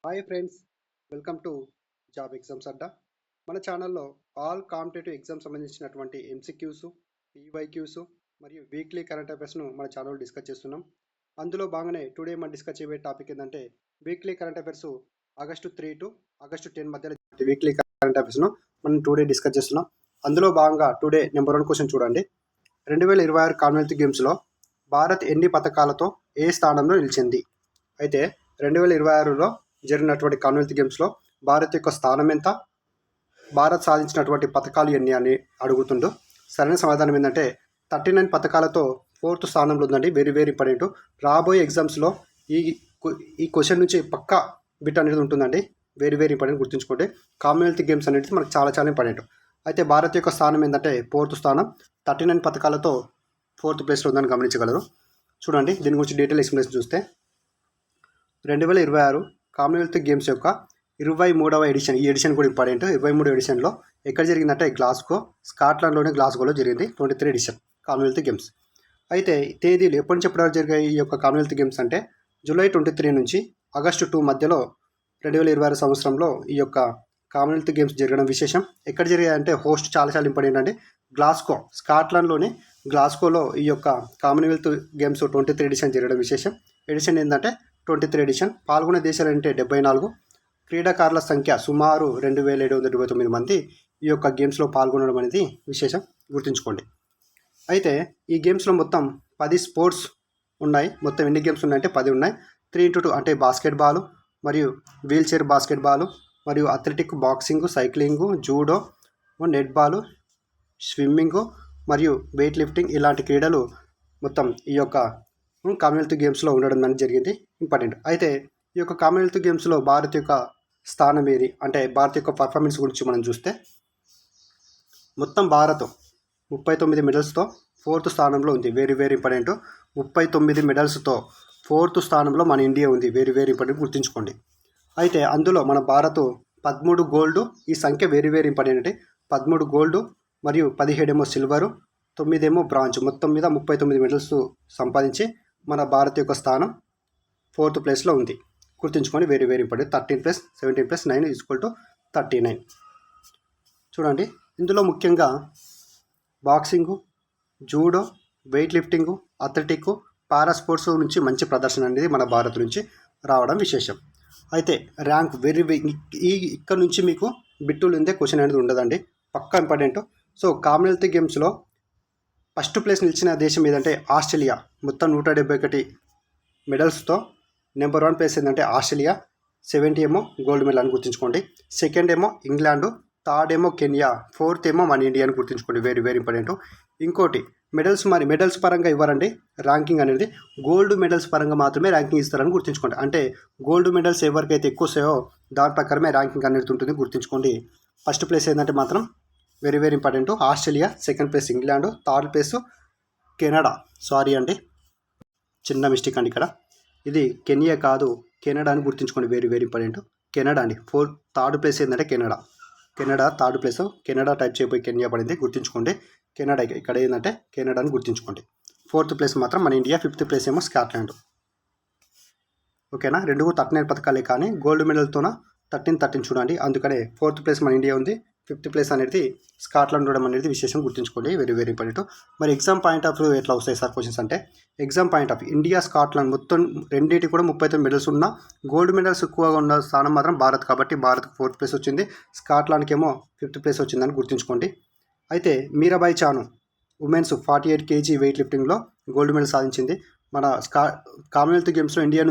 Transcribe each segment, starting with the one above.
Hi friends, welcome to job exams Adda. మన ఛానల్లో all competitive exam సంబంధించినటువంటి ఎంసీక్యూస్, పీవైక్యూస్ మరియు వీక్లీ కరెంట్ అఫైర్స్ను మన ఛానల్లో డిస్కస్ చేస్తున్నాం. అందులో భాగంగానే టుడే మనం డిస్కస్ చేయబోయే టాపిక్ ఏంటంటే weekly current affairs August 3 to August 10 మధ్యలో వీక్లీ కరెంట్ అఫైర్స్ను మనం టుడే డిస్కస్ చేస్తున్నాం. అందులో భాగంగా టుడే నెంబర్ 1 క్వశ్చన్ చూడండి. 2026 కామన్వెల్త్ గేమ్స్లో భారత్ ఎన్ని పథకాలతో ఏ స్థానంలో నిలిచింది? అయితే 2026లో జరిగినటువంటి కామన్వెల్త్ గేమ్స్లో భారత్ యొక్క స్థానం ఎంత, భారత్ సాధించినటువంటి పథకాలు ఎన్ని అని అడుగుతుండు. సరైన సమాధానం ఏంటంటే 39 పథకాలతో 4th స్థానంలో ఉందండి. Very very important. రాబోయే ఎగ్జామ్స్లో ఈ క్వశ్చన్ నుంచి పక్కా బిట్ అనేది ఉంటుందండి. వెరీ వెరీ ఇంపార్టెంట్, గుర్తుంచుకోండి. కామన్వెల్త్ గేమ్స్ అనేది మనకు చాలా చాలా ఇంపార్టెంట్. అయితే భారత్ యొక్క స్థానం ఏంటంటే 4th స్థానం, 39 పథకాలతో 4th ప్లేస్లో ఉందని గమనించగలరు. చూడండి, దీని గురించి డీటెయిల్ ఎక్స్ప్లెనేషన్ చూస్తే 2026 కామన్వెల్త్ గేమ్స్ యొక్క 23వ ఎడిషన్, ఈ ఎడిషన్ కూడా ఇంపార్టెంట్. 23వ ఎడిషన్లో ఎక్కడ జరిగిందంటే గ్లాస్గో, స్కాట్లాండ్లోని గ్లాస్గోలో జరిగింది 23 ఎడిషన్ కామన్వెల్త్ గేమ్స్. అయితే తేదీలు ఎప్పటి నుంచి ఎప్పటి వరకు జరిగాయి ఈ యొక్క కామన్వెల్త్ గేమ్స్ అంటే జూలై 23 నుంచి ఆగస్టు 2 మధ్యలో 2026 సంవత్సరంలో ఈ యొక్క కామన్వెల్త్ గేమ్స్ జరగడం విశేషం. ఎక్కడ జరిగాయంటే హోస్ట్ చాలా చాలా ఇంపార్టెంట్ అండి. గ్లాస్గో, స్కాట్లాండ్లోని గ్లాస్గోలో ఈ యొక్క కామన్వెల్త్ గేమ్స్ 23 ఎడిషన్ జరగడం విశేషం. ఎడిషన్ ఏంటంటే 23 ఎడిషన్. పాల్గొనే దేశాలు అంటే 74. క్రీడాకారుల సంఖ్య సుమారు 2729 మంది ఈ యొక్క గేమ్స్లో పాల్గొనడం అనేది విశేషం, గుర్తుంచుకోండి. అయితే ఈ గేమ్స్లో మొత్తం 10 స్పోర్ట్స్ ఉన్నాయి. మొత్తం ఎన్ని గేమ్స్ ఉన్నాయంటే 10 ఉన్నాయి. 3x2 అంటే బాస్కెట్బాల్ మరియు వీల్ చైర్ బాస్కెట్బాల్ మరియు athletic, boxing, cycling, judo, netball, swimming మరియు వెయిట్ లిఫ్టింగ్ ఇలాంటి క్రీడలు మొత్తం ఈ యొక్క కామన్వెల్త్ గేమ్స్లో ఉండడం అనేది జరిగింది, ఇంపార్టెంట్. అయితే ఈ యొక్క కామన్వెల్త్ గేమ్స్లో భారత్ యొక్క స్థానం ఏది అంటే భారత్ యొక్క పర్ఫార్మెన్స్ గురించి మనం చూస్తే మొత్తం భారత్ 39 మెడల్స్తో 4th స్థానంలో ఉంది. Very very important. 39 మెడల్స్తో 4th స్థానంలో మన ఇండియా ఉంది. వెరీ వెరీ ఇంపార్టెంట్, గుర్తుంచుకోండి. అయితే అందులో మన భారత్ 13 గోల్డ్, ఈ సంఖ్య వెరీ వెరీ ఇంపార్టెంట్ అంటే 13 గోల్డ్ మరియు 17 సిల్వరు, 9 బ్రాంజ్, మొత్తం మీద 39 మెడల్స్ సంపాదించి మన భారత్ యొక్క స్థానం 4th ప్లేస్లో ఉంది. గుర్తుంచుకోండి, వెరీ వెరీ ఇంపార్టెంట్. 13 + 17 + 9 = 39. చూడండి, ఇందులో ముఖ్యంగా boxing, judo, weight lifting, athletic, para sports నుంచి మంచి ప్రదర్శన అనేది మన భారత్ నుంచి రావడం విశేషం. అయితే ర్యాంక్ ఇక్కడ నుంచి మీకు బిట్టులు ఉందే క్వశ్చన్ అనేది ఉండదండి, పక్కా ఇంపార్టెంట్. సో కామన్వెల్త్ గేమ్స్లో ఫస్ట్ ప్లేస్ నిలిచిన దేశం ఏదంటే ఆస్ట్రేలియా, మొత్తం 171 మెడల్స్తో నెంబర్ 1 ప్లేస్ ఏంటంటే ఆస్ట్రేలియా, 70 గోల్డ్ మెడల్ అని గుర్తుంచుకోండి. Second England, third Kenya, 4th మన ఇండియా అని గుర్తుంచుకోండి. Very very important. ఇంకోటి మెడల్స్ పరంగా ఇవ్వరండి ర్యాంకింగ్ అనేది, గోల్డ్ మెడల్స్ పరంగా మాత్రమే ర్యాంకింగ్ ఇస్తారని గుర్తుంచుకోండి. అంటే గోల్డ్ మెడల్స్ ఎవరికైతే ఎక్కువ వస్తాయో దాని ప్రకారమే ర్యాంకింగ్ అనేది ఉంటుంది, గుర్తుంచుకోండి. ఫస్ట్ ప్లేస్ ఏంటంటే మాత్రం very very important Australia, second place England, third place Canada. Sorry అండి, చిన్న మిస్టేక్ అండి ఇక్కడ, ఇది కెన్యా కాదు కెనడా అని గుర్తుంచుకోండి. వెరీ వెరీ ఇంపార్టెంట్, కెనడా అండి. థర్డ్ ప్లేస్ ఏంటంటే Canada third place. Canada type చేయబోయి కెన్యా పడింది, గుర్తుంచుకోండి. కెనడా ఇక్కడ ఏంటంటే కెనడా అని గుర్తుంచుకోండి. 4th ప్లేస్ మాత్రం మన ఇండియా, 5th ప్లేస్ స్కాట్లాండ్. ఓకేనా, 2 39 పథకాలే కానీ గోల్డ్ మెడల్తోన 13 చూడండి. అందుకనే 4th ప్లేస్ మన ఇండియా ఉంది, 5th ప్లేస్ అనేది స్కాట్లాండ్ ఉండడం అనేది విశేషం, గుర్తుంచుకోండి. Very very important. మరి ఎగ్జామ్ పాయింట్ ఆఫ్ వ్యూ ఎట్లా వస్తాయి సార్ క్వశ్చన్స్ అంటే, exam point of India, Scotland మొత్తం రెండింటికి కూడా 39 మెడల్స్ ఉన్న, గోల్డ్ మెడల్స్ ఎక్కువగా ఉన్న స్థానం మాత్రం భారత్ కాబట్టి భారత్కు 4th ప్లేస్ వచ్చింది, స్కాట్లాండ్కి 5th ప్లేస్ వచ్చిందని గుర్తుంచుకోండి. అయితే Mirabai Chanu women's 48 kg weight లిఫ్టింగ్లో గోల్డ్ మెడల్ సాధించింది. మన కామన్వెల్త్ గేమ్స్లో ఇండియా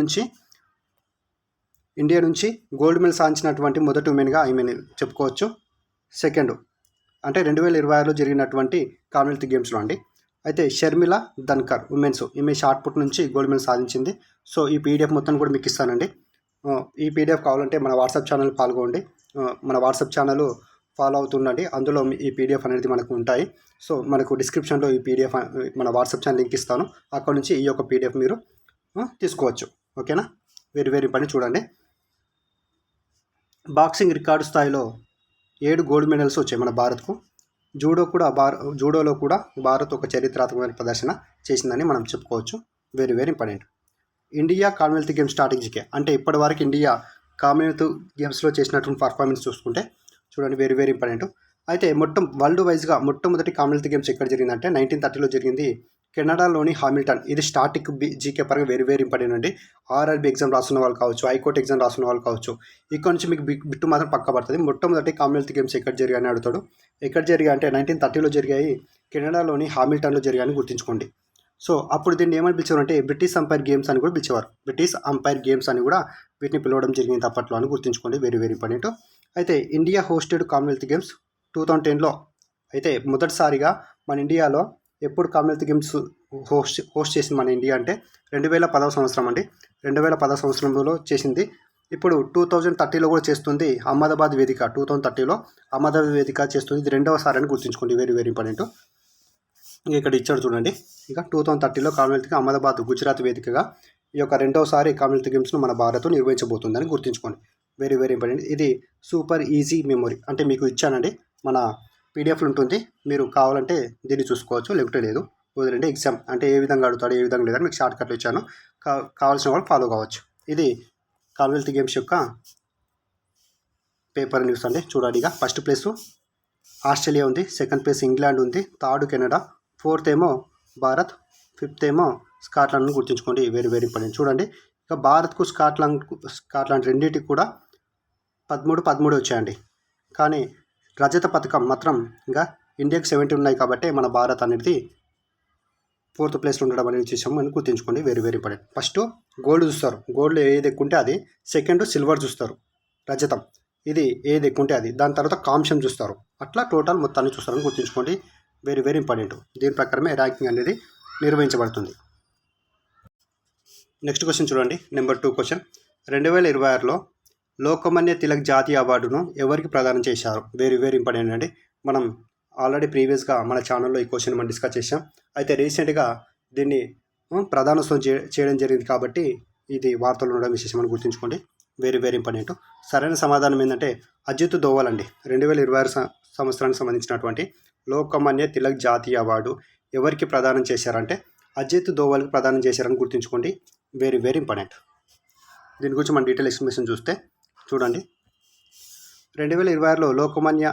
నుంచి గోల్డ్ మెడల్ సాధించినటువంటి మొదటి ఉమెన్గా ఈమెను చెప్పుకోవచ్చు. సెకండ్ అంటే 2026లో జరిగినటువంటి కామన్వెల్త్ గేమ్స్లో అండి. అయితే షర్మిల ధన్కర్ ఉమెన్స్, ఈమె షార్ట్ పుట్ నుంచి గోల్డ్ మెడల్ సాధించింది. సో ఈ పీడిఎఫ్ మొత్తం కూడా మీకు ఇస్తానండి. ఈ పీడిఎఫ్ కావాలంటే మన వాట్సాప్ ఛానల్ పాల్గొండి, మన వాట్సాప్ ఛానల్ ఫాలో అవుతుండండి. అందులో ఈ పీడిఎఫ్ అనేది మనకు ఉంటాయి. సో మనకు డిస్క్రిప్షన్లో ఈ పీడిఎఫ్ మన వాట్సాప్ ఛానల్ లింక్ ఇస్తాను, అక్కడ నుంచి ఈ యొక్క పీడిఎఫ్ మీరు తీసుకోవచ్చు. ఓకేనా, వెరీ వెరీ పని చూడండి. బాక్సింగ్ రికార్డు స్థాయిలో 7 గోల్డ్ మెడల్స్ వచ్చాయి మన భారత్కు. జూడోలో కూడా భారత్ ఒక చరిత్రాత్మకమైన ప్రదర్శన చేసిందని మనం చెప్పుకోవచ్చు. Very very important. India Commonwealth game స్ట్రాటజీకే అంటే ఇప్పటి వరకు ఇండియా కామన్వెల్త్ గేమ్స్లో చేసినటువంటి పర్ఫార్మెన్స్ చూసుకుంటే చూడండి వెరీ వెరీ ఇంపార్టెంట్. అయితే వరల్డ్ వైజ్గా మొట్టమొదటి కామన్వెల్త్ గేమ్స్ ఎక్కడ జరిగిందంటే 1930లో జరిగింది కెనడాలోని హామిల్టన్. ఇది స్టాటిక్ జీకే పరంగా వెరీ వెరీ ఇంపార్టెంట్ అండి. ఆర్ఆర్బీ ఎగ్జామ్ రాస్తున్న వాళ్ళు కావచ్చు, హైకోర్టు ఎగ్జామ్ రాస్తున్న వాళ్ళు కావచ్చు, ఇక్కడ నుంచి మీకు బిట్టు మాత్రం పక్క పడుతుంది. మొట్టమొదటి కామన్వెల్త్ గేమ్స్ ఎక్కడ జరిగాయని అడుగుతాడు. ఎక్కడ జరిగాయి అంటే 1930లో జరిగాయి, కెనడాలోని హామిల్టన్లో జరిగాయని గుర్తుంచుకోండి. సో అప్పుడు దీన్ని ఏమని పిలిచేవారు అంటే బ్రిటిష్ అంపైర్ గేమ్స్ అని కూడా పిలిచేవారు. బ్రిటిష్ అంపైర్ గేమ్స్ అని కూడా వీటిని పిలవడం జరిగింది అప్పట్లో అని గుర్తుంచుకోండి, వెరీ వెరీ ఇంపార్టెంట్. అయితే ఇండియా హోస్టెడ్ కామన్వెల్త్ గేమ్స్ 2010లో. అయితే మొదటిసారిగా మన ఇండియాలో ఎప్పుడు కామన్వెల్త్ గేమ్స్ హోస్ట్ చేసింది మన ఇండియా అంటే 2010 సంవత్సరం అండి. 2010 సంవత్సరంలో చేసింది. ఇప్పుడు 2030లో కూడా చేస్తుంది. అహ్మదాబాద్ వేదిక 2030లో అహ్మదాబాద్ వేదిక చేస్తుంది. ఇది రెండవసారి అని గుర్తుంచుకోండి, వెరీ వెరీ ఇంపార్టెంట్. ఇక్కడ ఇచ్చాడు చూడండి. ఇక 2030లో కామన్వెల్త్కి అహ్మదాబాద్ గుజరాత్ వేదికగా ఈ యొక్క రెండవసారి కామన్వెల్త్ గేమ్స్ను మన భారత్ నిర్వహించబోతుందని గుర్తుంచుకోండి, వెరీ వెరీ ఇంపార్టెంట్. ఇది సూపర్ ఈజీ మెమొరీ అంటే మీకు ఇచ్చానండి, మన పీడిఎఫ్లు ఉంటుంది, మీరు కావాలంటే దీన్ని చూసుకోవచ్చు, లేకపోతే లేదు వదిలేండి. ఎగ్జామ్ అంటే ఏ విధంగా అడుగుతాడు ఏ విధంగా లేదని మీకు షార్ట్ కట్లు ఇచ్చాను, కావాల్సిన వాళ్ళు ఫాలో కావచ్చు. ఇది కామన్వెల్త్ గేమ్స్ యొక్క పేపర్ న్యూస్ అండి. చూడండి, ఇక ఫస్ట్ ప్లేసు ఆస్ట్రేలియా ఉంది, సెకండ్ ప్లేస్ ఇంగ్లాండ్ ఉంది, థర్డ్ కెనడా, ఫోర్త్ ఏమో భారత్, ఫిఫ్త్ ఏమో స్కాట్లాండ్ని గుర్తుంచుకోండి, వెరీ వెరీ ఇంపార్టెంట్. చూడండి, ఇక భారత్కు స్కాట్లాండ్ రెండింటికి కూడా 13 వచ్చాయండి. కానీ రజత పథకం మాత్రం ఇంకా ఇండియాకి 70 ఉన్నాయి కాబట్టి మన భారత్ అనేది 4th ప్లేస్లో ఉండడం అనేది విషయం అని గుర్తుంచుకోండి, very very important. First gold చూస్తారు, గోల్డ్ ఏది ఎక్కువ ఉంటే అది. సెకండ్ సిల్వర్ చూస్తారు, రజతం ఇది ఏది ఎక్కువ ఉంటే అది. దాని తర్వాత కాంస్యం చూస్తారు. అట్లా టోటల్ మొత్తాన్ని చూస్తారని గుర్తుంచుకోండి, వెరీ వెరీ ఇంపార్టెంట్. దీని ప్రకారమే ర్యాంకింగ్ అనేది నిర్వహించబడుతుంది. నెక్స్ట్ క్వశ్చన్ చూడండి, నెంబర్ 2 క్వశ్చన్. 2026లో లోకమాన్య తిలక్ జాతీయ అవార్డును ఎవరికి ప్రదానం చేశారు? వెరీ వెరీ ఇంపార్టెంట్ అండి. మనం ఆల్రెడీ ప్రీవియస్గా మన ఛానల్లో ఈ క్వశ్చన్ మనం డిస్కస్ చేసాం. అయితే రీసెంట్గా దీన్ని ప్రధానోత్సవం చేయడం జరిగింది కాబట్టి ఇది వార్తలు ఉండడం విశేషం అని గుర్తుంచుకోండి, వెరీ వెరీ ఇంపార్టెంట్. సరైన సమాధానం ఏంటంటే అజిత్ దోవల్ అండి. 2026 సంవత్సరానికి సంబంధించినటువంటి లోకమాన్య తిలక్ జాతీయ అవార్డు ఎవరికి ప్రదానం చేశారంటే అజిత్ దోవల్కి ప్రదానం చేశారని గుర్తుంచుకోండి, వెరీ వెరీ ఇంపార్టెంట్. దీని గురించి మన డీటెయిల్ ఎక్స్ప్లెనేషన్ చూస్తే చూడండి, 2026లో లోకమాన్య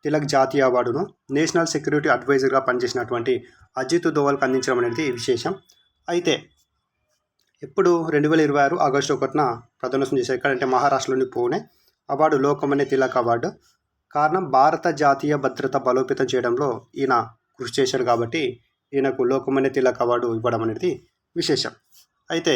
తిలక్ జాతీయ అవార్డును నేషనల్ సెక్యూరిటీ అడ్వైజర్గా పనిచేసినటువంటి అజిత్ దోవల్కి అందించడం అనేది విశేషం. అయితే ఇప్పుడు 2026 ఆగస్టు 1న ప్రదానోత్సవం చేశారు. ఎక్కడంటే మహారాష్ట్రలోని పూణే. Award Lokmanya Tilak award. కారణం భారత జాతీయ భద్రత బలోపేతం చేయడంలో ఈయన కృషి చేశాడు కాబట్టి ఈయనకు లోకమాన్య తిలక్ అవార్డు ఇవ్వడం అనేది విశేషం. అయితే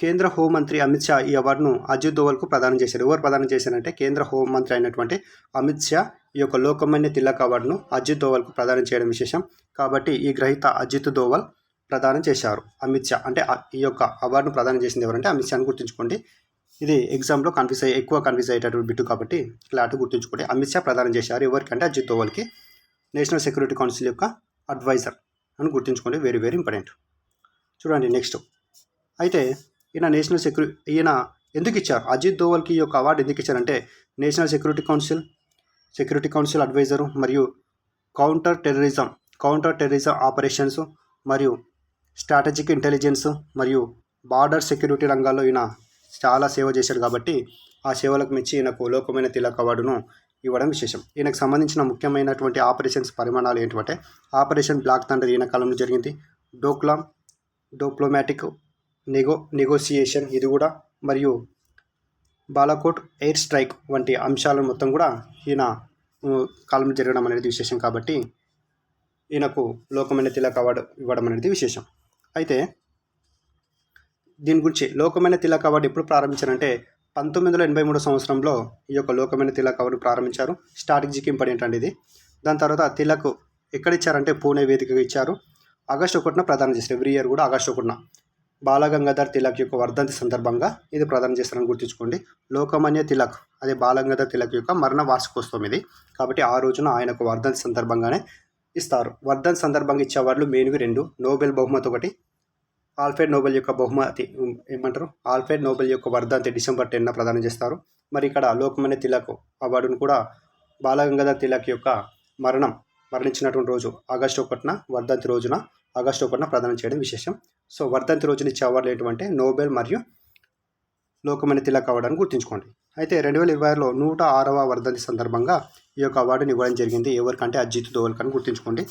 కేంద్ర హోంమంత్రి అమిత్ షా ఈ అవార్డును అజిత్ దోవల్కు ప్రదానం చేశారు. ఎవరు ప్రదానం చేశారంటే కేంద్ర హోంమంత్రి అయినటువంటి అమిత్ షా ఈ యొక్క లోకమాన్య తిలక్ అవార్డును అజిత్ దోవల్కు ప్రదానం చేయడం విశేషం. కాబట్టి ఈ గ్రహీత అజిత్ దోవల్ ప్రదానం చేశారు. అమిత్ షా అంటే ఈ యొక్క అవార్డును ప్రదానం చేసింది ఎవరంటే అమిత్ షా అని గుర్తుంచుకోండి. ఇది ఎగ్జామ్లో ఎక్కువ కన్ఫ్యూజ్ అయ్యేటటువంటి బిట్టు కాబట్టి క్లారిటీ గుర్తుంచుకోండి. అమిత్ షా ప్రదానం చేశారు ఎవరికంటే అజిత్ దోవల్కి, నేషనల్ సెక్యూరిటీ కౌన్సిల్ యొక్క అడ్వైజర్ అని గుర్తుంచుకోండి, వెరీ వెరీ ఇంపార్టెంట్. చూడండి నెక్స్ట్. అయితే ఈయన ఎందుకు ఇచ్చారు అజిత్ దోవల్కి ఈ యొక్క అవార్డు ఎందుకు ఇచ్చారంటే నేషనల్ సెక్యూరిటీ కౌన్సిల్ అడ్వైజరు మరియు కౌంటర్ టెర్రరిజం ఆపరేషన్స్ మరియు స్ట్రాటజిక్ ఇంటెలిజెన్స్ మరియు బార్డర్ సెక్యూరిటీ రంగాల్లో ఈయన చాలా సేవ చేశాడు కాబట్టి ఆ సేవలకు మెచ్చి ఈయనకు లోకమాన్య తిలక్ అవార్డును ఇవ్వడం విశేషం. ఈయనకు సంబంధించిన ముఖ్యమైనటువంటి ఆపరేషన్స్ పరిమాణాలు ఏంటంటే ఆపరేషన్ బ్లాక్ థండర్ ఈయన కాలంలో జరిగింది, డిప్లొమాటిక్ నెగోసియేషన్ ఇది కూడా, మరియు బాలాకోట్ ఎయిర్ స్ట్రైక్ వంటి అంశాలను మొత్తం కూడా ఈయన కాలంలో జరగడం అనేది విశేషం కాబట్టి ఈయనకు లోకమాన్య తిలక్ అవార్డు ఇవ్వడం అనేది విశేషం. అయితే దీని గురించి లోకమాన్య తిలక్ అవార్డు ఎప్పుడు ప్రారంభించారంటే 1983 సంవత్సరంలో ఈ యొక్క లోకమాన్య తిలక్ అవార్డు ప్రారంభించారు. స్ట్రాటజిక్ ఇంపార్టెంట్ అండి ఇది. దాని తర్వాత తిలక్ ఎక్కడ ఇచ్చారంటే పూణే వేదికగా ఇచ్చారు. ఆగస్టు 1న ప్రదానం చేస్తారు. ఎవ్రీ ఇయర్ కూడా ఆగస్టు 1న బాలగంగాధర్ తిలక్ యొక్క వర్ధంతి సందర్భంగా ఇది ప్రదానం చేస్తారని గుర్తుంచుకోండి. లోకమాన్య తిలక్ అదే బాలగంగాధర్ తిలక్ యొక్క మరణ వార్షికోత్సవం ఇది కాబట్టి ఆ రోజున ఆయనకు వర్ధంతి సందర్భంగానే ఇస్తారు. వర్ధంతి సందర్భంగా ఇచ్చే అవార్డులు మెయిన్వి 2, నోబెల్ బహుమతి ఒకటి, ఆల్ఫ్రెడ్ నోబెల్ యొక్క బహుమతి ఆల్ఫ్రెడ్ నోబెల్ యొక్క వర్ధంతి డిసెంబర్ 10న ప్రదానం చేస్తారు. మరి ఇక్కడ లోకమాన్య తిలక్ అవార్డును కూడా బాలగంగాధర్ తిలక్ యొక్క మరణించినటువంటి రోజు ఆగస్టు 1న వర్ధంతి రోజున ఆగస్టు 1న ప్రదానం చేయడం విశేషం. సో వర్ధంతి రోజున ఇచ్చే అవార్డులు ఏంటంటే నోబెల్ మరియు లోకమాన్య తిలక్ అవార్డు అని గుర్తుంచుకోండి. అయితే 2026లో 106వ వర్ధంతి సందర్భంగా ఈ యొక్క అవార్డుని ఇవ్వడం జరిగింది. ఎవరికంటే అజిత్ దోవల్ అని గుర్తుంచుకోండి.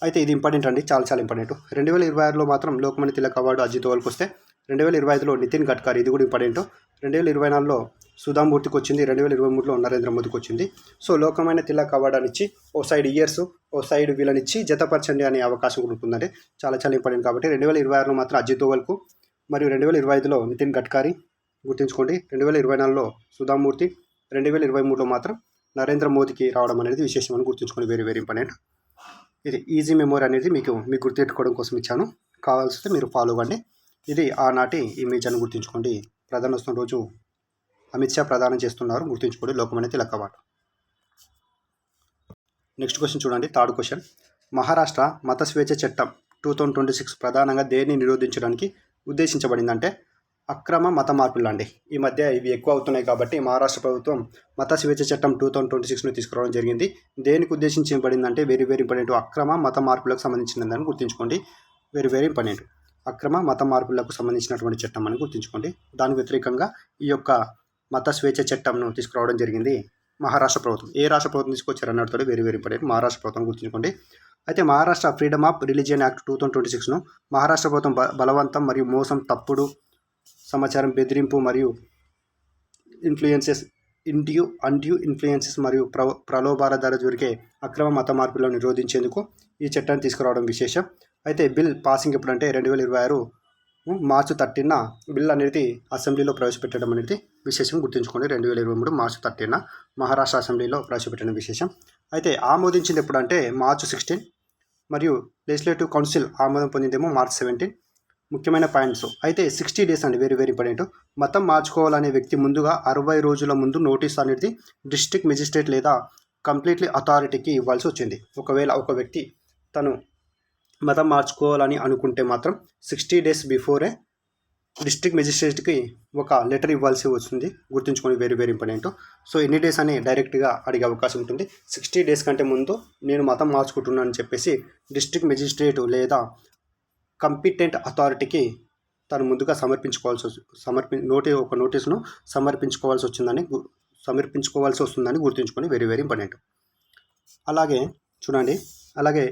అయితే ఇది ఇంపార్టెంట్ అండి, చాలా ఇంపార్టెంట్. 2026లో మాత్రం లోకమాన్య తిలక్ అవార్డు అజిత్ దోవల్కి వస్తే 2025లో నితిన్ గడ్కరీ, ఇది కూడా ఇంపార్టెంట్. 2024లో సుధామూర్తికి వచ్చింది. 2023లో నరేంద్ర మోదీకి వచ్చింది. సో లోకమాన్య తిలక్ అవార్డు అని ఇచ్చి ఓ సైడ్ ఇయర్స్, ఓ సైడ్ వీళ్ళనిచ్చి జతపరచండి అనే అవకాశం కూడా ఉంటుందండి. చాలా ఇంపార్టెంట్. కాబట్టి 2026లో మాత్రం అజిత్ దోవల్కు, మరియు 2025లో నితిన్ గడ్కరీ గుర్తుంచుకోండి. 2024లో సుధామూర్తి, 2023లో మాత్రం నరేంద్ర మోదీకి రావడం అనేది విశేషమని గుర్తుంచుకోండి. Very important. ఇది ఈజీ మెమోరీ అనేది మీకు గుర్తుపెట్టుకోవడం కోసం ఇచ్చాను. కావాల్సి మీరు ఫాలో అవ్వండి. ఇది ఆనాటి ఇమేజ్ అని గుర్తుంచుకోండి. ప్రధానోత్సవం రోజు అమిత్ షా ప్రదానం చేస్తున్నారు, గుర్తుంచుకోండి. Lokmanya Tilak award. Next question చూడండి, థర్డ్ క్వశ్చన్. మహారాష్ట్ర మత స్వేచ్ఛ చట్టం 2026 ప్రధానంగా దేన్ని నిరోధించడానికి ఉద్దేశించబడిందంటే అక్రమ మత మార్పులు అండి. ఈ మధ్య ఇవి ఎక్కువ అవుతున్నాయి కాబట్టి మహారాష్ట్ర ప్రభుత్వం మత స్వేచ్ఛ చట్టం 2026ను తీసుకురావడం జరిగింది. దేనికి ఉద్దేశించబడిందంటే వెరీ ఇంపార్టెంట్, అక్రమ మత మార్పులకు సంబంధించినదని గుర్తుంచుకోండి. Very important. అక్రమ మత మార్పులకు సంబంధించినటువంటి చట్టం అని గుర్తుంచుకోండి. దానికి వ్యతిరేకంగా ఈ యొక్క మత స్వేచ్ఛ చట్టంను తీసుకురావడం జరిగింది మహారాష్ట్ర ప్రభుత్వం. ఏ రాష్ట్ర ప్రభుత్వం తీసుకొచ్చారని అడుగుతాడు. వెరీ ఇంపార్టెంట్, మహారాష్ట్ర ప్రభుత్వం గుర్తుంచుకోండి. అయితే Maharashtra freedom of religion act 2026ను మహారాష్ట్ర ప్రభుత్వం బలవంతం మరియు మోసం, తప్పుడు సమాచారం, బెదిరింపు మరియు ఇన్ఫ్లుయెన్సెస్, అన్డ్యూ ఇన్ఫ్లుయెన్సెస్ మరియు ప్రలోభాల ద్వారా జరిగే అక్రమ మత మార్పులను నిరోధించేందుకు ఈ చట్టాన్ని తీసుకురావడం విశేషం. అయితే బిల్ పాసింగ్ ఎప్పుడంటే 2026 మార్చి 13న బిల్ అనేది అసెంబ్లీలో ప్రవేశపెట్టడం అనేది విశేషం, గుర్తుంచుకోండి. 2023 మార్చి 13న మహారాష్ట్ర అసెంబ్లీలో ప్రవేశపెట్టడం విశేషం. అయితే ఆమోదించింది ఎప్పుడంటే మార్చి 16, మరియు లెజిస్లేటివ్ కౌన్సిల్ ఆమోదం పొందిందేమో మార్చి 17. ముఖ్యమైన పాయింట్స్ అయితే 60 డేస్ అండి, వెరీ ఇంపార్టెంట్. మతం మార్చుకోవాలనే వ్యక్తి ముందుగా 60 రోజుల ముందు నోటీస్ అనేది డిస్ట్రిక్ట్ మెజిస్ట్రేట్ లేదా కంప్లీట్లీ అథారిటీకి ఇవ్వాల్సి వచ్చింది. ఒకవేళ ఒక వ్యక్తి తను మతం మార్చుకోవాలని అనుకుంటే మాత్రం 60 డేస్ బిఫోరే డిస్ట్రిక్ట్ మెజిస్ట్రేట్కి ఒక లెటర్ ఇవ్వాల్సి వస్తుంది, గుర్తుంచుకొని. Very important. సో ఎన్ని డేస్ అని డైరెక్ట్గా అడిగే అవకాశం ఉంటుంది. 60 డేస్ కంటే ముందు నేను మతం మార్చుకుంటున్నాను అని చెప్పేసి డిస్ట్రిక్ట్ మెజిస్ట్రేట్ లేదా కంపిటెంట్ అథారిటీకి తను ముందుగా నోటీసును సమర్పించుకోవాల్సి వస్తుందని గుర్తుంచుకొని. Very important. అలాగే చూడండి, అలాగే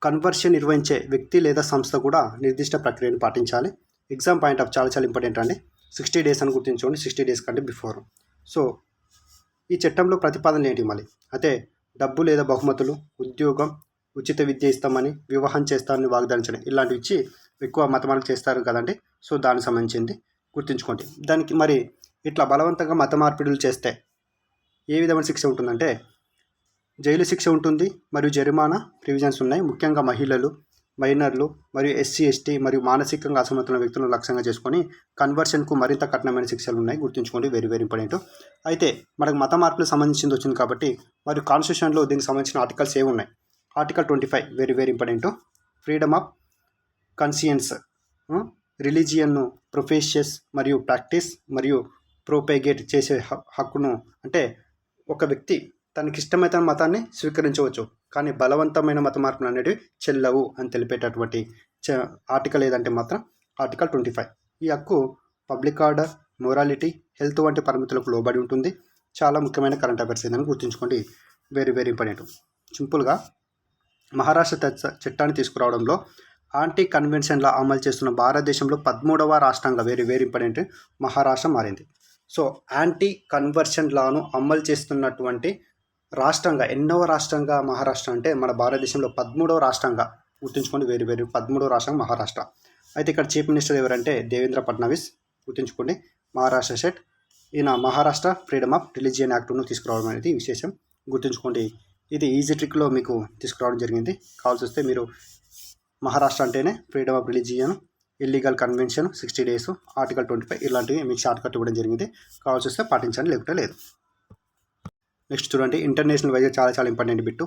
కన్వర్షన్ నిర్వహించే వ్యక్తి లేదా సంస్థ కూడా నిర్దిష్ట ప్రక్రియను పాటించాలి. ఎగ్జామ్ పాయింట్ ఆఫ్ చాలా ఇంపార్టెంట్ అండి. 60 డేస్ అని గుర్తుంచుకోండి, 60 డేస్ కంటే బిఫోర్. సో ఈ చట్టంలో ప్రతిపాదనలు ఏంటి మళ్ళీ అయితే డబ్బు లేదా బహుమతులు, ఉద్యోగం, ఉచిత విద్య ఇస్తామని, వివాహం చేస్తామని వాగ్దానించడం, ఇలాంటివి ఇచ్చి ఎక్కువ మతమార్పు చేస్తారు కదండి. సో దానికి సంబంధించింది గుర్తుంచుకోండి. దానికి మరి ఇట్లా బలవంతంగా మత మార్పిడులు చేస్తే ఏ విధమైన శిక్ష ఉంటుందంటే జైలు శిక్ష ఉంటుంది, మరియు జరిమానా ప్రివిజన్స్ ఉన్నాయి. ముఖ్యంగా మహిళలు, మైనర్లు మరియు SC/ST మరియు మానసికంగా అసమర్థుల వ్యక్తులను లక్ష్యంగా చేసుకొని కన్వర్షన్కు మరింత కఠినమైన శిక్షలు ఉన్నాయి, గుర్తుంచుకోండి. Very important. అయితే మనకు మత మార్పులకు సంబంధించింది వచ్చింది కాబట్టి మరియు కాన్స్టిట్యూషన్లో దీనికి సంబంధించిన ఆర్టికల్స్ ఏవి ఉన్నాయి. Article 25 very important. Freedom of conscience, రిలీజియన్ను ప్రొఫెషస్ మరియు ప్రాక్టీస్ మరియు ప్రోపేగేట్ చేసే హక్కును, అంటే ఒక వ్యక్తి తనకిష్టమైన మతాన్ని స్వీకరించవచ్చు, కానీ బలవంతమైన మత మార్పులు అనేవి చెల్లవు అని తెలిపేటటువంటి ఆర్టికల్ ఏదంటే మాత్రం ఆర్టికల్ 25. ఈ హక్కు పబ్లిక్ ఆర్డర్, మొరాలిటీ, హెల్త్ వంటి పరిమితులకు లోబడి ఉంటుంది. చాలా ముఖ్యమైన కరెంట్ అఫైర్స్ ఏదని గుర్తుంచుకోండి. Very important. సింపుల్గా మహారాష్ట్ర చట్టాన్ని తీసుకురావడంలో యాంటీ కన్వెన్షన్లా అమలు చేస్తున్న భారతదేశంలో 13వ రాష్ట్రంగా వెరీ ఇంపార్టెంట్ మహారాష్ట్ర మారింది. సో యాంటీ కన్వర్షన్ లాను అమలు చేస్తున్నటువంటి రాష్ట్రంగా, ఎన్నవ రాష్ట్రంగా మహారాష్ట్ర అంటే మన భారతదేశంలో 13వ రాష్ట్రంగా గుర్తుంచుకోండి. వెరీ 13వ రాష్ట్రం మహారాష్ట్ర. అయితే ఇక్కడ చీఫ్ మినిస్టర్ ఎవరంటే దేవేంద్ర ఫడ్నవీస్, గుర్తుంచుకోండి. మహారాష్ట్ర స్టేట్. ఈయన మహారాష్ట్ర ఫ్రీడమ్ ఆఫ్ రిలీజియన్ యాక్ట్ను తీసుకురావడం అనేది విశేషం, గుర్తుంచుకోండి. ఇది ఈజీ ట్రిక్లో మీకు తీసుకురావడం జరిగింది. కావాల్సి వస్తే మీరు మహారాష్ట్ర అంటేనే freedom of religion, illegal convention, 60 days, article 25 ఇలాంటివి మీకు షార్ట్ కట్ ఇవ్వడం జరిగింది. కావాల్సి వస్తే పాటించండి, లేకపోతే లేదు. నెక్స్ట్ చూడండి, ఇంటర్నేషనల్ వైజ్గా చాలా ఇంపార్టెంట్ బిట్టు.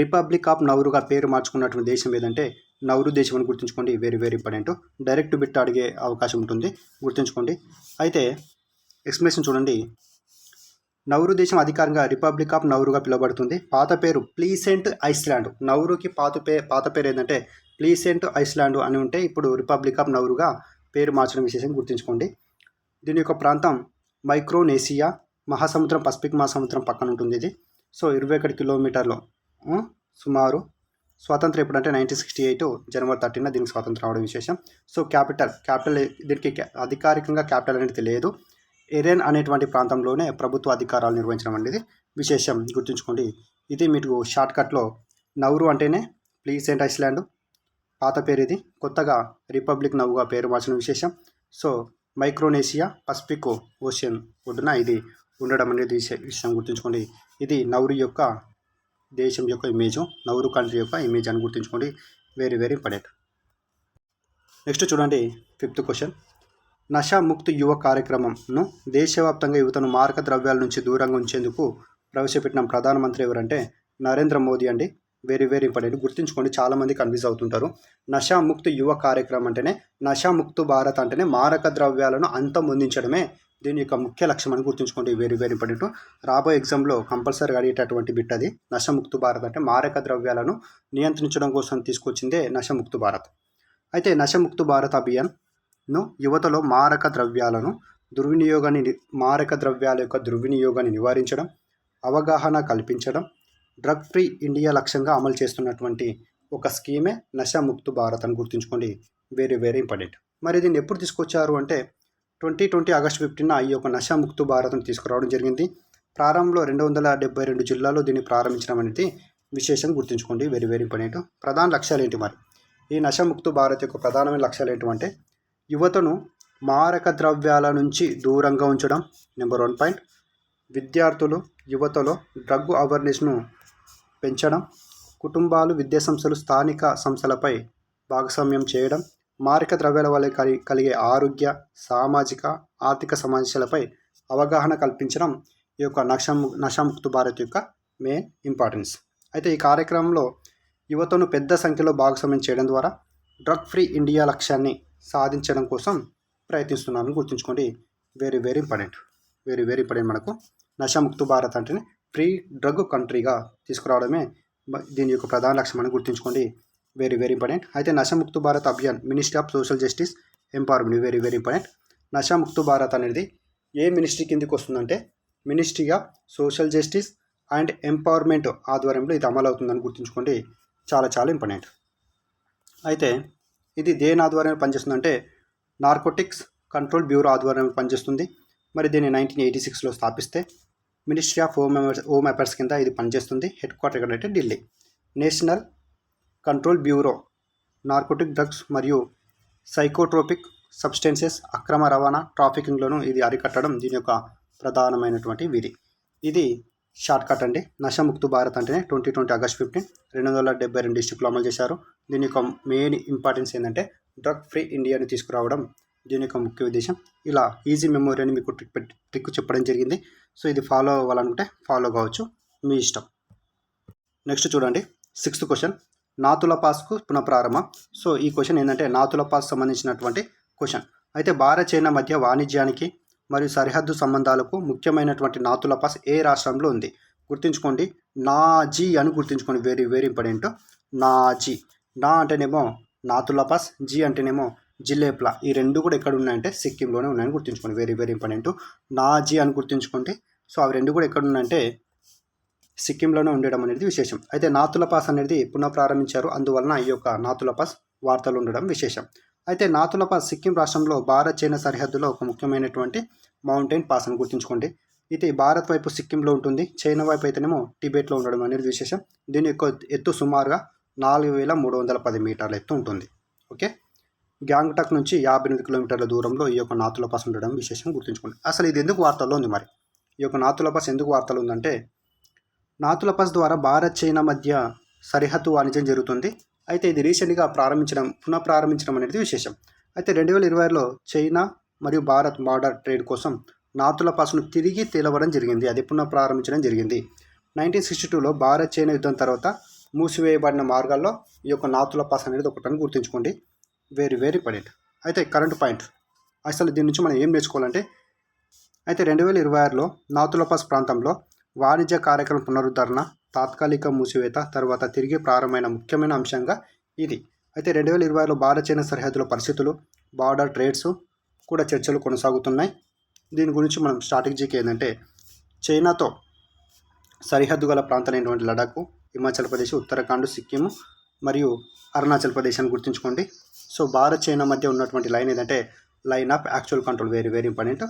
రిపబ్లిక్ ఆఫ్ నౌరుగా పేరు మార్చుకున్నటువంటి దేశం ఏదంటే నౌరు దేశం అని గుర్తుంచుకోండి. Very important. డైరెక్ట్ బిట్ అడిగే అవకాశం ఉంటుంది, గుర్తుంచుకోండి. అయితే ఎక్స్ప్లెనేషన్ చూడండి. నౌరు దేశం అధికారికంగా రిపబ్లిక్ ఆఫ్ నౌరుగా పిలువబడుతుంది. పాత పేరు ప్లీసెంట్ ఐస్లాండ్. నౌరుకి పాత పేరు ఏంటంటే ప్లీసెంట్ ఐస్లాండ్ అని ఉంటే ఇప్పుడు రిపబ్లిక్ ఆఫ్ నౌరుగా పేరు మార్చడం విశేషం, గుర్తుంచుకోండి. దీని యొక్క ప్రాంతం మైక్రోనేసియా మహాసముద్రం, పసిఫిక్ మహాసముద్రం పక్కన ఉంటుంది ఇది. సో 21 కిలోమీటర్లు సుమారు. స్వాతంత్రం ఎప్పుడంటే 1968 జనవరి 13 దీనికి స్వాతంత్రం రావడం విశేషం. సో క్యాపిటల్ దీనికి అధికారికంగా క్యాపిటల్ అనేది లేదు. ఎరెన్ అనేటువంటి ప్రాంతంలోనే ప్రభుత్వ అధికారాలు నిర్వహించడం అనేది విశేషం, గుర్తుంచుకోండి. ఇది మీకు షార్ట్కట్లో నౌరు అంటేనే ప్లీసెంట్ ఐస్లాండ్, పాత పేరు ఇది, కొత్తగా రిపబ్లిక్ నౌగా పేరు మార్చిన విశేషం. సో మైక్రోనేసియా పసిఫిక్ ఓషియన్ ఒడ్డున ఇది ఉండడం అనేది విషయం గుర్తుంచుకోండి. ఇది నౌరు యొక్క దేశం యొక్క ఇమేజ్, నౌరు కంట్రీ యొక్క ఇమేజ్ అని గుర్తుంచుకోండి. Very very important. నెక్స్ట్ చూడండి 5th క్వశ్చన్. నషాముక్త్ యువ కార్యక్రమంను దేశవ్యాప్తంగా యువతను మారక ద్రవ్యాల నుంచి దూరంగా ఉంచేందుకు ప్రవేశపెట్టిన ప్రధానమంత్రి ఎవరంటే నరేంద్ర మోదీ అండి. వెరీ వెరీ ఇంపార్టెంట్, గుర్తుంచుకోండి. చాలామంది కన్ఫ్యూజ్ అవుతుంటారు. నషాముక్త్ యువ కార్యక్రమం అంటేనే, నషాముక్త్ భారత్ అంటేనే మారక ద్రవ్యాలను అంతమొందించడమే దీని యొక్క ముఖ్య లక్ష్యం అని గుర్తుంచుకోండి. Very very important. రాబోయే ఎగ్జామ్లో కంపల్సరీగా అడిగేటటువంటి బిట్ అది. నషముక్త్ భారత్ అంటే మారక ద్రవ్యాలను నియంత్రించడం కోసం తీసుకొచ్చిందే నషముక్త్ భారత్. అయితే నషముక్త్ భారత్ అభియాన్ను యువతలో మారక ద్రవ్యాల యొక్క దుర్వినియోగాన్ని నివారించడం, అవగాహన కల్పించడం, డ్రగ్ ఫ్రీ ఇండియా లక్ష్యంగా అమలు చేస్తున్నటువంటి ఒక స్కీమే నషాముక్త్ భారత్ అని గుర్తుంచుకోండి. Very very important. మరి దీన్ని ఎప్పుడు తీసుకొచ్చారు అంటే 2020 ఆగస్టు 15 ఈ యొక్క నషాముక్త్ భారత్ను తీసుకురావడం జరిగింది. ప్రారంభంలో 272 జిల్లాల్లో దీన్ని ప్రారంభించడం అనేది విశేషం, గుర్తుంచుకోండి. Very very important. ప్రధాన లక్ష్యాలు ఏంటి మరి? ఈ నషాముక్త్ భారత్ యొక్క ప్రధానమైన లక్ష్యాలు ఏంటంటే యువతను మారక ద్రవ్యాల నుంచి దూరంగా ఉంచడం, నెంబర్ 1 పాయింట్. విద్యార్థులు యువతలో డ్రగ్ అవేర్నెస్ను పెంచడం, కుటుంబాలు, విద్యాసంస్థలు, స్థానిక సంస్థలపై భాగస్వామ్యం చేయడం, మారక ద్రవ్యాల వల్ల కలిగే ఆరోగ్య, సామాజిక, ఆర్థిక సమస్యలపై అవగాహన కల్పించడం ఈ యొక్క నషాముక్త్ భారత్ యొక్క మెయిన్ ఇంపార్టెన్స్. అయితే ఈ కార్యక్రమంలో యువతను పెద్ద సంఖ్యలో భాగస్వామ్యం చేయడం ద్వారా డ్రగ్ ఫ్రీ ఇండియా లక్ష్యాన్ని సాధించడం కోసం ప్రయత్నిస్తున్నారని గుర్తుంచుకోండి. Very very important. Very very important. మనకు నషాముక్త్ భారత్ అంటేనే ఫ్రీ డ్రగ్ కంట్రీగా తీసుకురావడమే దీని యొక్క ప్రధాన లక్ష్యం అని గుర్తుంచుకోండి. Very very important. అయితే Nashamukt Bharat Abhiyan ministry of social justice empowerment. Very very important. Nashamukt Bharat అనేది ఏ మినిస్ట్రీ కిందకి వస్తుందంటే ministry of social justice and empowerment ఆధ్వర్యంలో ఇది అమలు అవుతుందని గుర్తుంచుకోండి. చాలా చాలా ఇంపార్టెంట్. అయితే ఇది దేని ఆధ్వర్యంలో పనిచేస్తుందంటే నార్కోటిక్స్ కంట్రోల్ బ్యూరో ఆధ్వర్యంలో పనిచేస్తుంది. మరి దీన్ని 1986లో స్థాపిస్తే మినిస్ట్రీ ఆఫ్ హోమ్ అఫైర్స్ కింద ఇది పనిచేస్తుంది. హెడ్ క్వార్టర్ ఎక్కడంటే Delhi. National control bureau narcotic drugs మరియు సైకోట్రోపిక్ సబ్స్టెన్సెస్ అక్రమ రవాణా, ట్రాఫికింగ్లోనూ ఇది అరికట్టడం దీని యొక్క ప్రధానమైనటువంటి విధి. ఇది షార్ట్ కట్ అండి. నషాముక్త్ భారత్ అంటేనే 2020 ఆగస్టు 15 272 డిస్ట్రిక్ట్లో అమలు చేశారు. దీని యొక్క మెయిన్ ఇంపార్టెన్స్ ఏంటంటే డ్రగ్ ఫ్రీ ఇండియాని తీసుకురావడం దీని యొక్క ముఖ్య ఉద్దేశం. ఇలా ఈజీ మెమొరీ అని మీకు ట్రిక్ చెప్పడం జరిగింది. సో ఇది ఫాలో అవ్వాలనుకుంటే ఫాలో కావచ్చు, మీ ఇష్టం. నెక్స్ట్ చూడండి 6th క్వశ్చన్. నాతుల పాస్కు పునఃప్రారంభం. సో ఈ క్వశ్చన్ ఏంటంటే నాతుల పాస్ సంబంధించినటువంటి క్వశ్చన్. అయితే భారత్ చైనా మధ్య వాణిజ్యానికి మరియు సరిహద్దు సంబంధాలకు ముఖ్యమైనటువంటి నాతుల పాస్ ఏ రాష్ట్రంలో ఉంది? గుర్తుంచుకోండి, నాజీ అని గుర్తుంచుకోండి. Very very important. నాజీ. నా అంటేనేమో నాతుల పాస్, జీ అంటేనేమో జిలేప్లా. ఈ రెండు కూడా ఎక్కడ ఉన్నాయంటే సిక్కింలోనే ఉన్నాయని గుర్తుంచుకోండి. Very very important. నాజీ అని గుర్తుంచుకోండి. సో అవి రెండు కూడా ఎక్కడ ఉన్నాయంటే సిక్కింలోనే ఉండడం అనేది విశేషం. అయితే నాతుల పాస్ అనేది పునఃప్రారంభించారు, అందువలన ఈ యొక్క నాతుల పాస్ వార్తలు ఉండడం విశేషం. అయితే నాతుల పాస్ సిక్కిం రాష్ట్రంలో భారత్ చైనా సరిహద్దులో ఒక ముఖ్యమైనటువంటి మౌంటైన్ పాస్ అని గుర్తుంచుకోండి. ఇది భారత్ వైపు సిక్కింలో ఉంటుంది, చైనా వైపు అయితేనేమో టిబెట్లో ఉండడం అనేది విశేషం. దీని యొక్క ఎత్తు సుమారుగా 4310 మీటర్ల ఎత్తు ఉంటుంది. ఓకే. గ్యాంగ్టాక్ నుంచి 58 కిలోమీటర్ల దూరంలో ఈ యొక్క నాతుల పాస్ ఉండడం విశేషం, గుర్తుంచుకోండి. అసలు ఇది ఎందుకు వార్తల్లో ఉంది మరి? ఈ యొక్క నాతుల పాస్ ఎందుకు వార్తలు ఉందంటే నాతుల పాస్ ద్వారా భారత్ చైనా మధ్య సరిహద్దు వాణిజ్యం జరుగుతుంది. అయితే ఇది రీసెంట్గా పునఃప్రారంభించడం అనేది విశేషం. అయితే 2020లో చైనా మరియు భారత్ బార్డర్ ట్రేడ్ కోసం నాతుల పాస్ను తిరిగి తేలవడం జరిగింది, అది పునఃప్రారంభించడం జరిగింది. 1962లో భారత్ చైనా యుద్ధం తర్వాత మూసివేయబడిన మార్గాల్లో ఈ యొక్క నాతుల పాస్ అనేది ఒకటని గుర్తుంచుకోండి. Very very important. అయితే కరెంట్ పాయింట్, అసలు దీని నుంచి మనం ఏం నేర్చుకోవాలంటే అయితే 2026లో నాతుల పాస్ ప్రాంతంలో వాణిజ్య కార్యక్రమం పునరుద్ధరణ, తాత్కాలిక మూసివేత తర్వాత తిరిగి ప్రారంభమైన ముఖ్యమైన అంశంగా ఇది. అయితే 2020లో భారత్ చైనా సరిహద్దుల పరిస్థితులు, బార్డర్ ట్రేడ్స్ కూడా చర్చలు కొనసాగుతున్నాయి. దీని గురించి మనం స్ట్రాటజీకి ఏంటంటే చైనాతో సరిహద్దు గల ప్రాంతాలైనటువంటి లడాక్, హిమాచల్ ప్రదేశ్, ఉత్తరాఖండ్, సిక్కిం మరియు అరుణాచల్ ప్రదేశ్ అని గుర్తుంచుకోండి. సో భారత్ చైనా మధ్య ఉన్నటువంటి లైన్ ఏంటంటే line of actual control, very very important.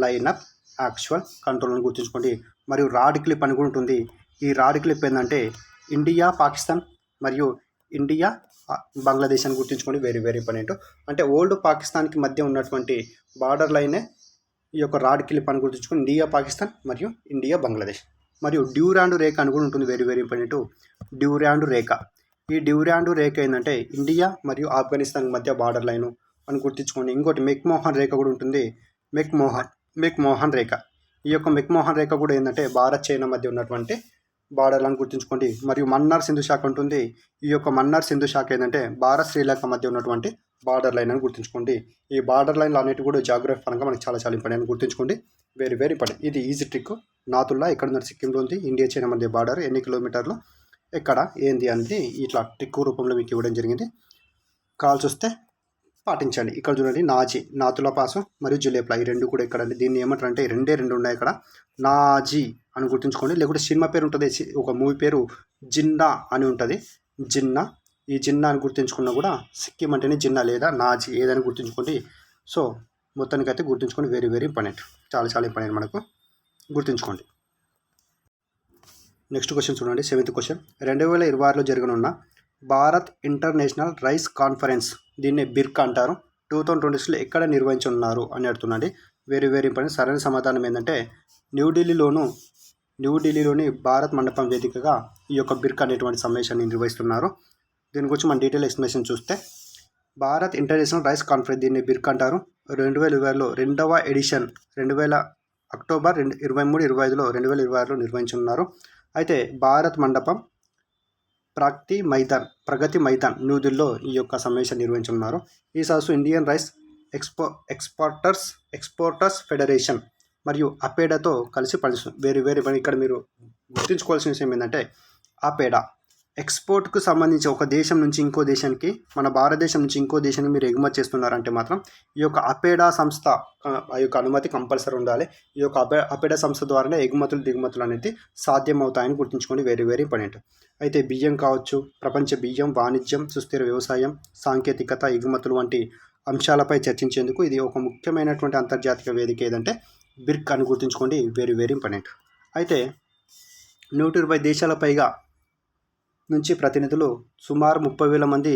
Line of actual control అని గుర్తుంచుకోండి. మరియు రాడ్ క్లిప్ అని కూడా ఉంటుంది. ఈ రాడ్ క్లిప్ ఏంటంటే ఇండియా పాకిస్తాన్ మరియు ఇండియా బంగ్లాదేశ్ అని గుర్తుంచుకోండి, వెరీ వెరీ ఇంపార్టెంట్. అంటే ఓల్డ్ పాకిస్తాన్కి మధ్య ఉన్నటువంటి బార్డర్ లైనే ఈ యొక్క రాడ్ క్లిప్ అని గుర్తుంచుకొని ఇండియా పాకిస్తాన్ మరియు ఇండియా బంగ్లాదేశ్. మరియు డ్యూరాండ్ రేఖ అని కూడా ఉంటుంది, వెరీ వెరీ ఇంపార్టెంట్. డ్యూరాండ్ రేఖ, ఈ డ్యూరాండ్ రేఖ ఏంటంటే ఇండియా మరియు ఆఫ్ఘనిస్తాన్ మధ్య బార్డర్ లైను అని గుర్తుంచుకోండి. ఇంకోటి మెక్మోహన్ రేఖ కూడా ఉంటుంది, మెక్మోహన్ రేఖ. ఈ యొక్క మెక్మోహన్ రేఖ కూడా ఏంటంటే భారత్ చైనా మధ్య ఉన్నటువంటి బార్డర్ అని గుర్తుంచుకోండి. మరియు మన్నార్ సింధు శాఖ ఉంటుంది. ఈ యొక్క మన్నార్ సింధు శాఖ ఏంటంటే భారత్ శ్రీలంక మధ్య ఉన్నటువంటి బార్డర్ లైన్ అని గుర్తుంచుకోండి. ఈ బార్డర్ లైన్లు అన్నిటి కూడా జాగ్రఫీ పరంగా మనకి చాలా చాలా ఇంపార్టెంట్ అని గుర్తుంచుకోండి, వెరీ వెరీ ఇంపార్టెంట్. ఇది ఈజీ ట్రిక్. నాతుల్లా ఎక్కడ ఉన్న సిక్కింలో ఉంది, ఇండియా చైనా మధ్య బార్డర్ ఎన్ని కిలోమీటర్లు ఎక్కడ ఏంది అనేది ఇట్లా ట్రిక్ రూపంలో మీకు ఇవ్వడం జరిగింది. కాల్స్ వస్తే పాటించండి. ఇక్కడ చూడండి నాజీ, నాతుల పాసు మరియు జులేప్లా, ఈ రెండు కూడా ఇక్కడ. దీన్ని ఏమంటారు అంటే రెండు ఉన్నాయి ఇక్కడ, నాజీ అని గుర్తుంచుకోండి. లేకుంటే సినిమా పేరు ఉంటుంది, ఒక మూవీ పేరు జిన్నా అని ఉంటుంది, జిన్నా. ఈ జిన్నా అని గుర్తుంచుకున్నా కూడా సిక్కిం అంటేనే జిన్నా లేదా నాజీ ఏదని గుర్తుంచుకోండి. సో మొత్తానికి అయితే గుర్తుంచుకోండి, వెరీ వెరీ ఇంపార్టెంట్, చాలా చాలా ఇంపార్టెంట్ మనకు గుర్తుంచుకోండి. నెక్స్ట్ క్వశ్చన్ చూడండి, 7th క్వశ్చన్. 2026లో జరగనున్న భారత్ ఇంటర్నేషనల్ రైస్ కాన్ఫరెన్స్, దీన్ని బిర్క్ అంటారు, 2026లో ఎక్కడ నిర్వహించనున్నారు అని అడుగుతున్నాండి, వెరీ వెరీ ఇంపార్టెంట్. సరైన సమాధానం ఏంటంటే న్యూఢిల్లీలోని భారత్ మండపం వేదికగా ఈ యొక్క బిర్క్ అనేటువంటి సమావేశాన్ని నిర్వహిస్తున్నారు. దీని గురించి మన డీటెయిల్ ఎక్స్ప్లెనేషన్ చూస్తే భారత్ ఇంటర్నేషనల్ రైస్ కాన్ఫరెన్స్, దీన్ని బిర్క్ అంటారు. 2026లో 2వ ఎడిషన్, అక్టోబర్ 23, 25లో 2026లో నిర్వహించనున్నారు. అయితే భారత్ మండపం ప్రగతి మైదాన్ న్యూఢిల్లీలో ఈ యొక్క సమావేశం నిర్వహించనున్నారు. ఈ సదస్సు ఇండియన్ రైస్ ఎక్స్పోర్టర్స్ ఫెడరేషన్ మరియు అపేడాతో కలిసి పనిచేస్తుంది, వెరీ వెరీ. ఇక్కడ మీరు గుర్తుంచుకోవాల్సిన విషయం ఏంటంటే అపేడా ఎక్స్పోర్ట్కు సంబంధించి ఒక దేశం నుంచి ఇంకో దేశానికి, మన భారతదేశం నుంచి ఇంకో దేశానికి మీరు ఎగుమతి చేస్తున్నారంటే మాత్రం ఈ యొక్క అపేడా సంస్థ ఆ యొక్క అనుమతి కంపల్సరీ ఉండాలి. ఈ యొక్క అపేడా సంస్థ ద్వారానే ఎగుమతులు దిగుమతులు అనేది సాధ్యమవుతాయని గుర్తుంచుకోండి, వెరీ వెరీ ఇంపార్టెంట్. అయితే బియ్యం కావచ్చు, ప్రపంచ బియ్యం, వాణిజ్యం, సుస్థిర వ్యవసాయం, సాంకేతికత, ఎగుమతులు వంటి అంశాలపై చర్చించేందుకు ఇది ఒక ముఖ్యమైనటువంటి అంతర్జాతీయ వేదిక ఏదంటే బిర్క్ అని గుర్తుంచుకోండి, వెరీ వెరీ ఇంపార్టెంట్. అయితే 120 దేశాల పైగా నుంచి ప్రతినిధులు, సుమారు 30,000 మంది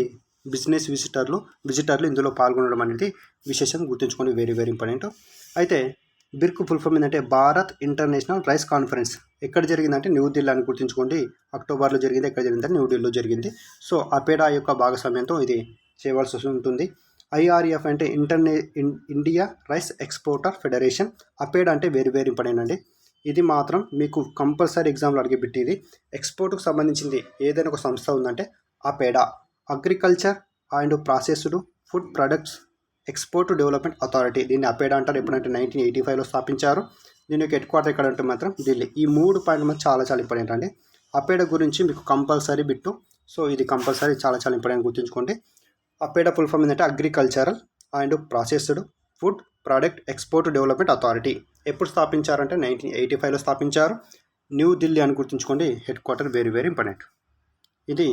బిజినెస్ విజిటర్లు ఇందులో పాల్గొనడం అనేది విశేషం, గుర్తుంచుకోండి, వెరీ వెరీ ఇంపార్టెంట్. అయితే బిర్క్ ఫుల్ ఫామ్ ఏంటంటే భారత్ ఇంటర్నేషనల్ రైస్ కాన్ఫరెన్స్. ఎక్కడ జరిగిందంటే న్యూఢిల్లీ అని గుర్తుంచుకోండి, అక్టోబర్లో జరిగింది. ఎక్కడ జరిగిందంటే న్యూఢిల్లీలో జరిగింది. సో అపేడా యొక్క భాగస్వామ్యంతో ఇది చేయవలసి ఉంటుంది. IRF అంటే ఇండియా రైస్ ఎక్స్పోర్టర్ ఫెడరేషన్. అపేడా అంటే వెరీ వెరీ ఇంపార్టెంట్ అండి. ఇది మాత్రం మీకు కంపల్సరీ ఎగ్జామ్లో అడిగి పెట్టేది. ఎక్స్పోర్ట్కు సంబంధించింది ఏదైనా ఒక సంస్థ ఉందంటే APEDA. Agriculture and processed food products export development authority, దీన్ని అపేడా అంటారు. ఎప్పుడంటే 1985లో స్థాపించారు. దీని యొక్క హెడ్ క్వార్టర్ ఎక్కడ అంటే మాత్రం ఢిల్లీ. ఈ 3 పాయింట్లు మాత్రం చాలా చాలా ఇంపార్టెంట్ అండి. అపేడా గురించి మీకు కంపల్సరీ బిట్టు, సో ఇది కంపల్సరీ చాలా చాలా ఇంపార్టెంట్, గుర్తుంచుకోండి. అపేడా ఫుల్ ఫామ్ ఏంటంటే agricultural and processed food product export development authority. ఎప్పుడు స్థాపించారంటే 1985లో స్థాపించారు. న్యూఢిల్లీ అని గుర్తుంచుకోండి, head quarter, very very important. ఇది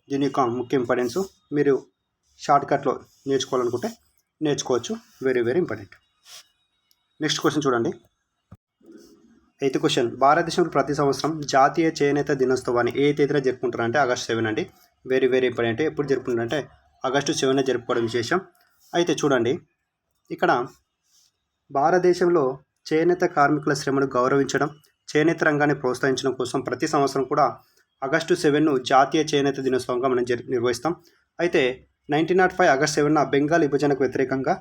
దీని యొక్క ముఖ్య ఇంపార్టెన్స్. మీరు షార్ట్కట్లో నేర్చుకోవాలనుకుంటే నేర్చుకోవచ్చు, very very important. Next question చూడండి, 8th క్వశ్చన్. భారతదేశంలో ప్రతి సంవత్సరం జాతీయ చేనేత దినోత్సవాన్ని ఏ తేదీన జరుపుకుంటారంటే ఆగస్టు 7 అండి, వెరీ వెరీ ఇంపార్టెంట్. ఎప్పుడు జరుపుకుంటారంటే ఆగస్టు 7 జరుపుకోవడం విశేషం. అయితే చూడండి, ఇక్కడ భారతదేశంలో చేనేత కార్మికుల శ్రమను గౌరవించడం, చేనేత రంగాన్ని ప్రోత్సహించడం కోసం ప్రతి సంవత్సరం కూడా ఆగస్టు 7ను జాతీయ చేనేత దినోత్సవంగా మనం నిర్వహిస్తాం. అయితే 1905 ఆగస్టు 7న బెంగాల్ విభజనకు వ్యతిరేకంగా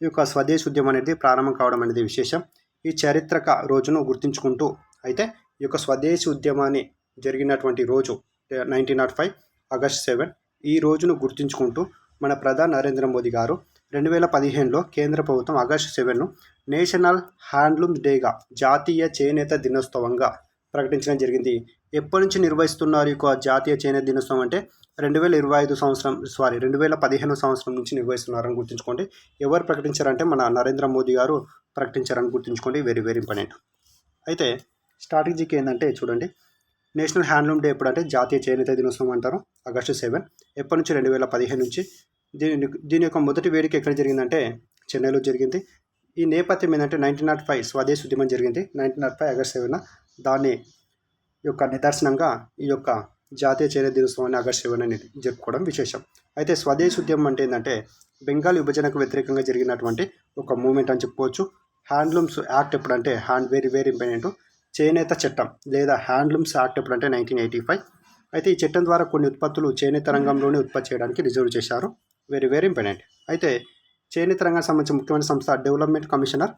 ఈ యొక్క స్వదేశ్ ఉద్యమం అనేది ప్రారంభం కావడం అనేది విశేషం. ఈ చారిత్రక రోజును గుర్తుంచుకుంటూ అయితే ఈ యొక్క స్వదేశీ ఉద్యమాన్ని జరిగినటువంటి రోజు 1905 ఆగస్టు 7, ఈ రోజును గుర్తుంచుకుంటూ మన ప్రధాని నరేంద్ర మోదీ గారు 2015లో కేంద్ర ప్రభుత్వం ఆగస్టు 7ను నేషనల్ హ్యాండ్లూమ్ డేగా, జాతీయ చేనేత దినోత్సవంగా ప్రకటించడం జరిగింది. ఎప్పటి నుంచి నిర్వహిస్తున్నారు ఈ జాతీయ చేనేత దినోత్సవం అంటే 2015 సంవత్సరం 2015 సంవత్సరం నుంచి నిర్వహిస్తున్నారని గుర్తుంచుకోండి. ఎవరు ప్రకటించారంటే మన నరేంద్ర మోదీ గారు ప్రకటించారని గుర్తుంచుకోండి. Very very important. అయితే స్ట్రాటజీకి ఏంటంటే చూడండి, నేషనల్ హ్యాండ్లూమ్ డే ఎప్పుడంటే జాతీయ చేనేత దినోత్సవం అంటారు. August 7 ఎప్పటి నుంచి 2015 నుంచి. దీని యొక్క మొదటి వేడుక ఎక్కడ జరిగిందంటే చెన్నైలో జరిగింది. ఈ నేపథ్యం ఏంటంటే 1905 స్వదేశ్ ఉద్యమం జరిగింది. 1905 August 7 దాన్ని యొక్క నిదర్శనంగా ఈ యొక్క జాతీయ చేనేత దినోత్సవాన్ని August 7 అనేది జరుపుకోవడం విశేషం. అయితే స్వదేశ్ ఉద్యమం అంటే ఏంటంటే బెంగాల్ విభజనకు వ్యతిరేకంగా జరిగినటువంటి ఒక మూమెంట్ అని చెప్పుకోవచ్చు. హ్యాండ్లూమ్స్ యాక్ట్ ఎప్పుడంటే వెరీ వెరీ ఇంపార్టెంట్. చేనేత చట్టం లేదా హ్యాండ్లూమ్స్ యాక్ట్ ఎప్పుడంటే 1985. అయితే ఈ చట్టం ద్వారా కొన్ని ఉత్పత్తులు చేనేత రంగంలోనే ఉత్పత్తి చేయడానికి రిజర్వ్ చేశారు. Very very important. అయితే చేనేత రంగానికి సంబంధించిన ముఖ్యమైన సంస్థ డెవలప్మెంట్ కమిషనర్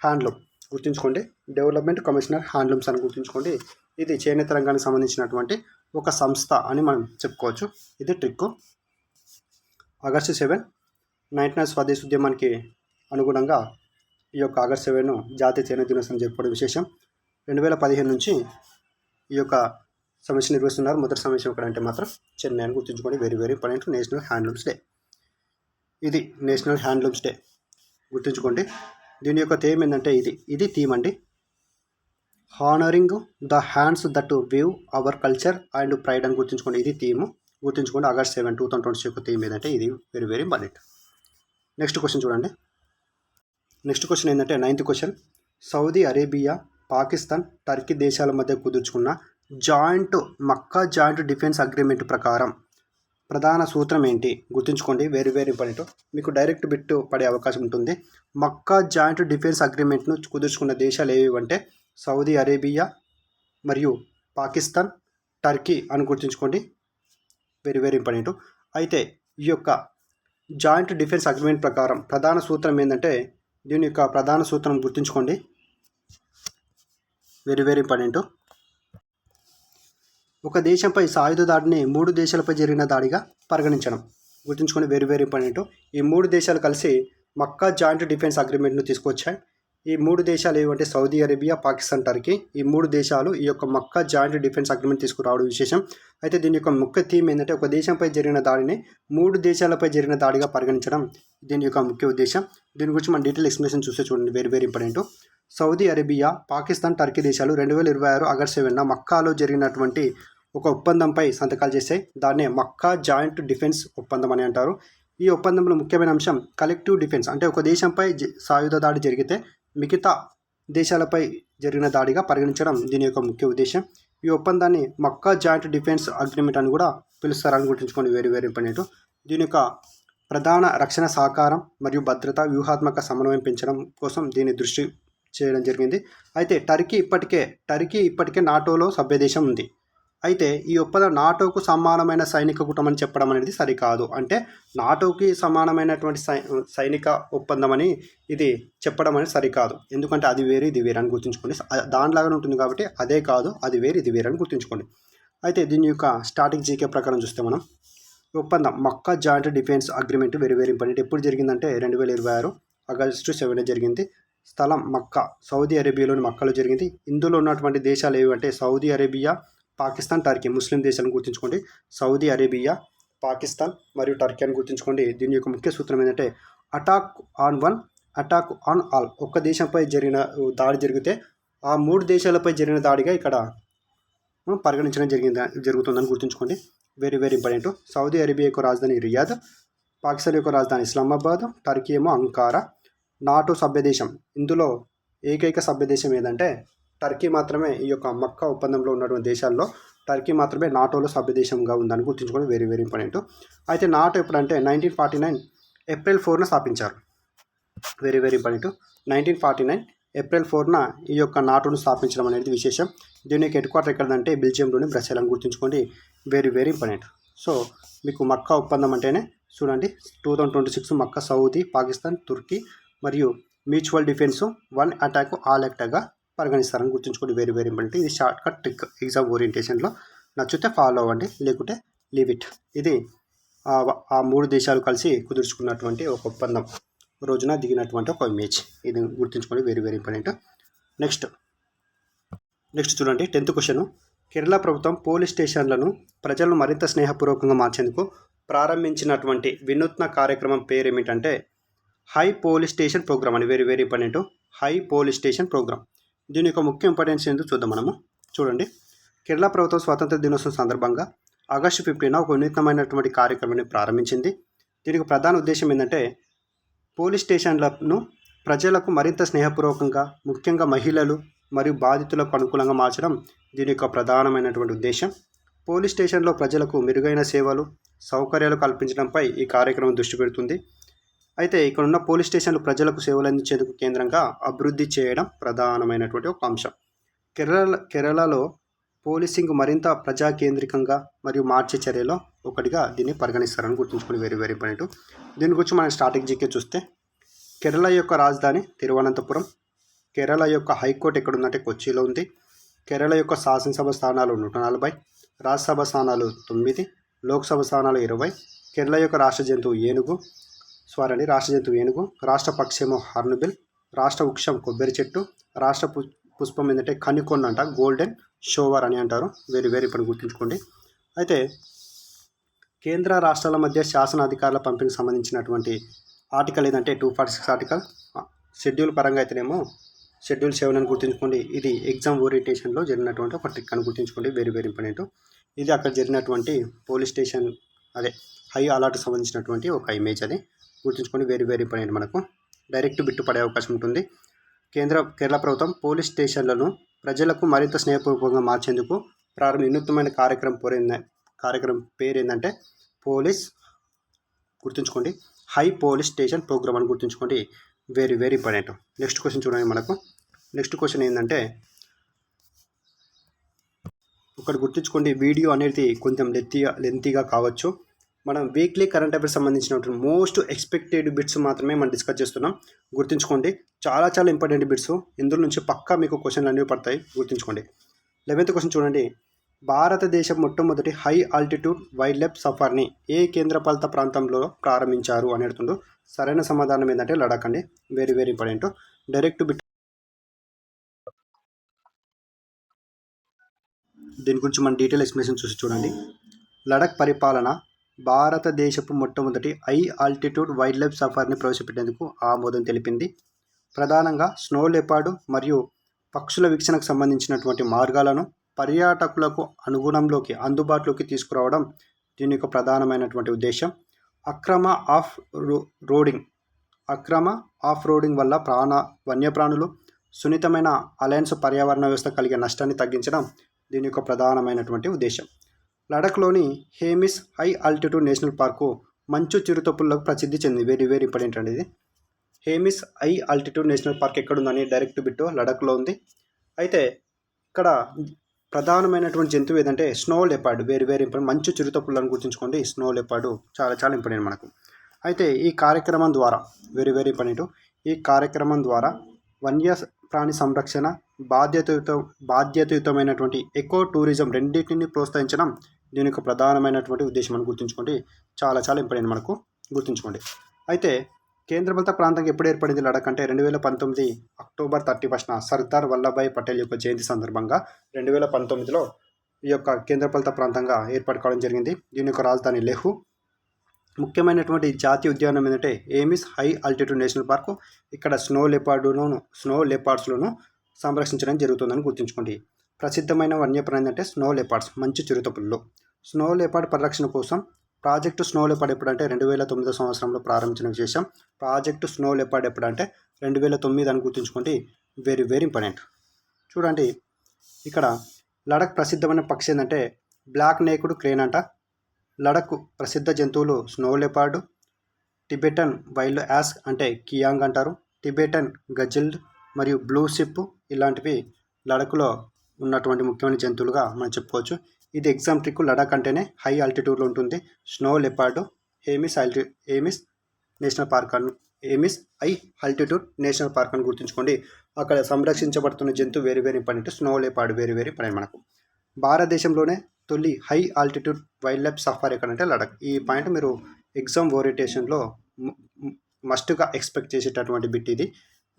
హ్యాండ్లూమ్. గుర్తుంచుకోండి, డెవలప్మెంట్ కమిషనర్ హ్యాండ్లూమ్స్ అని గుర్తుంచుకోండి. ఇది చేనేత రంగానికి సంబంధించినటువంటి ఒక సంస్థ అని మనం చెప్పుకోవచ్చు. ఇది ట్రిక్. August 7 1905 స్వదేశ్ ఉద్యమానికి అనుగుణంగా ఈ యొక్క August 7 జాతీయ చేనేత దినోత్సవం జరుపుకోవడం విశేషం. 2015 నుంచి ఈ యొక్క సమస్య నిర్వహిస్తున్నారు. మొదటి సమస్య ఎక్కడంటే మాత్రం చెన్నై అని గుర్తుంచుకోండి. Very very important. National handlooms day. ఇది నేషనల్ హ్యాండ్లూమ్స్ డే గుర్తుంచుకోండి. దీని యొక్క థీమ్ ఏంటంటే ఇది థీమ్ అండి. Honouring the hands that weave our culture and pride అని గుర్తుంచుకోండి. ఇది థీమ్ గుర్తుంచుకోండి. August 7 2020 యొక్క థీమ్ ఏంటంటే ఇది very very important. Next question చూడండి. నెక్స్ట్ క్వశ్చన్ ఏంటంటే 9th question. Saudi Arabia, Pakistan, Turkey దేశాల మధ్య కుదుర్చుకున్న మక్కా జాయింట్ డిఫెన్స్ అగ్రిమెంట్ ప్రకారం ప్రధాన సూత్రం ఏంటి? గుర్తుంచుకోండి. Very very important. మీకు డైరెక్ట్ బిట్ పడే అవకాశం ఉంటుంది. మక్కా జాయింట్ డిఫెన్స్ అగ్రిమెంట్ను కుదుర్చుకున్న దేశాలు ఏవి అంటే సౌదీ అరేబియా మరియు పాకిస్తాన్, టర్కీ అని గుర్తుంచుకోండి. Very very important. అయితే ఈ యొక్క జాయింట్ డిఫెన్స్ అగ్రిమెంట్ ప్రకారం ప్రధాన సూత్రం ఏంటంటే దీని యొక్క ప్రధాన సూత్రం గుర్తుంచుకోండి. Very very important. ఒక దేశంపై సాయుధ దాడిని 3 దేశాలపై జరిగిన దాడిగా పరిగణించడం. గుర్తుంచుకోండి. Very very important. ఈ 3 దేశాలు కలిసి మక్కా జాయింట్ డిఫెన్స్ అగ్రిమెంట్ను తీసుకొచ్చాయి. ఈ 3 దేశాలు ఏమంటే సౌదీ అరేబియా, పాకిస్తాన్, టర్కీ. ఈ 3 దేశాలు ఈ యొక్క మక్కా జాయింట్ డిఫెన్స్ అగ్రిమెంట్ తీసుకురావడం విశేషం. అయితే దీని యొక్క ముఖ్య థీమ్ ఏంటంటే ఒక దేశంపై జరిగిన దాడిని 3 దేశాలపై జరిగిన దాడిగా పరిగణించడం దీని యొక్క ముఖ్య ఉద్దేశం. దీని గురించి మనం డీటెయిల్ ఎక్స్ప్లెనేషన్ చూస్తే చూడండి. Very very important. Saudi Arabia, Pakistan, Turkey దేశాలు 2026 August 7 మక్కాలో జరిగినటువంటి ఒక ఒప్పందంపై సంతకాలు చేశాయి. దాన్నే మక్కా జాయింట్ డిఫెన్స్ ఒప్పందం అని అంటారు. ఈ ఒప్పందంలో ముఖ్యమైన అంశం కలెక్టివ్ డిఫెన్స్. అంటే ఒక దేశంపై సాయుధ దాడి జరిగితే మిగతా దేశాలపై జరిగిన దాడిగా పరిగణించడం దీని యొక్క ముఖ్య ఉద్దేశం. ఈ ఒప్పందాన్ని మక్కా జాయింట్ డిఫెన్స్ అగ్రిమెంట్ అని కూడా పిలుస్తారని గుర్తుంచుకోండి. Very very important. దీని యొక్క ప్రధాన రక్షణ సహకారం మరియు భద్రత, వ్యూహాత్మక సమన్వయం పెంచడం కోసం దీన్ని దృష్టి చేయడం జరిగింది. అయితే టర్కీ ఇప్పటికే నాటోలో సభ్యదేశం ఉంది. అయితే ఈ ఒప్పందం నాటోకు సమానమైన సైనిక కూటమి అని చెప్పడం అనేది సరికాదు. అంటే నాటోకి సమానమైనటువంటి సైనిక ఒప్పందం అని ఇది చెప్పడం అనేది సరికాదు. ఎందుకంటే అది వేరు ఇది వేరు అని గుర్తుంచుకోండి. దానిలాగానే ఉంటుంది కాబట్టి అదే కాదు, అది వేరు ఇది వేరు అని గుర్తుంచుకోండి. అయితే దీని యొక్క స్టార్టింగ్ జీకే ప్రకారం చూస్తే మనం ఒప్పందం మక్కా joint defence agreement very very important. ఎప్పుడు జరిగిందంటే 2026 August 7 జరిగింది. స్థలం మక్కా, సౌదీ అరేబియాలోని మక్కాలో జరిగింది. ఇందులో ఉన్నటువంటి దేశాలు ఏవంటే సౌదీ అరేబియా, పాకిస్తాన్, టర్కీ. ముస్లిం దేశాలను గుర్తుంచుకోండి. సౌదీ అరేబియా, పాకిస్తాన్ మరియు టర్కీ అని గుర్తుంచుకోండి. దీని యొక్క ముఖ్య సూత్రం ఏంటంటే attack on one, attack on all. ఒక్క దేశంపై జరిగిన దాడి జరిగితే ఆ 3 దేశాలపై జరిగిన దాడిగా ఇక్కడ పరిగణించడం జరుగుతుందని గుర్తుంచుకోండి. Very very important. Saudi Arabia యొక్క రాజధాని రియాద్, పాకిస్తాన్ యొక్క రాజధాని ఇస్లామాబాద్, టర్కీ ఏమో అంకారా. నాటో సభ్యదేశం. ఇందులో ఏకైక సభ్యదేశం ఏదంటే టర్కీ మాత్రమే. ఈ యొక్క మక్కా ఒప్పందంలో ఉన్నటువంటి దేశాల్లో టర్కీ మాత్రమే నాటోలో సభ్యదేశంగా ఉందని గుర్తుంచుకోవడం వెరీ వెరీ ఇంపార్టెంట్. అయితే నాటో ఎప్పుడంటే 1949 April 4 స్థాపించారు. Very very important. 1949 April 4 ఈ యొక్క నాటోను స్థాపించడం అనేది విశేషం. దీని యొక్క హెడ్ క్వార్టర్ ఎక్కడంటే బెల్జియంలోని బ్రసెల్ అని గుర్తుంచుకోండి. Very very important. సో మీకు మక్కా ఒప్పందం అంటేనే చూడండి 2026 మక్కా, సౌదీ, పాకిస్తాన్, తుర్కీ మరియు mutual defence, one attack all యాక్ట్గా పరిగణిస్తారని గుర్తుంచుకోండి. Very very important. ఇది షార్ట్ కట్ ట్రిక్ ఎగ్జామ్ ఓరియంటేషన్లో. నచ్చితే ఫాలో అవ్వండి, లేకుంటే లీవ్ ఇట్. ఇది ఆ 3 దేశాలు కలిసి కుదుర్చుకున్నటువంటి ఒక ఒప్పందం రోజున దిగినటువంటి ఒక ఇమేజ్. ఇది గుర్తుంచుకోండి. Very very important. నెక్స్ట్ చూడండి 10th క్వశ్చన్. కేరళ ప్రభుత్వం పోలీస్ స్టేషన్లను ప్రజలను మరింత స్నేహపూర్వకంగా మార్చేందుకు ప్రారంభించినటువంటి వినూత్న కార్యక్రమం పేరు ఏమిటంటే హై పోలీస్ స్టేషన్ ప్రోగ్రామ్ అని. Very very important. High police station programme. దీని యొక్క ముఖ్య ఇంపార్టెన్స్ ఏంటో చూద్దాం మనము. చూడండి, కేరళ ప్రభుత్వం స్వాతంత్ర దినోత్సవం సందర్భంగా ఆగస్టు 15న ఒక వినూత్నమైనటువంటి కార్యక్రమాన్ని ప్రారంభించింది. దీనికి ప్రధాన ఉద్దేశం ఏంటంటే పోలీస్ స్టేషన్లను ప్రజలకు మరింత స్నేహపూర్వకంగా, ముఖ్యంగా మహిళలు మరియు బాధితులకు అనుకూలంగా మార్చడం దీని యొక్క ప్రధానమైనటువంటి ఉద్దేశం. పోలీస్ స్టేషన్లో ప్రజలకు మెరుగైన సేవలు, సౌకర్యాలు కల్పించడంపై ఈ కార్యక్రమం దృష్టి పెడుతుంది. అయితే ఇక్కడ ఉన్న పోలీస్ స్టేషన్లు ప్రజలకు సేవలు అందించేందుకు కేంద్రంగా అభివృద్ధి చేయడం ప్రధానమైనటువంటి ఒక అంశం. కేరళలో పోలీసింగ్ మరింత ప్రజా కేంద్రికంగా మరియు మార్చే చర్యలో ఒకటిగా దీన్ని పరిగణిస్తారని గుర్తుంచుకొని వెరీ వెరీ ఇంపార్టెంట్. దీని గురించి మనం స్టార్టింగ్ జీకే చూస్తే కేరళ యొక్క రాజధాని తిరువనంతపురం. కేరళ యొక్క హైకోర్టు ఎక్కడుందంటే కొచ్చిలో ఉంది. కేరళ యొక్క శాసనసభ స్థానాలు 140, రాజ్యసభ స్థానాలు 9, లోక్సభ స్థానాలు 20. కేరళ యొక్క రాష్ట్ర జంతువు ఏనుగు. రాష్ట్ర పక్షేమో హార్న్బిల్. రాష్ట్ర వృక్షం కొబ్బరి చెట్టు. రాష్ట్ర పుష్పం ఏంటంటే కనికొన్న అంట, గోల్డెన్ షోవర్ అని అంటారు. వెరీ వెరీ ఇప్పుడు గుర్తుంచుకోండి. అయితే కేంద్ర రాష్ట్రాల మధ్య శాసన అధికారుల పంపిణీకి సంబంధించినటువంటి ఆర్టికల్ ఏంటంటే 246 ఆర్టికల్. షెడ్యూల్ పరంగా అయితేనేమో షెడ్యూల్ 7 అని గుర్తుంచుకోండి. ఇది ఎగ్జామ్ ఓరియంటేషన్లో జరిగినటువంటి ఒక ట్రిక్ అని గుర్తుంచుకోండి. Very very important. ఇది అక్కడ జరిగినటువంటి పోలీస్ స్టేషన్ హై అలర్ట్ సంబంధించినటువంటి ఒక ఇమేజ్ అది గుర్తుంచుకోండి. Very very important. మనకు డైరెక్ట్ బిట్టు పడే అవకాశం ఉంటుంది. కేరళ ప్రభుత్వం పోలీస్ స్టేషన్లను ప్రజలకు మరింత స్నేహపూర్వకంగా మార్చేందుకు వినూత్నమైన కార్యక్రమం పేరు ఏంటంటే గుర్తుంచుకోండి, హై పోలీస్ స్టేషన్ ప్రోగ్రామ్ అని గుర్తుంచుకోండి. Very very important. Next question చూడండి. మనకు నెక్స్ట్ క్వశ్చన్ ఏంటంటే ఒకటి గుర్తుంచుకోండి, వీడియో అనేది కొంచెం లెంతీగా కావచ్చు. మనం వీక్లీ కరెంట్ అఫైర్స్ సంబంధించినటువంటి మోస్ట్ ఎక్స్పెక్టెడ్ బిట్స్ మాత్రమే మనం డిస్కస్ చేస్తున్నాం. గుర్తుంచుకోండి, చాలా చాలా ఇంపార్టెంట్ బిట్స్. ఇందులో నుంచి పక్కా మీకు క్వశ్చన్లు అనేవి పడతాయి. గుర్తుంచుకోండి. 11th క్వశ్చన్ చూడండి. భారతదేశం మొట్టమొదటి హై ఆల్టిట్యూడ్ వైల్డ్ లైఫ్ సఫారీని ఏ కేంద్రపాలిత ప్రాంతంలో ప్రారంభించారు అని అడుగుతుండు. సరైన సమాధానం ఏంటంటే లడాక్ అండి. Very very important. Direct bit. దీని గురించి మన డీటెయిల్ ఎక్స్ప్లెనేషన్ చూసి చూడండి. లడాక్ పరిపాలన భారతదేశపు మొట్టమొదటి హై ఆల్టిట్యూడ్ వైల్డ్ లైఫ్ సఫారీని ప్రవేశపెట్టేందుకు ఆమోదం తెలిపింది. ప్రధానంగా స్నో లెపార్డు మరియు పక్షుల వీక్షణకు సంబంధించినటువంటి మార్గాలను పర్యాటకులకు అందుబాటులోకి తీసుకురావడం దీని యొక్క ప్రధానమైనటువంటి ఉద్దేశం. అక్రమ ఆఫ్ రోడింగ్ వల్ల వన్యప్రాణులు, సున్నితమైన అలయన్స్ పర్యావరణ వ్యవస్థ కలిగే నష్టాన్ని తగ్గించడం దీని యొక్క ప్రధానమైనటువంటి ఉద్దేశం. లడాఖ్లోని Hemis high altitude national park మంచు చిరుతపులకు ప్రసిద్ధి చెందింది. వెరీ వెరీ ఇంపార్టెంట్ అండి ఇది. Hemis high altitude national park ఎక్కడుందని డైరెక్ట్ బిట్టు లడాఖ్లో ఉంది. అయితే ఇక్కడ ప్రధానమైనటువంటి జంతువు ఏదంటే snow leopard. Very very important. మంచు చిరుతపులను గుర్తుంచుకోండి. స్నో లెపార్డు చాలా చాలా ఇంపార్టెంట్ మనకు. అయితే ఈ కార్యక్రమం ద్వారా వెరీ వెరీ ఇంపార్టెంట్. ఈ కార్యక్రమం ద్వారా వన్య ప్రాణి సంరక్షణ, బాధ్యతాయుతమైనటువంటి ఎకో టూరిజం రెండింటిని ప్రోత్సహించడం దీని యొక్క ప్రధానమైనటువంటి ఉద్దేశం అని గుర్తుంచుకోండి. చాలా చాలా ఇంపార్టెంట్ మనకు. గుర్తుంచుకోండి. అయితే కేంద్రపాలిత ప్రాంతంగా ఎప్పుడు ఏర్పడింది లడాక్ అంటే 2019 అక్టోబర్ 31న సర్దార్ వల్లభాయ్ పటేల్ యొక్క జయంతి సందర్భంగా 2019లో ఈ యొక్క కేంద్రపాలిత ప్రాంతంగా ఏర్పాటు కావడం జరిగింది. దీని యొక్క రాజధాని లెహు. ముఖ్యమైనటువంటి జాతీయ ఉద్యానం ఏంటంటే ఏమిస్ హై ఆల్టిట్యూడ్ నేషనల్ పార్కు. ఇక్కడ స్నో లెపార్డ్స్లను సంరక్షించడం జరుగుతుందని గుర్తుంచుకోండి. ప్రసిద్ధమైన వన్యప్రాణి అంటే స్నో లెపార్డ్స్, మంచు చిరుతపుళ్ళు. స్నో లెపార్డ్ పరిరక్షణ కోసం ప్రాజెక్టు స్నో లెపార్డ్ ఎప్పుడంటే 2009 సంవత్సరంలో ప్రారంభించిన విశేషం. ప్రాజెక్టు స్నో లెపార్డ్ ఎప్పుడంటే 2009 అని గుర్తుంచుకోండి. Very very important. చూడండి, ఇక్కడ లడాక్ ప్రసిద్ధమైన పక్షి ఏంటంటే బ్లాక్ నేకుడ్ క్రేన్ అంట. లడాక్ ప్రసిద్ధ జంతువులు స్నో లెపార్డు, టిబెటన్ వైల్డ్ యాస్ అంటే కియాంగ్ అంటారు, టిబెటన్ గజిల్డ్ మరియు బ్లూ షిప్. ఇలాంటివి లడాక్లో ఉన్నటువంటి ముఖ్యమైన జంతువులుగా మనం చెప్పుకోవచ్చు. ఇది ఎగ్జామ్ ట్రిక్. లడాక్ అంటేనే హై ఆల్టిట్యూడ్లో ఉంటుంది. Snow leopard Hemis national park Hemis high altitude national park అని గుర్తుంచుకోండి. అక్కడ సంరక్షించబడుతున్న జంతువు very very important. Snow leopard very very important మనకు. భారతదేశంలోనే తొలి high altitude wildlife safari ఎక్కడంటే లడాక్. ఈ పాయింట్ మీరు ఎగ్జామ్ ఓరియంటేషన్లో మస్ట్గా ఎక్స్పెక్ట్ చేసేటటువంటి బిట్ ఇది.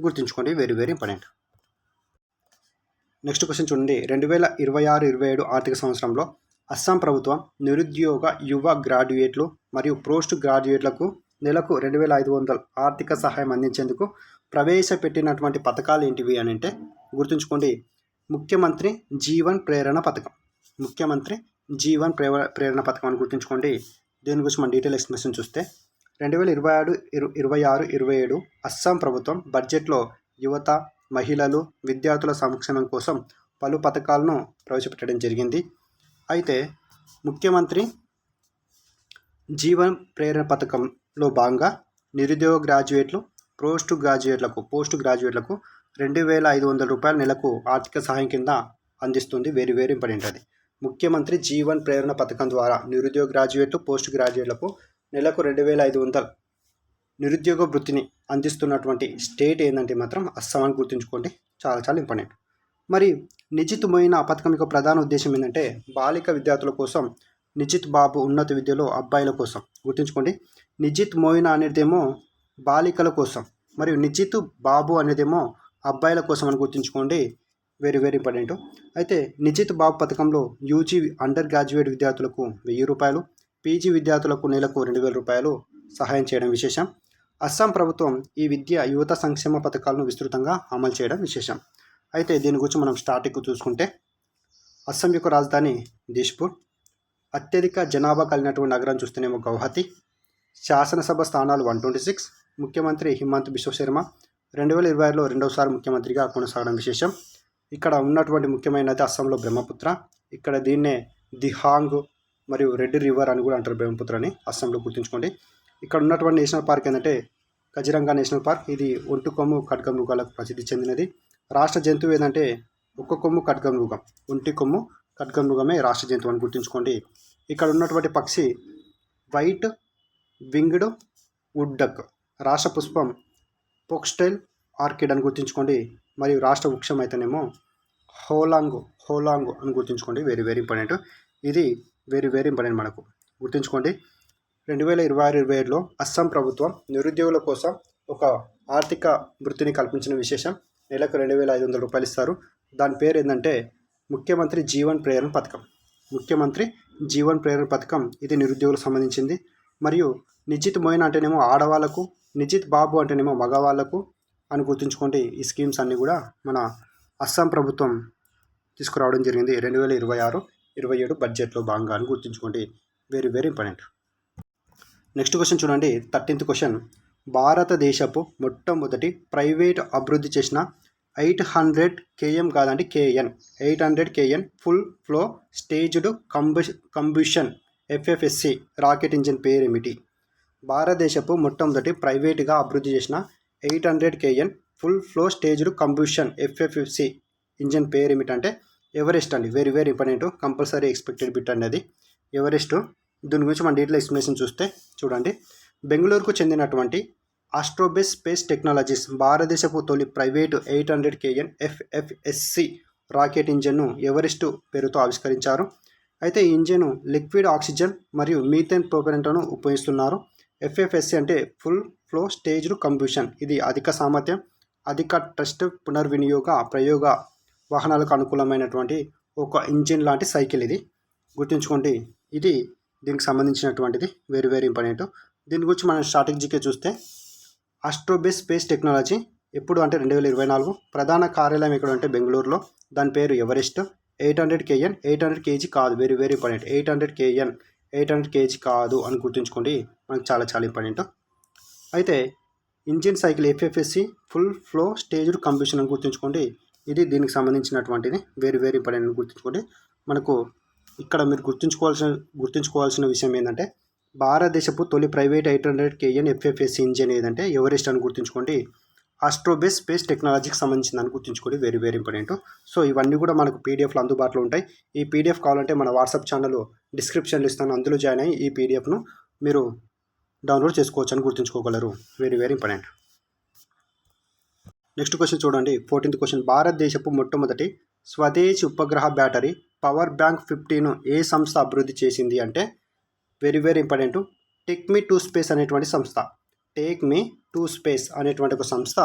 గుర్తుంచుకోండి. Very very important. Next question చూడండి. 2026-27 ఆర్థిక సంవత్సరంలో అస్సాం ప్రభుత్వం నిరుద్యోగ యువ గ్రాడ్యుయేట్లు మరియు పోస్ట్ గ్రాడ్యుయేట్లకు నెలకు 2,500 ఆర్థిక సహాయం అందించేందుకు ప్రవేశపెట్టినటువంటి పథకాలు ఏంటివి అని అంటే గుర్తుంచుకోండి. ముఖ్యమంత్రి జీవన్ ప్రేరణ పథకం. ముఖ్యమంత్రి జీవన్ ప్రేరణ పథకం అని గుర్తుంచుకోండి. దీని గురించి మన డీటెయిల్ ఎక్స్ప్లెనేషన్ చూస్తే 2026-27 అస్సాం ప్రభుత్వం బడ్జెట్లో యువత, మహిళలు, విద్యార్థుల సంక్షేమం కోసం పలు పథకాలను ప్రవేశపెట్టడం జరిగింది. అయితే ముఖ్యమంత్రి జీవన్ ప్రేరణ పథకంలో భాగంగా నిరుద్యోగ గ్రాడ్యుయేట్లు, పోస్ట్ గ్రాడ్యుయేట్లకు 2,500 రూపాయల నెలకు ఆర్థిక సహాయం కింద అందిస్తుంది. వెరీ వెరీ ఇంపార్టెంట్ అది. ముఖ్యమంత్రి జీవన్ ప్రేరణ పథకం ద్వారా నిరుద్యోగ గ్రాడ్యుయేట్లు, పోస్ట్ గ్రాడ్యుయేట్లకు నెలకు 2,500 నిరుద్యోగ వృత్తిని అందిస్తున్నటువంటి స్టేట్ ఏంటంటే మాత్రం అస్సాం అని గుర్తుంచుకోండి. చాలా చాలా ఇంపార్టెంట్. మరి నిజిత్ మోయినా పథకం యొక్క ప్రధాన ఉద్దేశం ఏంటంటే బాలిక విద్యార్థుల కోసం నిజిత్ బాబు ఉన్నత విద్యలో అబ్బాయిల కోసం. గుర్తుంచుకోండి. నిజిత్ మోయినా అనేదేమో బాలికల కోసం మరియు నిజిత్ బాబు అనేదేమో అబ్బాయిల కోసం అని గుర్తుంచుకోండి. Very very important. అయితే నిజిత్ బాబు పథకంలో యూజీ అండర్ గ్రాడ్యుయేట్ విద్యార్థులకు 1,000 రూపాయలు, పీజీ విద్యార్థులకు నెలకు 2,000 రూపాయలు సహాయం చేయడం విశేషం. అస్సాం ప్రభుత్వం ఈ యువత సంక్షేమ పథకాలను విస్తృతంగా అమలు చేయడం విశేషం. అయితే దీని గురించి మనం స్టార్టింగ్ చూసుకుంటే అస్సాం యొక్క రాజధాని దిష్పూర్, అత్యధిక జనాభా కలిగినటువంటి నగరం చూస్తేనేమో గౌహతి, శాసనసభ స్థానాలు 126, ముఖ్యమంత్రి హిమంత్ బిశ్వ శర్మ 2026లో రెండవసారి ముఖ్యమంత్రిగా కొనసాగడం విశేషం. ఇక్కడ ఉన్నటువంటి ముఖ్యమైన నది అస్సాంలో బ్రహ్మపుత్ర. ఇక్కడ దీన్నే దిహాంగ్ మరియు రెడ్ రివర్ అని కూడా అంటారు, బ్రహ్మపుత్రని అస్సాంలో గుర్తుంచుకోండి. ఇక్కడ ఉన్నటువంటి నేషనల్ పార్క్ ఏంటంటే కజిరంగా నేషనల్ పార్క్. ఇది ఒంటి కొమ్ము ఖడ్గమృగాలకు ప్రసిద్ధి చెందినది. రాష్ట్ర జంతువు ఏదంటే ఒక్క కొమ్ము ఖడ్గమృగం, ఒంటి కొమ్ము ఖడ్గమృగమే రాష్ట్ర జంతువు అని గుర్తుంచుకోండి. ఇక్కడ ఉన్నటువంటి పక్షి వైట్ వింగ్డ్ వుడ్ డక్. రాష్ట్ర పుష్పం ఫోక్స్టైల్ ఆర్కిడ్ అని గుర్తుంచుకోండి. మరియు రాష్ట్ర వృక్షం అయితేనేమో హోలాంగ్ అని గుర్తుంచుకోండి. Very very important. ఇది వెరీ వెరీ ఇంపార్టెంట్ మనకు గుర్తుంచుకోండి. 2026-27లో అస్సాం ప్రభుత్వం నిరుద్యోగుల కోసం ఒక ఆర్థిక వృత్తిని కల్పించిన విశేషం. నెలకు 2,500 రూపాయలు ఇస్తారు. దాని పేరు ఏంటంటే ముఖ్యమంత్రి జీవన్ ప్రేరణ పథకం. ముఖ్యమంత్రి జీవన్ ప్రేరణ పథకం ఇది నిరుద్యోగులకు సంబంధించింది. మరియు నిజిత్ మోయినా అంటేనేమో ఆడవాళ్లకు, నిజిత్ బాబు అంటేనేమో మగవాళ్లకు అని గుర్తుంచుకోండి. ఈ స్కీమ్స్ అన్నీ కూడా మన అస్సాం ప్రభుత్వం తీసుకురావడం జరిగింది 2026-27 బడ్జెట్లో భాగంగా అని గుర్తుంచుకోండి. Very very important. Next question చూడండి. 13th question. భారతదేశపు మొట్టమొదటి ప్రైవేట్ అభివృద్ధి చేసిన 800 km కాదండి KN 800 kN full flow staged combustion FFSC rocket engine పేరు ఏమిటి? భారతదేశపు మొట్టమొదటి ప్రైవేట్గా అభివృద్ధి చేసిన 800 kN full flow staged combustion FFSC engine పేరు ఏమిటంటే ఎవరెస్ట్ అండి. Very very important. Compulsory expected bit అనేది ఎవరెస్ట్. దీని గురించి మన డీటెయిల్ ఎక్స్ప్లెనేషన్ చూస్తే చూడండి. బెంగళూరుకు చెందినటువంటి ఆస్ట్రోబేస్ స్పేస్ టెక్నాలజీస్ భారతదేశపు తొలి ప్రైవేటు 800 kN FFSC రాకెట్ ఇంజిన్ను ఎవరెస్ట్ పేరుతో ఆవిష్కరించారు. అయితే ఈ ఇంజిన్ లిక్విడ్ ఆక్సిజన్ మరియు మీథేన్ ప్రొపెలెంట్లను ఉపయోగిస్తున్నారు. FFSC అంటే ఫుల్ ఫ్లో స్టేజ్డ్ కంబషన్. ఇది అధిక సామర్థ్యం, అధిక ట్రస్ట్ పునర్వినియోగ ప్రయోగ వాహనాలకు అనుకూలమైనటువంటి ఒక ఇంజిన్ లాంటి సైకిల్ ఇది. గుర్తుంచుకోండి. ఇది దీనికి సంబంధించినటువంటిది. Very very important. దీని గురించి మనం స్ట్రాటజీకే చూస్తే ఆస్ట్రోబేస్ స్పేస్ టెక్నాలజీ ఎప్పుడు అంటే 2024. ప్రధాన కార్యాలయం ఎక్కడ అంటే బెంగళూరులో. దాని పేరు ఎవరెస్ట్. 800 kN 800 kg కాదు. Very very important. 800 kN 800 kg కాదు అని గుర్తుంచుకోండి. మనకు చాలా చాలా ఇంపార్టెంట్. అయితే engine cycle FFSC full flow staged combustion అని గుర్తుంచుకోండి. ఇది దీనికి సంబంధించినటువంటిది. వెరీ వెరీ ఇంపార్టెంట్ అని గుర్తుంచుకోండి. మనకు ఇక్కడ మీరు గుర్తుంచుకోవాల్సిన విషయం ఏంటంటే భారతదేశపు తొలి ప్రైవేట్ 800 kN FFSC ఇంజిన్ ఏదంటే ఎవరెస్ట్ అని గుర్తుంచుకోండి. ఆస్ట్రోబేస్ స్పేస్ టెక్నాలజీకి సంబంధించిందని గుర్తుంచుకోండి. Very very important. సో ఇవన్నీ కూడా మనకు పీడిఎఫ్లో అందుబాటులో ఉంటాయి. ఈ పీడిఎఫ్ కావాలంటే మన వాట్సాప్ ఛానల్ డిస్క్రిప్షన్లో ఇస్తాను. అందులో జాయిన్ అయ్యి ఈ పీడిఎఫ్ను మీరు డౌన్లోడ్ చేసుకోవచ్చు అని గుర్తుంచుకోగలరు. Very very important. Next question చూడండి. 14th question. భారతదేశపు మొట్టమొదటి స్వదేశీ ఉపగ్రహ బ్యాటరీ పవర్ బ్యాంక్ 50ను ఏ సంస్థ అభివృద్ధి చేసింది అంటే very very important. Take me to space అనేటువంటి సంస్థ. టేక్ మీ టు స్పేస్ అనేటువంటి ఒక సంస్థ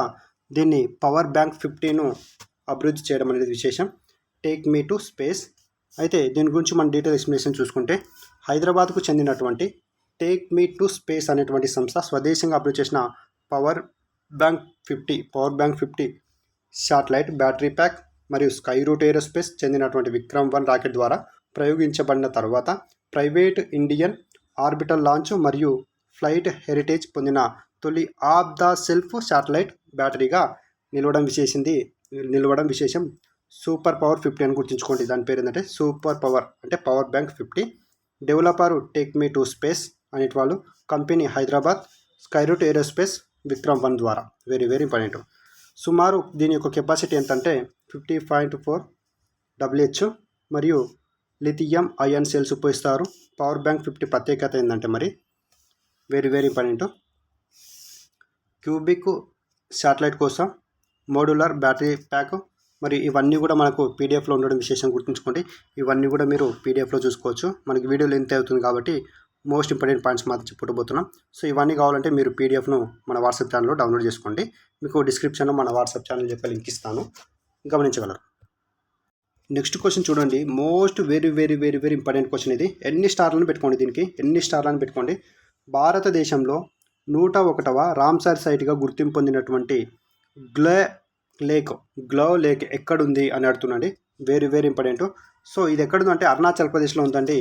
దీన్ని పవర్ బ్యాంక్ 50ను అభివృద్ధి చేయడం అనేది విశేషం. Take me to space. అయితే దీని గురించి మనం డీటెయిల్ ఎక్స్ప్లెనేషన్ చూసుకుంటే, హైదరాబాద్కు చెందినటువంటి టేక్ మీ టు స్పేస్ అనేటువంటి సంస్థ స్వదేశంగా అభివృద్ధి చేసిన power bank 50 satellite battery pack మరియు స్కై రూట్ ఏరోస్పేస్ చెందినటువంటి విక్రమ్ 1 రాకెట్ ద్వారా ప్రయోగించబడిన తర్వాత ప్రైవేట్ ఇండియన్ ఆర్బిటల్ లాంచ్ మరియు ఫ్లైట్ హెరిటేజ్ పొందిన తొలి ఆఫ్ ద సెల్ఫ్ శాటిలైట్ బ్యాటరీగా నిలవడం విశేషం. సూపర్ పవర్ 50 అని గుర్తుంచుకోండి. దాని పేరు ఏంటంటే సూపర్ పవర్ అంటే power bank 50. Developer take me to space అనేటి వాళ్ళు, company Hyderabad, Skyroot aerospace Vikram 1 ద్వారా. Very very important. సుమారు దీని యొక్క కెపాసిటీ ఎంతంటే 50.4 WH మరియు లిథియం అయాన్ సెల్స్ ఉపయోగిస్తారు. పవర్ బ్యాంక్ 50 ప్రత్యేకత ఏంటంటే మరి వెరీ వెరీ ఇంపార్టెంట్, క్యూబిక్ శాటిలైట్ కోసం మోడ్యులర్ బ్యాటరీ ప్యాక్. మరి ఇవన్నీ కూడా మనకు పీడిఎఫ్లో ఉండడం విశేషం గుర్తుంచుకోండి. ఇవన్నీ కూడా మీరు పీడిఎఫ్లో చూసుకోవచ్చు. మనకి వీడియో లెంత్ అవుతుంది కాబట్టి మోస్ట్ ఇంపార్టెంట్ పాయింట్స్ మాత్రం చెప్పుకోబోతున్నాం. సో ఇవన్నీ కావాలంటే మీరు పీడిఎఫ్ను మన వాట్సాప్ ఛానల్లో డౌన్లోడ్ చేసుకోండి. మీకు డిస్క్రిప్షన్లో మన వాట్సాప్ ఛానల్ యొక్క లింక్ ఇస్తాను, గమనించగలరు. నెక్స్ట్ క్వశ్చన్ చూడండి, most very very very very important question ఇది. ఎన్ని స్టార్లను పెట్టుకోండి, దీనికి ఎన్ని స్టార్లను పెట్టుకోండి. భారతదేశంలో 101వ రామ్సార్ సైట్గా గుర్తింపు పొందినటువంటి గ్లో లేక్ ఎక్కడుంది అని అడుగుతున్నాండి. Very very important. సో ఇది ఎక్కడుందంటే అరుణాచల్ ప్రదేశ్లో ఉందండి.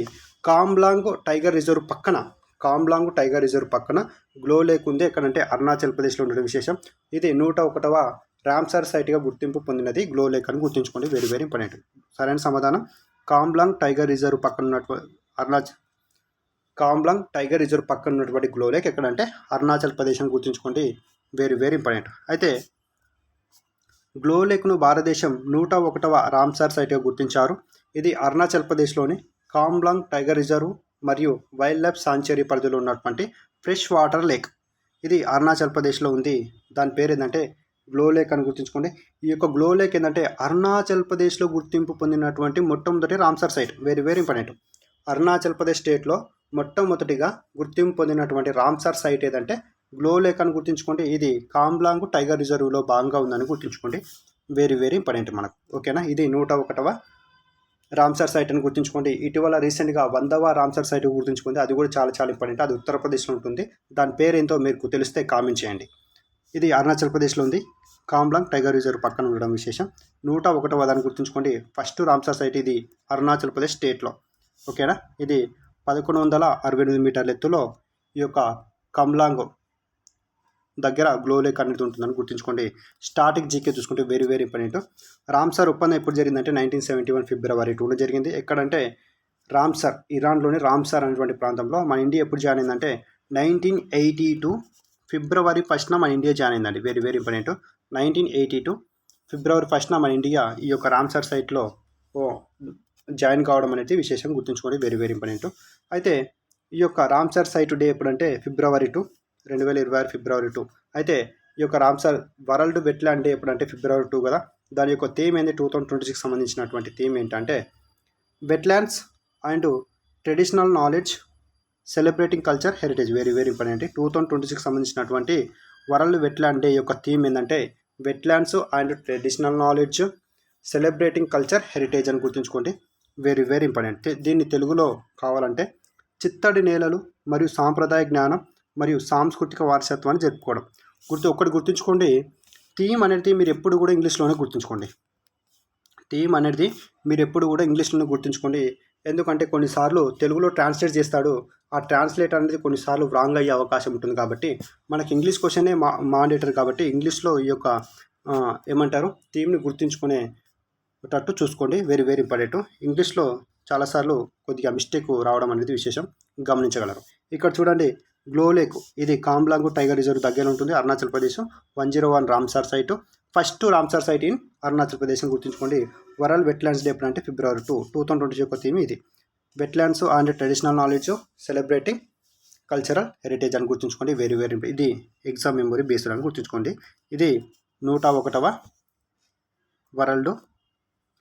కామ్లాంగ్ టైగర్ రిజర్వ్ పక్కన గ్లో లేక్ ఉంది. ఎక్కడంటే అరుణాచల్ ప్రదేశ్లో ఉండడం విశేషం. ఇది 101వ రామ్సార్ సైట్గా గుర్తింపు పొందినది గ్లో లేక్ అని గుర్తుంచుకోండి. Very very important. సరైన సమాధానం కామ్లాంగ్ టైగర్ రిజర్వ్ పక్కన ఉన్నటువంటి గ్లో లేక్ ఎక్కడంటే అరుణాచల్ ప్రదేశ్ అని గుర్తుంచుకోండి. Very very important. అయితే గ్లో లేక్ను భారతదేశం 101వ రామ్సార్ సైట్గా గుర్తించారు. ఇది అరుణాచల్ ప్రదేశ్లోని కామ్లాంగ్ టైగర్ రిజర్వ్ మరియు వైల్డ్ లైఫ్ సాంచురీ పరిధిలో ఉన్నటువంటి ఫ్రెష్ వాటర్ లేక్. ఇది అరుణాచల్ ప్రదేశ్లో ఉంది. దాని పేరు ఏంటంటే గ్లో లేక్ అని గుర్తుంచుకోండి. ఈ యొక్క గ్లో లేక్ ఏంటంటే అరుణాచల్ ప్రదేశ్లో గుర్తింపు పొందినటువంటి మొట్టమొదటి Ramsar site. Very very important. Arunachal Pradesh స్టేట్లో మొట్టమొదటిగా గుర్తింపు పొందినటువంటి రామ్సార్ సైట్ ఏదంటే గ్లో లేక్ అని గుర్తుంచుకోండి. ఇది కామ్లాంగ్ టైగర్ రిజర్వ్లో భాగంగా ఉందని గుర్తుంచుకోండి. వెరీ వెరీ ఇంపార్టెంట్ మనకు. ఓకేనా, ఇది 101వ రామ్సార్ సైట్ అని గుర్తుంచుకోండి. ఇటీవల రీసెంట్గా 100వ రామ్సార్ సైట్ గుర్తుంచుకోండి. అది కూడా చాలా చాలా ఇంపార్టెంట్. అది ఉత్తరప్రదేశ్లో ఉంటుంది. దాని పేరు ఏంటో మీకు తెలిస్తే కామెంట్ చేయండి. ఇది అరుణాచల్ ప్రదేశ్లో ఉంది. కామ్లాంగ్ టైగర్ రిజర్వ్ పక్కన ఉండడం విశేషం. 101వ దాన్ని గుర్తుంచుకోండి. ఫస్ట్ రామ్సార్ సైట్ ఇది అరుణాచల్ ప్రదేశ్ స్టేట్లో. ఓకేనా, ఇది 1168 మీటర్ల ఎత్తులో ఈ యొక్క కామ్లాంగ్ దగ్గర గ్లో లేక్ అనేది ఉంటుందని గుర్తుంచుకోండి. స్టాటిక్ జీకే చూసుకుంటే వెరీ వెరీ ఇంపార్టెంట్. రామ్సార్ ఒప్పందం ఎప్పుడు జరిగిందంటే 1971 ఫిబ్రవరి 2 జరిగింది. ఎక్కడంటే రామ్సార్, ఇరాన్లోని రామ్సార్ అనేటువంటి ప్రాంతంలో. మన ఇండియా ఎప్పుడు జాయిన్ అయిందంటే 1982 ఫిబ్రవరి 1న మన ఇండియా జాయిన్ అయిందండి. Very very important. 1982 ఫిబ్రవరి 1న మన ఇండియా ఈ యొక్క రామ్సార్ సైట్లో జాయిన్ కావడం అనేది విశేషం గుర్తుంచుకోండి. Very very important. అయితే ఈ యొక్క రామ్సార్ సైట్ డే ఎప్పుడంటే ఫిబ్రవరి 2, 2026 ఫిబ్రవరి 2. అయితే ఈ యొక్క రామ్సార్ వరల్డ్ వెట్లాండ్ డే ఎప్పుడంటే ఫిబ్రవరి 2 కదా. దాని యొక్క థీమ్ ఏంది 2026 సంబంధించినటువంటి థీమ్ ఏంటంటే wetlands and traditional knowledge celebrating culture heritage. Very very important. 2026 సంబంధించినటువంటి వరల్డ్ వెట్లాండ్ డే యొక్క థీమ్ ఏంటంటే wetlands and traditional knowledge celebrating culture heritage అని గుర్తుంచుకోండి. Very very important. దీన్ని తెలుగులో కావాలంటే చిత్తడి నేలలు మరియు సాంప్రదాయ జ్ఞానం మరియు సాంస్కృతిక వారసత్వాన్ని జరుపుకోవడం. ఒకటి గుర్తుంచుకోండి, థీమ్ అనేది మీరు ఎప్పుడు కూడా ఇంగ్లీష్లోనే గుర్తుంచుకోండి. ఎందుకంటే కొన్నిసార్లు తెలుగులో ట్రాన్స్లేట్ చేస్తాడు. ఆ ట్రాన్స్లేట్ అనేది కొన్నిసార్లు రాంగ్ అయ్యే అవకాశం ఉంటుంది. కాబట్టి మనకి ఇంగ్లీష్ క్వశ్చనే మాండేటరీ. కాబట్టి ఇంగ్లీష్లో ఈ యొక్క థీమ్ని గుర్తుంచుకునేటట్టు చూసుకోండి. Very very important. ఇంగ్లీష్లో చాలాసార్లు కొద్దిగా మిస్టేక్ రావడం అనేది విశేషం, గమనించగలరు. ఇక్కడ చూడండి, గ్లో లేక్ ఇది కామ్లాంగ్ టైగర్ రిజర్వ్ దగ్గర ఉంటుంది, Arunachal Pradesh. 101 Ramsar site, first Ramsar site in Arunachal Pradesh గుర్తుంచుకోండి. వరల్డ్ వెట్లాండ్స్ డే ఎప్పుడు అంటే ఫిబ్రవరి 2, 2020 యొక్క థీమ్ ఇది. Wetlands and traditional knowledge celebrating cultural heritage అని గుర్తుంచుకోండి. వెరీ వెరీ ఇది ఎగ్జామ్ మెమరీ బేస్డ్ అని గుర్తుంచుకోండి. ఇది 101వ world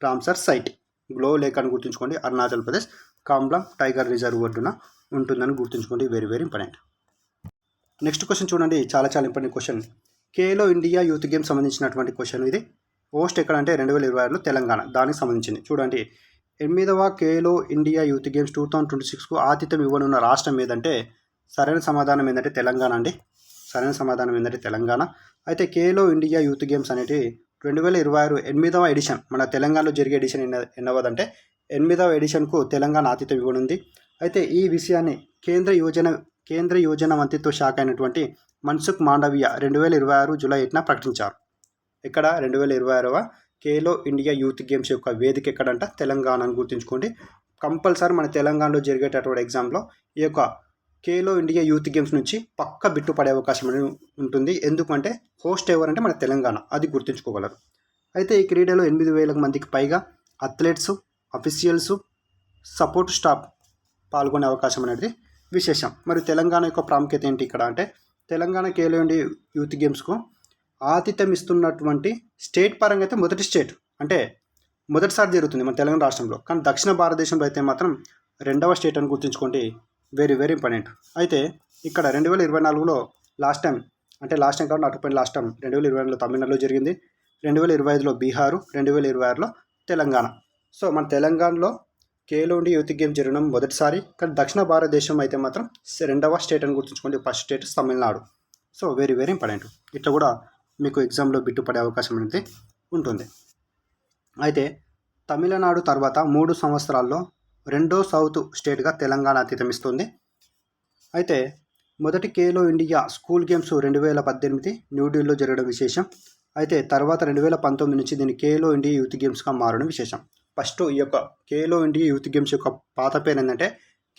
Ramsar site Glow lake అని గుర్తుంచుకోండి. అరుణాచల్ ప్రదేశ్ కామ్లాంగ్ టైగర్ రిజర్వ్ ఒడ్డున ఉంటుందని గుర్తుంచుకోండి. Very very important. Next question చూడండి, చాలా చాలా important question. Khelo India youth games సంబంధించినటువంటి క్వశ్చన్ ఇది. హోస్ట్ ఎక్కడంటే 2026లో తెలంగాణ. దానికి సంబంధించింది చూడండి. 8వ ఖేలో ఇండియా యూత్ గేమ్స్ 2026కు ఆతిథ్యం ఇవ్వనున్న రాష్ట్రం ఏదంటే సరైన సమాధానం ఏంటంటే తెలంగాణ అండి. సరైన సమాధానం ఏంటంటే తెలంగాణ. అయితే ఖేలో ఇండియా యూత్ గేమ్స్ అనేటి 2026 8వ ఎడిషన్ మన తెలంగాణలో జరిగే ఎడిషన్ ఎన్నవదంటే 8వ ఎడిషన్కు తెలంగాణ ఆతిథ్యం ఇవ్వనుంది. అయితే ఈ విషయాన్ని కేంద్ర యోజన మంత్రిత్వ శాఖ అయినటువంటి మన్సుఖ్ మాండవీయ 2026 జూలై 8న ప్రకటించారు. ఇక్కడ 2026వ ఖేలో ఇండియా యూత్ గేమ్స్ యొక్క వేదిక ఎక్కడంట తెలంగాణ అని గుర్తుంచుకోండి. కంపల్సరీ మన తెలంగాణలో జరిగేటటువంటి ఎగ్జామ్లో ఈ యొక్క ఖేలో ఇండియా యూత్ గేమ్స్ నుంచి పక్క బిట్టు పడే అవకాశం ఉంటుంది. ఎందుకంటే హోస్ట్ ఎవరంటే మన తెలంగాణ, అది గుర్తుంచుకోగలరు. అయితే ఈ క్రీడలో 8,000 మందికి పైగా అథ్లెట్స్, అఫీషియల్స్, సపోర్ట్ స్టాఫ్ పాల్గొనే అవకాశం అనేది విశేషం. మరి తెలంగాణ యొక్క ప్రాముఖ్యత ఏంటి ఇక్కడ అంటే తెలంగాణ ఖేలో ఇండియా యూత్ గేమ్స్కు ఆతిథ్యం ఇస్తున్నటువంటి స్టేట్ పరంగా అయితే మొదటి స్టేట్ అంటే మొదటిసారి జరుగుతుంది మన తెలంగాణ రాష్ట్రంలో. కానీ దక్షిణ భారతదేశంలో అయితే మాత్రం 2వ స్టేట్ అని గుర్తుంచుకోండి. Very very important. అయితే ఇక్కడ 2024లో లాస్ట్ టైం కాబట్టి అటుపైన లాస్ట్ టైం 2022లో తమిళనాడులో జరిగింది, 2025లో బీహారు, 2026లో తెలంగాణ. సో మన తెలంగాణలో ఖేలో ఇండియా యూత్ గేమ్ జరగడం మొదటిసారి. కానీ దక్షిణ భారతదేశం అయితే మాత్రం 2వ స్టేట్ అని గుర్తుంచుకోండి. First state Tamil Nadu. So very very important. ఇట్లా కూడా మీకు ఎగ్జామ్లో బిట్టు పడే అవకాశం అనేది ఉంటుంది. అయితే తమిళనాడు తర్వాత 3 సంవత్సరాల్లో 2వ సౌత్ స్టేట్గా తెలంగాణ ఆతిథ్యం ఇస్తుంది. అయితే మొదటి ఖేలో ఇండియా స్కూల్ గేమ్స్ 2018 న్యూఢిల్లీలో జరగడం విశేషం. అయితే తర్వాత 2019 నుంచి దీన్ని ఖేలో ఇండియా యూత్ గేమ్స్గా మారడం విశేషం. ఫస్ట్ ఈ యొక్క ఖేలో ఇండియా యూత్ గేమ్స్ యొక్క పాత పేరు ఏంటంటే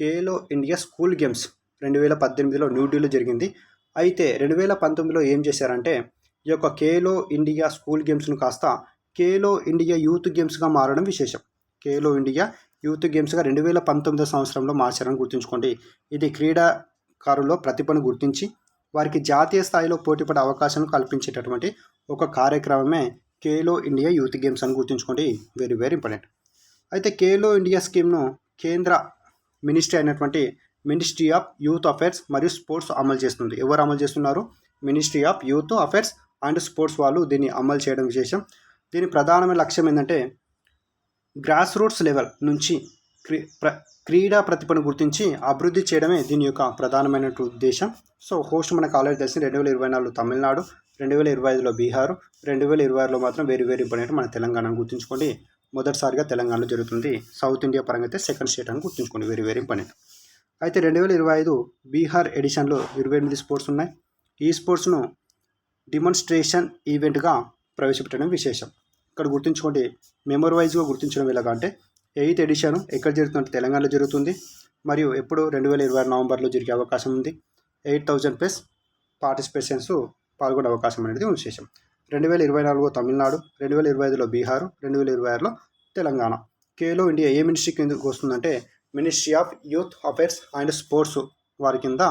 ఖేలో ఇండియా స్కూల్ గేమ్స్ 2018లో న్యూఢిల్లీలో జరిగింది. అయితే 2019లో ఏం చేశారంటే ఈ యొక్క ఖేలో ఇండియా స్కూల్ గేమ్స్ను కాస్త ఖేలో ఇండియా యూత్ గేమ్స్గా మారడం విశేషం. ఖేలో ఇండియా యూత్ గేమ్స్గా 2019 సంవత్సరంలో మార్చారని గుర్తుంచుకోండి. ఇది క్రీడాకారుల్లో ప్రతిభను గుర్తించి వారికి జాతీయ స్థాయిలో పోటీపడే అవకాశం కల్పించేటటువంటి ఒక కార్యక్రమమే ఖేలో ఇండియా యూత్ గేమ్స్ అని గుర్తుంచుకోండి. Very very important. అయితే ఖేలో ఇండియా స్కీమ్ను కేంద్ర మినిస్ట్రీ అయినటువంటి మినిస్ట్రీ ఆఫ్ యూత్ అఫైర్స్ మరియు స్పోర్ట్స్ అమలు చేస్తుంది. ఎవరు అమలు చేస్తున్నారు? Ministry of youth affairs and sports వాళ్ళు దీన్ని అమలు చేయడం విశేషం. దీని ప్రధానమైన లక్ష్యం ఏంటంటే గ్రాస్ రూట్స్ లెవెల్ నుంచి క్రీడా ప్రతిభను గుర్తించి అభివృద్ధి చేయడమే దీని యొక్క ప్రధానమైన ఉద్దేశం. సో హోస్ట్ మనకు ఆల్రెడీ తెలిసి 2024లో తమిళనాడు, 2025లో బీహారు, 2026లో మాత్రం వెరీ వెరీ ఇంపార్టెంట్ మన తెలంగాణను గుర్తుంచుకోండి. మొదటిసారిగా తెలంగాణలో జరుగుతుంది. సౌత్ ఇండియా పరంగా అయితే సెకండ్ స్టేట్ అని గుర్తుంచుకోండి. Very very important. అయితే 2025 బీహార్ ఎడిషన్లో 28 స్పోర్ట్స్ ఉన్నాయి. ఈ స్పోర్ట్స్ను డిమాన్స్ట్రేషన్ ఈవెంట్గా ప్రవేశపెట్టడం విశేషం. ఇక్కడ గుర్తుంచుకోండి. మెమరీ వైజ్గా గుర్తించడం ఎలాగా అంటే 8th ఎడిషన్ ఎక్కడ జరుగుతుందంటే తెలంగాణలో జరుగుతుంది. మరియు ఎప్పుడు 2026 నవంబర్లో జరిగే అవకాశం ఉంది. 8,000+ పార్టిసిపేషన్స్ పాల్గొనే అవకాశం అనేది విశేషం. 2024లో తమిళనాడు, 2025లో బీహారు, 2026లో తెలంగాణ. ఖేలో ఇండియా ఏ మినిస్ట్రీ కిందకు వస్తుందంటే ministry of youth affairs and sports వారి కింద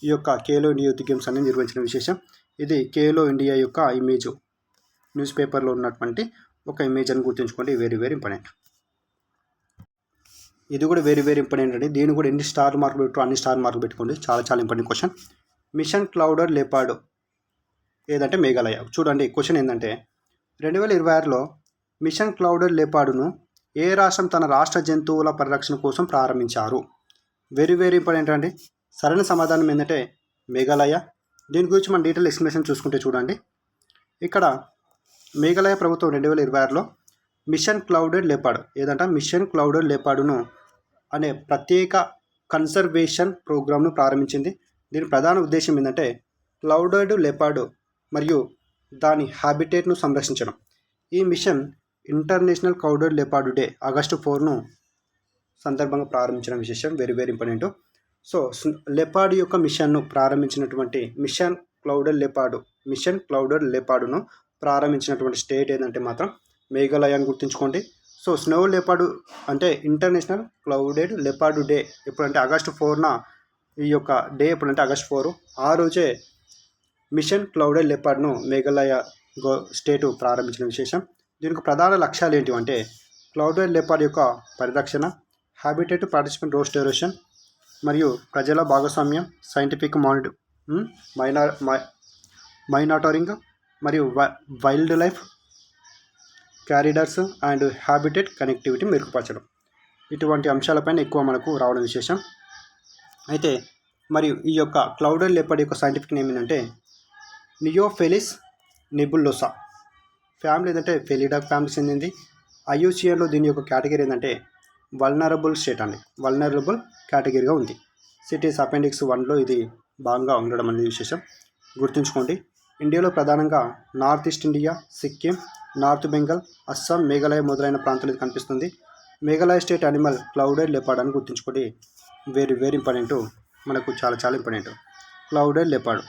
ఈ యొక్క ఖేలో ఇండియా యూత్ గేమ్స్ అనేది నిర్వహించిన విశేషం. ఇది ఖేలో ఇండియా యొక్క ఇమేజ్, న్యూస్ పేపర్లో ఉన్నటువంటి ఒక ఇమేజ్ అని గుర్తుంచుకోండి. Very very important. ఇది కూడా వెరీ వెరీ ఇంపార్టెంట్ అండి. దీన్ని కూడా ఎన్ని స్టార్ మార్కులు పెట్టు అన్ని స్టార్ మార్కులు పెట్టుకోండి. చాలా చాలా ఇంపార్టెంట్ క్వశ్చన్. మిషన్ క్లౌడర్ లేపార్డ్ ఏదంటే మేఘాలయ. చూడండి క్వశ్చన్ ఏంటంటే 2026లో మిషన్ క్లౌడర్ లేపార్డును ఏ రాష్ట్రం తన రాష్ట్ర జంతువుల పరిరక్షణ కోసం ప్రారంభించారు? వెరీ వెరీ ఇంపార్టెంట్ అండి. సరైన సమాధానం ఏంటంటే మేఘాలయ. దీని గురించి మనం డీటెయిల్ ఎక్స్ప్లెనేషన్ చూసుకుంటే చూడండి. ఇక్కడ మేఘాలయ ప్రభుత్వం 2026లో మిషన్ క్లౌడెడ్ లేపార్డ్ ఏదంటే మిషన్ క్లౌడెడ్ లేపార్డును అనే ప్రత్యేక కన్సర్వేషన్ ప్రోగ్రామ్ను ప్రారంభించింది. దీని ప్రధాన ఉద్దేశం ఏంటంటే క్లౌడెడ్ లేపార్డ్ మరియు దాని హ్యాబిటేట్ను సంరక్షించడం. ఈ mission international clouded leopard day August 4ను సందర్భంగా ప్రారంభించడం విశేషం. Very very important. So leopard యొక్క మిషన్ను ప్రారంభించినటువంటి మిషన్ క్లౌడెడ్ లేపార్డును ప్రారంభించినటువంటి స్టేట్ ఏంటంటే మాత్రం మేఘాలయ అని గుర్తుంచుకోండి. సో స్నో లెపార్డ్ అంటే ఇంటర్నేషనల్ క్లౌడెడ్ లెపార్డ్ డే ఎప్పుడంటే ఆగస్టు 4న ఈ యొక్క డే ఎప్పుడంటే ఆగస్టు 4 ఆ రోజే మిషన్ క్లౌడెడ్ లెపార్డ్ను మేఘాలయ స్టేటు ప్రారంభించిన విశేషం. దీనికి ప్రధాన లక్ష్యాలు ఏంటివంటే క్లౌడెడ్ లెపార్డ్ యొక్క పరిరక్షణ, హ్యాబిటేట్ పార్టిసిపెంట్ రెస్టోరేషన్ మరియు ప్రజల భాగస్వామ్యం, సైంటిఫిక్ మైనాటరింగ్ మరియు wildlife corridors and habitat connectivity మెరుగుపరచడం. ఇటువంటి అంశాలపైన ఎక్కువ మనకు రావడం విశేషం. అయితే మరియు ఈ యొక్క క్లౌడెడ్ లెపర్డ్ యొక్క సైంటిఫిక్ నేమ్ ఏంటంటే నియోఫెలిస్ నెబులోసా ఫ్యామిలీ ఏంటంటే ఫెలిడా ఫ్యామిలీకి చెందింది. ఐయుసిఎన్లో దీని యొక్క కేటగిరీ ఏంటంటే వల్నరబుల్ స్టేట్ అండి, వల్నరబుల్ కేటగిరీగా ఉంది. సిటీస్ అపెండిక్స్ 1లో ఇది భాగంగా ఉండడం అనేది విశేషం, గుర్తుంచుకోండి. ఇండియాలో ప్రధానంగా north east India, Sikkim, north Bengal, Assam, Meghalaya మొదలైన ప్రాంతాలు ఇది కనిపిస్తుంది. Meghalaya state animal clouded leopard అని గుర్తుంచుకోండి. వెరీ ఇంపార్టెంట్, మనకు చాలా ఇంపార్టెంట్ క్లౌడెడ్ లెపర్డ్.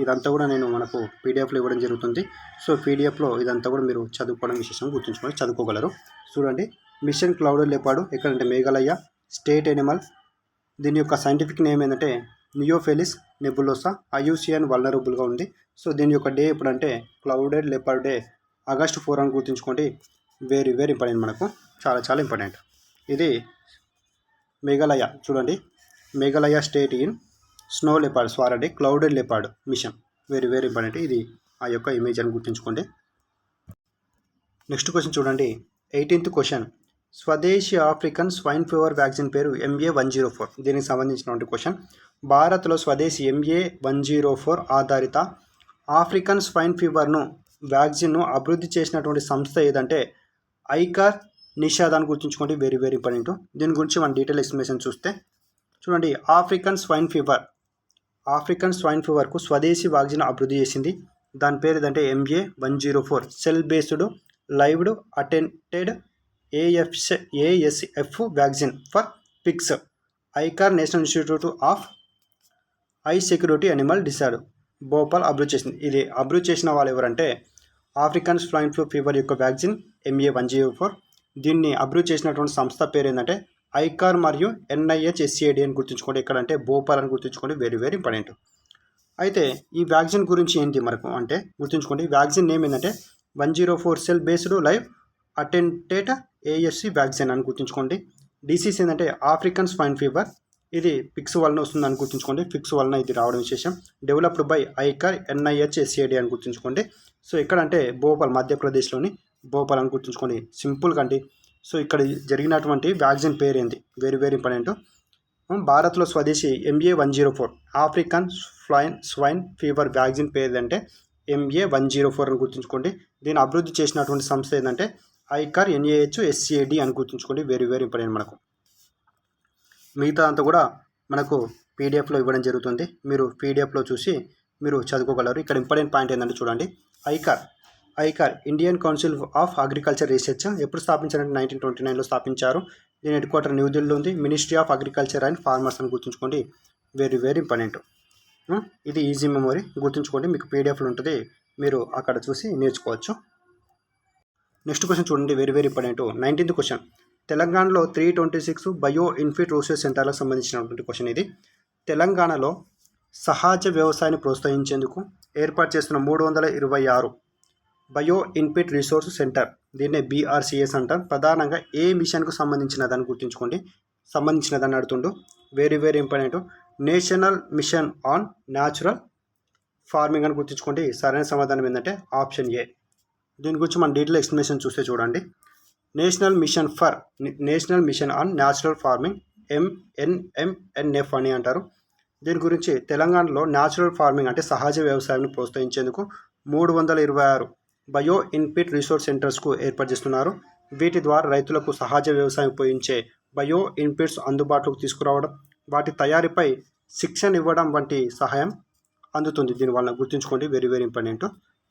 ఇదంతా కూడా నేను మనకు పీడిఎఫ్లో ఇవ్వడం జరుగుతుంది. సో పీడిఎఫ్లో ఇదంతా కూడా మీరు చదువుకోవడం విశేషం, గుర్తుంచుకొని చదువుకోగలరు. చూడండి, మిషన్ క్లౌడెడ్ లెపర్డ్ ఎక్కడంటే మేఘాలయ స్టేట్ యానిమల్. దీని యొక్క సైంటిఫిక్ నేమ్ ఏంటంటే నియోఫెలిస్ నెబులోసా. ఐయుసిఎన్ వల్నరబుల్గా ఉంది. సో దీని యొక్క డే ఎప్పుడంటే క్లౌడెడ్ లెపర్డ్ డే ఆగస్ట్ 4 అని గుర్తుంచుకోండి. వెరీ ఇంపార్టెంట్, మనకు చాలా ఇంపార్టెంట్. ఇది మేఘాలయ, చూడండి, Meghalaya state in snow leopard స్వారండి clouded leopard mission. Very important, ఇది ఆ యొక్క ఇమేజ్ అని గుర్తుంచుకోండి. నెక్స్ట్ క్వశ్చన్ చూడండి, 18th క్వశ్చన్. స్వదేశీ ఆఫ్రికన్ స్వైన్ ఫీవర్ వ్యాక్సిన్ పేరు MA104. దీనికి సంబంధించినటువంటి క్వశ్చన్. భారత్లో స్వదేశీ MA104 ఆధారిత ఆఫ్రికన్ స్వైన్ ఫీవర్ను వ్యాక్సిన్ను అభివృద్ధి చేసినటువంటి సంస్థ ఏదంటే ఐకార్ నిషాద్ అని గుర్తుంచుకోండి. Very important. దీని గురించి మన డీటెయిల్ ఎక్స్ప్లెనేషన్ చూస్తే చూడండి, ఆఫ్రికన్ స్వైన్ ఫీవర్కు స్వదేశీ వ్యాక్సిన్ అభివృద్ధి చేసింది. దాని పేరు ఏదంటే MA104 cell based live attenuated ASF vaccine for pigs. ICAR national institute of high security animal disease Bhopal అభివృద్ధి చేసింది. ఇది అభివృద్ధి చేసిన వాళ్ళు ఎవరంటే ఆఫ్రికన్ స్వైన్ ఫ్లూ ఫీవర్ యొక్క వ్యాక్సిన్ MA104. దీన్ని అభివృద్ధి చేసినటువంటి సంస్థ పేరు ఏంటంటే ఐకార్ మరియు NIHSAD అని గుర్తుంచుకోండి. ఎక్కడంటే భోపాల్ అని గుర్తుంచుకోండి. Very important. అయితే ఈ వ్యాక్సిన్ గురించి ఏంటి మనకు అంటే గుర్తుంచుకోండి. వ్యాక్సిన్ నేమ్ ఏంటంటే 104 cell based live attenuated ASC vaccine అని గుర్తుంచుకోండి. డిసీజ్ ఏంటంటే ఆఫ్రికన్ స్వైన్ ఫీవర్. ఇది పిక్స్ వలన వస్తుందని గుర్తుంచుకోండి. పిక్స్ వలన ఇది రావడం విశేషం. డెవలప్డ్ బై ఐకార్ NIHSAD అని గుర్తుంచుకోండి. సో ఎక్కడంటే భోపాల్, మధ్యప్రదేశ్లోని భోపాల్ అని గుర్తుంచుకోండి. సింపుల్గా అండి. సో ఇక్కడ జరిగినటువంటి వ్యాక్సిన్ పేరు ఏంటి, వెరీ ఇంపార్టెంట్. భారత్లో స్వదేశీ MA104 African swine fever vaccine పేరు అంటే MA104 అని గుర్తుంచుకోండి. దీన్ని అభివృద్ధి చేసినటువంటి సంస్థ ఏంటంటే ఐకార్ NIHSAD అని గుర్తుంచుకోండి. Very important. మనకు మిగతా అంతా కూడా మనకు పీడిఎఫ్లో ఇవ్వడం జరుగుతుంది. మీరు పీడిఎఫ్లో చూసి మీరు చదువుకోగలరు. ఇక్కడ ఇంపార్టెంట్ పాయింట్ ఏంటంటే చూడండి, ICAR Indian council of agriculture research ఎప్పుడు స్థాపించారంటే 1929లో స్థాపించారు. దీని హెడ్ క్వార్టర్ న్యూఢిల్లీలో ఉంది. Ministry of agriculture and farmers అని గుర్తుంచుకోండి. Very important. ఇది ఈజీ మెమొరీ, గుర్తుంచుకోండి. మీకు పీడిఎఫ్లో ఉంటుంది, మీరు అక్కడ చూసి నేర్చుకోవచ్చు. నెక్స్ట్ క్వశ్చన్ చూడండి, వెరీ ఇంపార్టెంట్. 19th question. తెలంగాణలో 326 బయో ఇన్ఫిట్ రీసెర్చ్ సెంటర్లకు సంబంధించినటువంటి క్వశ్చన్ ఇది. తెలంగాణలో సహజ వ్యవసాయాన్ని ప్రోత్సహించేందుకు ఏర్పాటు చేస్తున్న 326 బయో ఇన్ఫిట్ రిసోర్స్ సెంటర్, దీన్నే BRCS అంటారు. ప్రధానంగా ఏ మిషన్కు సంబంధించినదని గుర్తుంచుకోండి. సంబంధించినదని అడుగుతుండు. Very important. National mission on natural farming అని గుర్తుంచుకోండి. సరైన సమాధానం ఏంటంటే ఆప్షన్ ఏ. దీని గురించి మన డీటెయిల్ ఎక్స్ప్లెనేషన్ చూస్తే చూడండి, national mission on natural farming NMNF అని అంటారు. దీని గురించి తెలంగాణలో న్యాచురల్ ఫార్మింగ్ అంటే సహజ వ్యవసాయాన్ని ప్రోత్సహించేందుకు 326 బయో ఇన్ఫిట్ రిసోర్స్ సెంటర్స్కు ఏర్పాటు చేస్తున్నారు. వీటి ద్వారా రైతులకు సహజ వ్యవసాయం ఉపయోగించే బయో ఇన్ఫిట్స్ అందుబాటులోకి తీసుకురావడం, వాటి తయారీపై శిక్షణ ఇవ్వడం వంటి సహాయం అందుతుంది. దీనివల్ల గుర్తుంచుకోండి. Very important.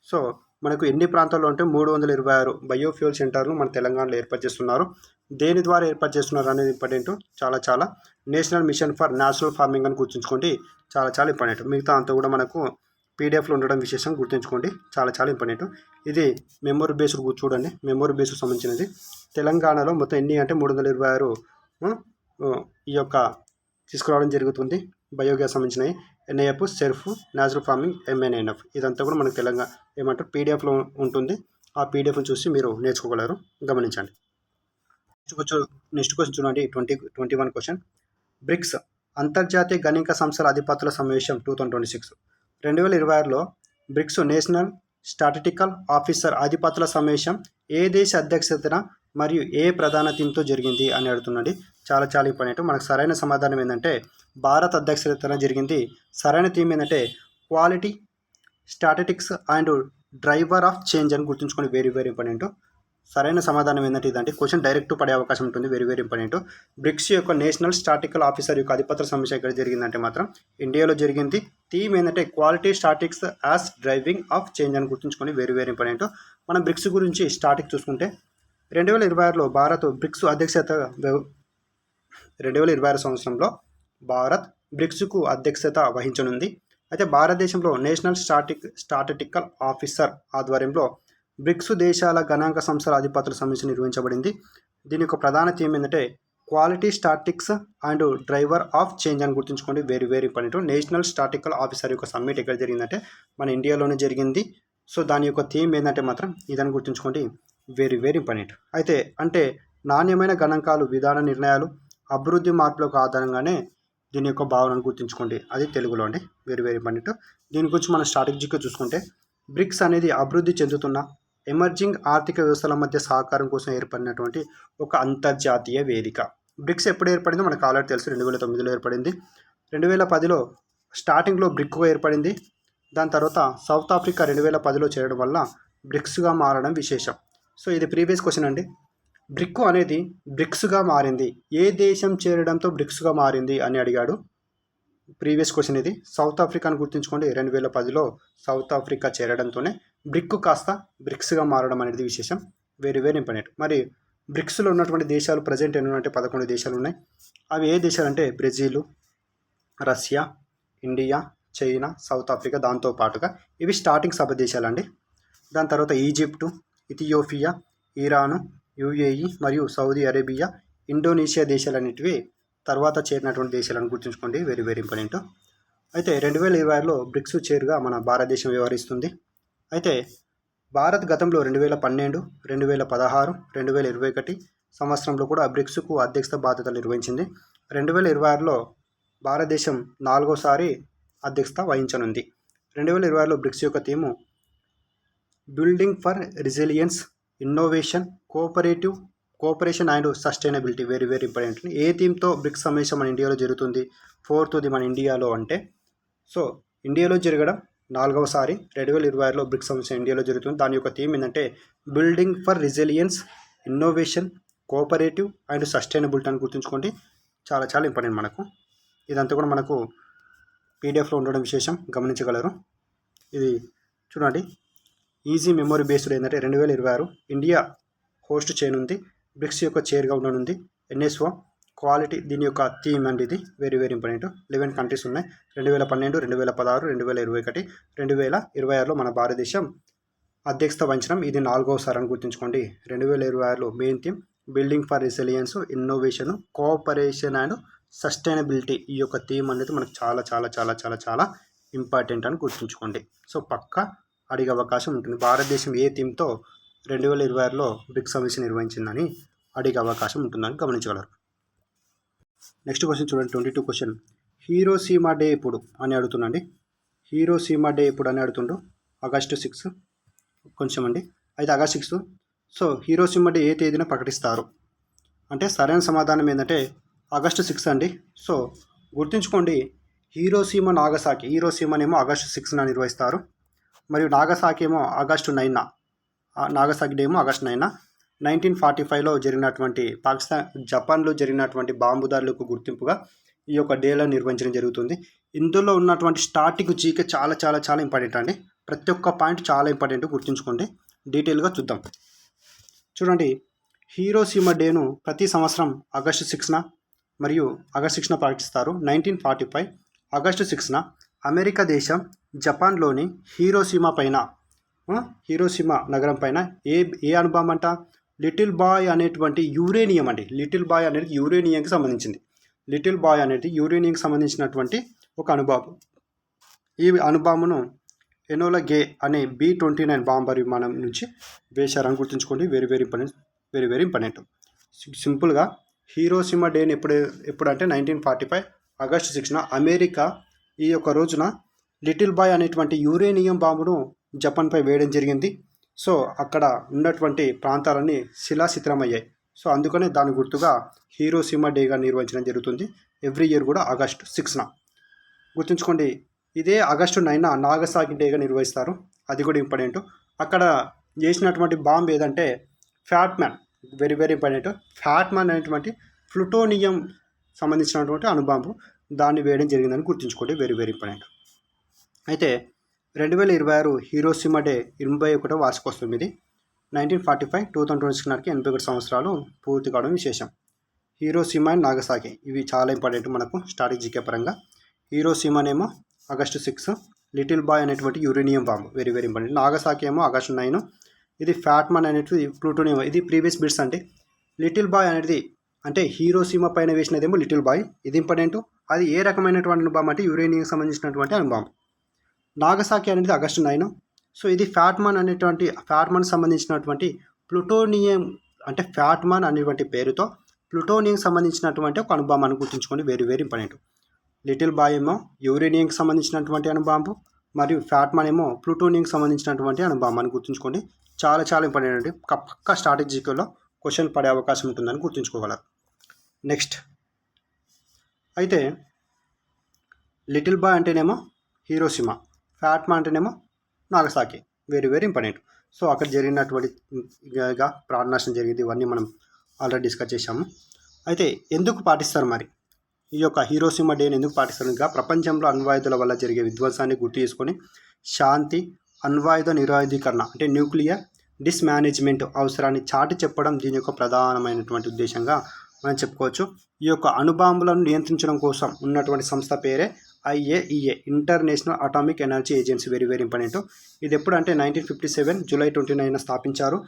సో మనకు ఎన్ని ప్రాంతాల్లో అంటే 326 బయోఫ్యూల్ సెంటర్లు మన తెలంగాణలో ఏర్పాటు చేస్తున్నారు. దేని ద్వారా ఏర్పాటు చేస్తున్నారు అనేది ఇంపార్టెంట్. చాలా national mission for natural farming అని గుర్తుంచుకోండి. చాలా ఇంపార్టెంట్. మిగతా అంతా కూడా మనకు పీడిఎఫ్లో ఉండడం విశేషం, గుర్తుంచుకోండి. చాలా ఇంపార్టెంట్. ఇది మెమొరీ బేస్డ్ చూడండి, మెమొరీ బేస్డ్ సంబంధించినది. తెలంగాణలో మొత్తం ఎన్ని అంటే 326 ఈ యొక్క తీసుకురావడం జరుగుతుంది. బయోగ్యాస్ సంబంధించినవి NIF, SERP, natural farming MNNF. ఇదంతా కూడా మనకు తెలంగాణ ఏమంటారు పీడిఎఫ్లో ఉంటుంది. ఆ పీడిఎఫ్ని చూసి మీరు నేర్చుకోగలరు, గమనించండి. నెక్స్ట్ క్వశ్చన్ చూడండి, 21 క్వశ్చన్. బ్రిక్స్ అంతర్జాతీయ గణాంక సంస్థల అధిపతుల సమావేశం 2026. 2026లో బ్రిక్స్ నేషనల్ స్టాటిస్టికల్ ఆఫీసర్ అధిపతుల సమావేశం ఏ దేశ అధ్యక్షతన మరియు ఏ ప్రధాన థీమ్తో జరిగింది అని అడుగుతున్నాండి. చాలా చాలా ఇంపార్టెంట్. మనకు సరైన సమాధానం ఏంటంటే భారత్ అధ్యక్షతన జరిగింది. సరైన థీమ్ ఏంటంటే quality, statistics and driver of change అని గుర్తుంచుకొని వెరీ వెరీ ఇంపార్టెంట్. సరైన సమాధానం ఏంటంటే ఇదంటే క్వశ్చన్ డైరెక్ట్ పడే అవకాశం ఉంటుంది. Very very important. బ్రిక్స్ యొక్క నేషనల్ స్టాటిస్టికల్ ఆఫీసర్ యొక్క అధిపతుల సమావేశం ఎక్కడ జరిగిందంటే మాత్రం ఇండియాలో జరిగింది. థీమ్ ఏంటంటే quality statistics as driving of change అని గుర్తుంచుకొని వెరీ వెరీ ఇంపార్టెంట్. మనం బ్రిక్స్ గురించి స్టాటిక్ చూసుకుంటే 2026లో భారత్ బ్రిక్స్ అధ్యక్షత 2026 సంవత్సరంలో భారత్ బ్రిక్స్కు అధ్యక్షత వహించనుంది. అయితే భారతదేశంలో నేషనల్ స్టాటిస్టికల్ ఆఫీసర్ ఆధ్వర్యంలో బ్రిక్స్ దేశాల గణాంక సంస్థల అధిపతుల సమావేశం నిర్వహించబడింది. దీని యొక్క ప్రధాన థీమ్ ఏంటంటే quality statistics and driver of change అని గుర్తుంచుకోండి. Very very important. National statistical officer యొక్క సమ్మిట్ ఎక్కడ జరిగిందంటే మన ఇండియాలోనే జరిగింది. సో దాని యొక్క థీమ్ ఏంటంటే మాత్రం ఇదని గుర్తుంచుకోండి. Very very important. అయితే అంటే నాణ్యమైన గణాంకాలు, విధాన నిర్ణయాలు, అభివృద్ధి మార్పులకు ఆధారంగానే దీని యొక్క భావనను గుర్తుంచుకోండి. అది తెలుగులో అండి. Very very important. దీని గురించి మనం స్ట్రాటజీగా చూసుకుంటే బ్రిక్స్ అనేది అభివృద్ధి చెందుతున్న ఎమర్జింగ్ ఆర్థిక వ్యవస్థల మధ్య సహకారం కోసం ఏర్పడినటువంటి ఒక అంతర్జాతీయ వేదిక. బ్రిక్స్ ఎప్పుడు ఏర్పడిందో మనకు ఆల్రెడీ తెలుసు. 2009లో ఏర్పడింది. 2010లో స్టార్టింగ్లో బ్రిక్గా ఏర్పడింది. దాని తర్వాత సౌత్ ఆఫ్రికా 2010లో చేరడం వల్ల బ్రిక్స్గా మారడం విశేషం. సో ఇది ప్రీవియస్ క్వశ్చన్ అండి. బ్రిక్ అనేది బ్రిక్స్గా మారింది. ఏ దేశం చేరడంతో బ్రిక్స్గా మారింది అని అడిగాడు. ప్రీవియస్ క్వశ్చన్ ఇది. సౌత్ ఆఫ్రికాను గుర్తుంచుకోండి. 2010లో సౌత్ ఆఫ్రికా చేరడంతోనే బ్రిక్ కాస్త బ్రిక్స్గా మారడం అనేది విశేషం. Very very important. మరి బ్రిక్స్లో ఉన్నటువంటి దేశాలు ప్రజెంట్ ఎన్ని అంటే 11 దేశాలు ఉన్నాయి. అవి ఏ దేశాలు అంటే Brazil, Russia, India, China, south Africa. దాంతో పాటుగా ఇవి స్టార్టింగ్ సభ దేశాలండి. దాని తర్వాత ఈజిప్టు, ఇథియోపియా, ఇరాను, యుఏఈ మరియు సౌదీ అరేబియా, ఇండోనేషియా దేశాలన్నిటివి తర్వాత చేరినటువంటి దేశాలను గుర్తుంచుకోండి. Very very important. అయితే 2026లో బ్రిక్స్ చైర్గా మన భారతదేశం వ్యవహరిస్తుంది. అయితే భారత్ గతంలో 2012, 2016, 2021 సంవత్సరంలో కూడా బ్రిక్స్కు అధ్యక్షత బాధ్యతలు నిర్వహించింది. 2026లో భారతదేశం 4వసారి అధ్యక్షత వహించనుంది. 2026లో బ్రిక్స్ యొక్క theme building for resilience, innovation, cooperation and sustainability. Very very important. ఏ థీమ్తో బ్రిక్స్ సమావేశం మన ఇండియాలో జరుగుతుంది? 4th మన ఇండియాలో అంటే సో ఇండియాలో జరగడం 4వసారి 2026లో బ్రిక్స్ సమావేశం ఇండియాలో జరుగుతుంది. దాని యొక్క థీమ్ ఏంటంటే building for resilience, innovation, cooperative and sustainability అని గుర్తుంచుకోండి. చాలా చాలా ఇంపార్టెంట్ మనకు. ఇదంతా కూడా మనకు పీడిఎఫ్లో ఉండడం విశేషం, గమనించగలరు. ఇది చూడండి. ఈజీ మెమొరీ బేస్డ్ ఏంటంటే 2026 ఇండియా హోస్ట్ చేయనుంది. బ్రిక్స్ యొక్క చైర్గా ఉండనుంది. ఎన్ఎస్ఓ క్వాలిటీ దీని యొక్క థీమ్ అండి. ఇది వెరీ వెరీ ఇంపార్టెంట్. 11 కంట్రీస్ ఉన్నాయి. 2012, 2016, 2021, 2026లో మన భారతదేశం అధ్యక్షత వహించడం ఇది 4వసారి అని గుర్తుంచుకోండి. 2026లో main theme building for resilience, innovation, cooperation and sustainability. ఈ యొక్క థీమ్ అనేది మనకు చాలా చాలా చాలా చాలా చాలా ఇంపార్టెంట్ అని గుర్తుంచుకోండి. సో పక్కా అడిగే అవకాశం ఉంటుంది. భారతదేశం ఏ థీమ్తో 2026లో బ్రిక్స్ సమావేశం నిర్వహించిందని అడిగే అవకాశం ఉంటుందని గమనించగలరు. నెక్స్ట్ క్వశ్చన్ చూడండి. 22 క్వశ్చన్. హీరోషిమా డే ఎప్పుడు అని అడుగుతుండండి. హీరోషిమా డే ఎప్పుడు అని అడుగుతుండు. ఆగస్టు 6 కొంచెం అండి. అయితే ఆగస్టు 6. సో హీరోషిమా డే ఏ తేదీన ప్రకటిస్తారు అంటే సరైన సమాధానం ఏంటంటే ఆగస్టు 6 అండి. సో గుర్తుంచుకోండి. Hiroshima, Nagasaki. హీరోషిమానేమో ఆగస్టు 6న నిర్వహిస్తారు. మరియు నాగసాకి ఏమో ఆగస్టు 9న. నాగసాకి డే ఏమో ఆగస్టు 9న. 1945లో జరిగినటువంటి జపాన్లో జరిగినటువంటి బాంబు దాడులకు గుర్తింపుగా ఈ యొక్క డేలను నిర్వహించడం జరుగుతుంది. ఇందులో ఉన్నటువంటి స్టార్టింగ్ జీకే చాలా చాలా చాలా ఇంపార్టెంట్ అండి. ప్రతి ఒక్క పాయింట్ చాలా ఇంపార్టెంట్, గుర్తుంచుకోండి. డీటెయిల్గా చూద్దాం. చూడండి. హీరోషిమా డేను ప్రతి సంవత్సరం ఆగస్టు 6న మరియు ఆగస్టు 6న ప్రకటిస్తారు. 1945 ఆగస్టు 6న అమెరికా దేశం జపాన్లోని హీరోషిమా నగరం పైన ఏ అణుబాంబు అంట లిటిల్ బాయ్ అనేటువంటి యురేనియం అండి. లిటిల్ బాయ్ అనేది యురేనియంకి సంబంధించింది. లిటిల్ బాయ్ అనేది యురేనియంకి సంబంధించినటువంటి ఒక అణుబాంబు. ఈ అణుబాంబును ఎనోలా గే అనే B-29 బాంబర్ విమానం నుంచి వేశారని గుర్తుంచుకోండి. Very very important. Very very important. సింపుల్గా హీరోషిమా డేని ఎప్పుడు అంటే 1945 ఆగస్టు 6న అమెరికా ఈ యొక్క రోజున లిటిల్ బాయ్ అనేటువంటి యురేనియం బాంబును జపాన్పై వేయడం జరిగింది. సో అక్కడ ఉన్నటువంటి ప్రాంతాలన్నీ శిలాశిథిలమయ్యాయి. సో అందుకనే దాని గుర్తుగా హీరోషిమా డేగా నిర్వహించడం జరుగుతుంది. ఎవ్రీ ఇయర్ కూడా ఆగస్టు 6న. గుర్తుంచుకోండి, ఇదే ఆగస్టు 9న నాగసాకి డేగా నిర్వహిస్తారు. అది కూడా ఇంపార్టెంట్. అక్కడ చేసినటువంటి బాంబు ఏదంటే fat man. Very very important. Fat man అనేటువంటి ప్లూటోనియం సంబంధించినటువంటి అణుబాంబు దాన్ని వేయడం జరిగిందని గుర్తుంచుకోండి. Very very important. అయితే 2026 హీరోషిమా డే 81వ వార్షికోత్సవం. ఇది 1945 2026 నాటికి 81 సంవత్సరాలు పూర్తి కావడం విశేషం. హీరోషిమా అండ్ నాగసాకి ఇవి చాలా ఇంపార్టెంట్ మనకు స్ట్రాటజిక్ పరంగా. హీరోషిమానేమో ఆగస్టు 6, లిటిల్ బాయ్ అనేటువంటి uranium bomb very very important. Nagasaki ఏమో ఆగస్టు 9. ఇది ఫ్యాట్మన్ అనేటువంటి ప్లూటోనియం. ఇది ప్రీవియస్ బిట్స్ అండి. లిటిల్ బాయ్ అనేది అంటే హీరోషిమా పైన వేసినదేమో లిటిల్ బాయ్, ఇది ఇంపార్టెంట్. అది ఏ రకమైనటువంటి బాంబు అంటే యురేనియం సంబంధించినటువంటి అణుబాంబు. నాగసాకి అనేది ఆగస్టు 9. సో ఇది ఫ్యాట్మన్ సంబంధించినటువంటి ప్లూటోనియం అంటే ఫ్యాట్మన్ అనేటువంటి పేరుతో ప్లూటోనియం సంబంధించినటువంటి ఒక అణుబాంబు అని గుర్తుంచుకోండి. Very very important. Little boy ఏమో యురేనియంకి సంబంధించినటువంటి అణుబాంబు, మరియు ఫ్యాట్మన్ ఏమో ప్లూటోనియంకి సంబంధించినటువంటి అణుబాంబు అని గుర్తుంచుకోండి. చాలా చాలా ఇంపార్టెంట్ అండి. పక్క స్ట్రాటజిక్లో క్వశ్చన్ పడే అవకాశం ఉంటుందని గుర్తుంచుకోగలరు. నెక్స్ట్ అయితే లిటిల్ బాయ్ అంటేనేమో హీరోషిమా, ఫ్యాట్మన్ అంటేనేమో Nagasaki. Very very important. So అక్కడ జరిగినటువంటి ప్రాణనాశనం జరిగింది. ఇవన్నీ మనం ఆల్రెడీ డిస్కస్ చేశాము. అయితే ఎందుకు పాటిస్తారు మరి ఈ యొక్క హీరోషిమా డేని ఎందుకు పాటిస్తారు? ఇంకా ప్రపంచంలో అణ్వాయుధాల వల్ల జరిగే విధ్వంసాన్ని గుర్తు చేసుకొని శాంతి, అణ్వాయుధ నిరాయుధీకరణ అంటే న్యూక్లియర్ డిస్మేనేజ్మెంట్ అవసరాన్ని చాటి చెప్పడం దీని యొక్క ప్రధానమైనటువంటి ఉద్దేశంగా మనం చెప్పుకోవచ్చు. ఈ యొక్క అణుబాంబులను నియంత్రించడం కోసం ఉన్నటువంటి సంస్థ పేరే IAEA, international atomic energy agency. Very very important. ఇది ఎప్పుడు అంటే 1957 జూలై 29 స్థాపించారు.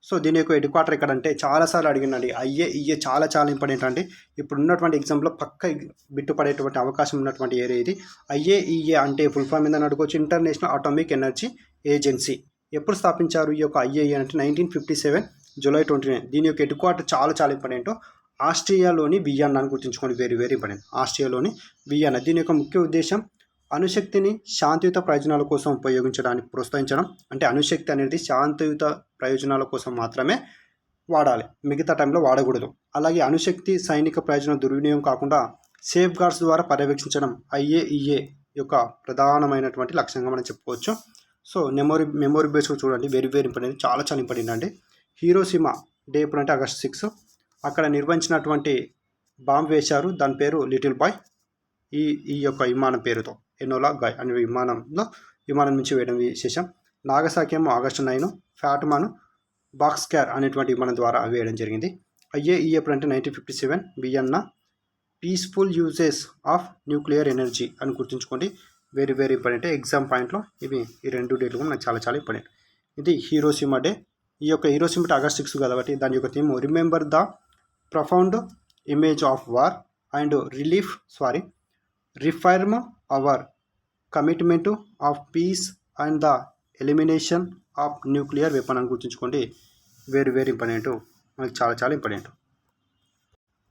సో దీని యొక్క హెడ్ క్వార్టర్ ఎక్కడంటే చాలాసార్లు అడిగినండి. IAEA చాలా చాలా ఇంపార్టెంట్ అండి. ఇప్పుడు ఉన్నటువంటి ఎగ్జామ్లో పక్క బిట్టు పడేటువంటి అవకాశం ఉన్నటువంటి ఏరియా ఇది. IAEA అంటే ఫుల్ ఫామ్ ఏందని అడుగువచ్చు. International atomic energy agency. ఎప్పుడు స్థాపించారు ఈ యొక్క IAEA అంటే 1957 జూలై 29. దీని యొక్క హెడ్ క్వార్టర్ చాలా చాలా ఇంపార్టెంట్. ఆస్ట్రియాలోని వియన్నా అని గుర్తుంచుకోండి. Very very important. ఆస్ట్రియాలోని వియన్నా. దీని యొక్క ముఖ్య ఉద్దేశం అణుశక్తిని శాంతియుత ప్రయోజనాల కోసం ఉపయోగించడానికి ప్రోత్సహించడం. అంటే అణుశక్తి అనేది శాంతియుత ప్రయోజనాల కోసం మాత్రమే వాడాలి, మిగతా టైంలో వాడకూడదు. అలాగే అణుశక్తి సైనిక ప్రయోజనం దుర్వినియోగం కాకుండా సేఫ్ గార్డ్స్ ద్వారా పర్యవేక్షించడం IAEA యొక్క ప్రధానమైనటువంటి లక్ష్యంగా మనం చెప్పుకోవచ్చు. సో మెమొరీ బేస్గా చూడండి. Very very important. చాలా చాలా ఇంపార్టెంట్ అండి. హీరోషిమా డే ఎప్పుడు అంటే ఆగస్టు 6. అక్కడ నిర్వహించినటువంటి బాంబు వేశారు. దాని పేరు లిటిల్ బాయ్. ఈ యొక్క విమానం పేరుతో ఎనోలా గాయ్ అనే విమానం నుంచి వేయడం విశేషం. నాగసాకి ఏమో ఆగస్టు 9. ఫ్యాట్మాన్ బాక్స్కార్ అనేటువంటి విమానం ద్వారా వేయడం జరిగింది. IAEA ఎప్పుడు అంటే 1957 Vienna. Peaceful uses of nuclear energy అని గుర్తుంచుకోండి. Very very important. ఎగ్జామ్ పాయింట్లో ఈ రెండు డేట్లు నాకు చాలా చాలా ఇంపార్టెంట్. ఇది హీరోషిమా డే. ఈ యొక్క హీరోషిమా డే ఆగస్ట్ 6 కాబట్టి దాని యొక్క theme remember the profound image of war and reaffirm our commitment of peace and the elimination of nuclear weapon అని గుర్తుంచుకోండి. Very very important. మనకి చాలా చాలా ఇంపార్టెంట్.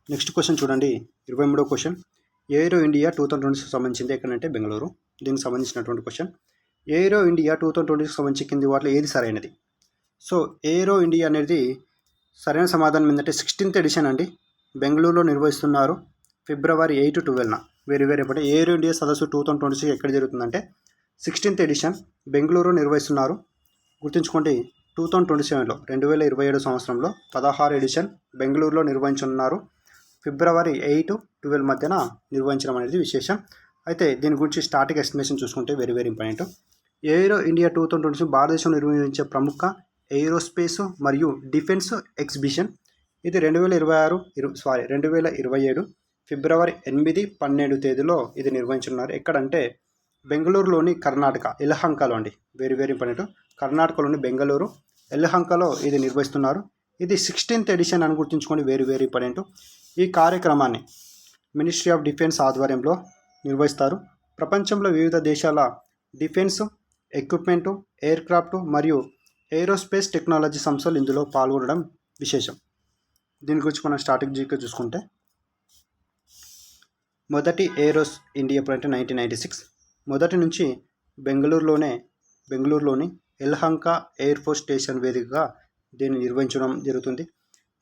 నెక్స్ట్ క్వశ్చన్ చూడండి. 23వ క్వశ్చన్. ఏరో ఇండియా 2026 సంబంధించింది ఎక్కడంటే బెంగళూరు. దీనికి సంబంధించినటువంటి క్వశ్చన్. ఏరో ఇండియా 2026 సంబంధించి కింది వాటిలో ఏది సరైనది? సో ఏరో ఇండియా అనేది సరైన సమాధానం ఏంటంటే 16th ఎడిషన్ అండి. బెంగళూరులో నిర్వహిస్తున్నారు ఫిబ్రవరి 8 to 12. Very very important. Aero India సదస్సు 2026 ఎక్కడ జరుగుతుందంటే 16th ఎడిషన్ బెంగళూరు నిర్వహిస్తున్నారు. గుర్తుంచుకోండి. 2027లో 2027 సంవత్సరంలో 16 ఎడిషన్ బెంగళూరులో నిర్వహించనున్నారు. ఫిబ్రవరి 8 to 12 మధ్యన నిర్వహించడం అనేది విశేషం. అయితే దీని గురించి స్టాటిక్ ఎస్టిమేషన్ చూసుకుంటే very very important. Aero India 2026 భారతదేశం నిర్వహించే ప్రముఖ ఏరోస్పేస్ మరియు డిఫెన్స్ ఎగ్జిబిషన్. ఇది 2027 ఫిబ్రవరి 8, 12 తేదీలో ఇది నిర్వహించున్నారు. ఎక్కడంటే బెంగళూరులోని కర్ణాటక యలహంకలో అండి. Very very important. కర్ణాటకలోని బెంగళూరు యలహంకలో ఇది నిర్వహిస్తున్నారు. ఇది 16th ఎడిషన్ అని గుర్తుంచుకొని వెరీ వెరీ ఇంపార్టెంట్. ఈ కార్యక్రమాన్ని మినిస్ట్రీ ఆఫ్ డిఫెన్స్ ఆధ్వర్యంలో నిర్వహిస్తారు. ప్రపంచంలో వివిధ దేశాల డిఫెన్స్ ఎక్విప్మెంటు, ఎయిర్క్రాఫ్ట్ మరియు ఏరోస్పేస్ టెక్నాలజీ సంస్థలు ఇందులో పాల్గొనడం విశేషం. దీని గురించి మనం స్ట్రాటజీగా చూసుకుంటే మొదటి ఏరోస్ ఇండియా ఎప్పుడు అంటే 1996. మొదటి నుంచి బెంగళూరులోనే బెంగళూరులోని యలహంక ఎయిర్ ఫోర్స్ స్టేషన్ వేదికగా దీన్ని నిర్వహించడం జరుగుతుంది.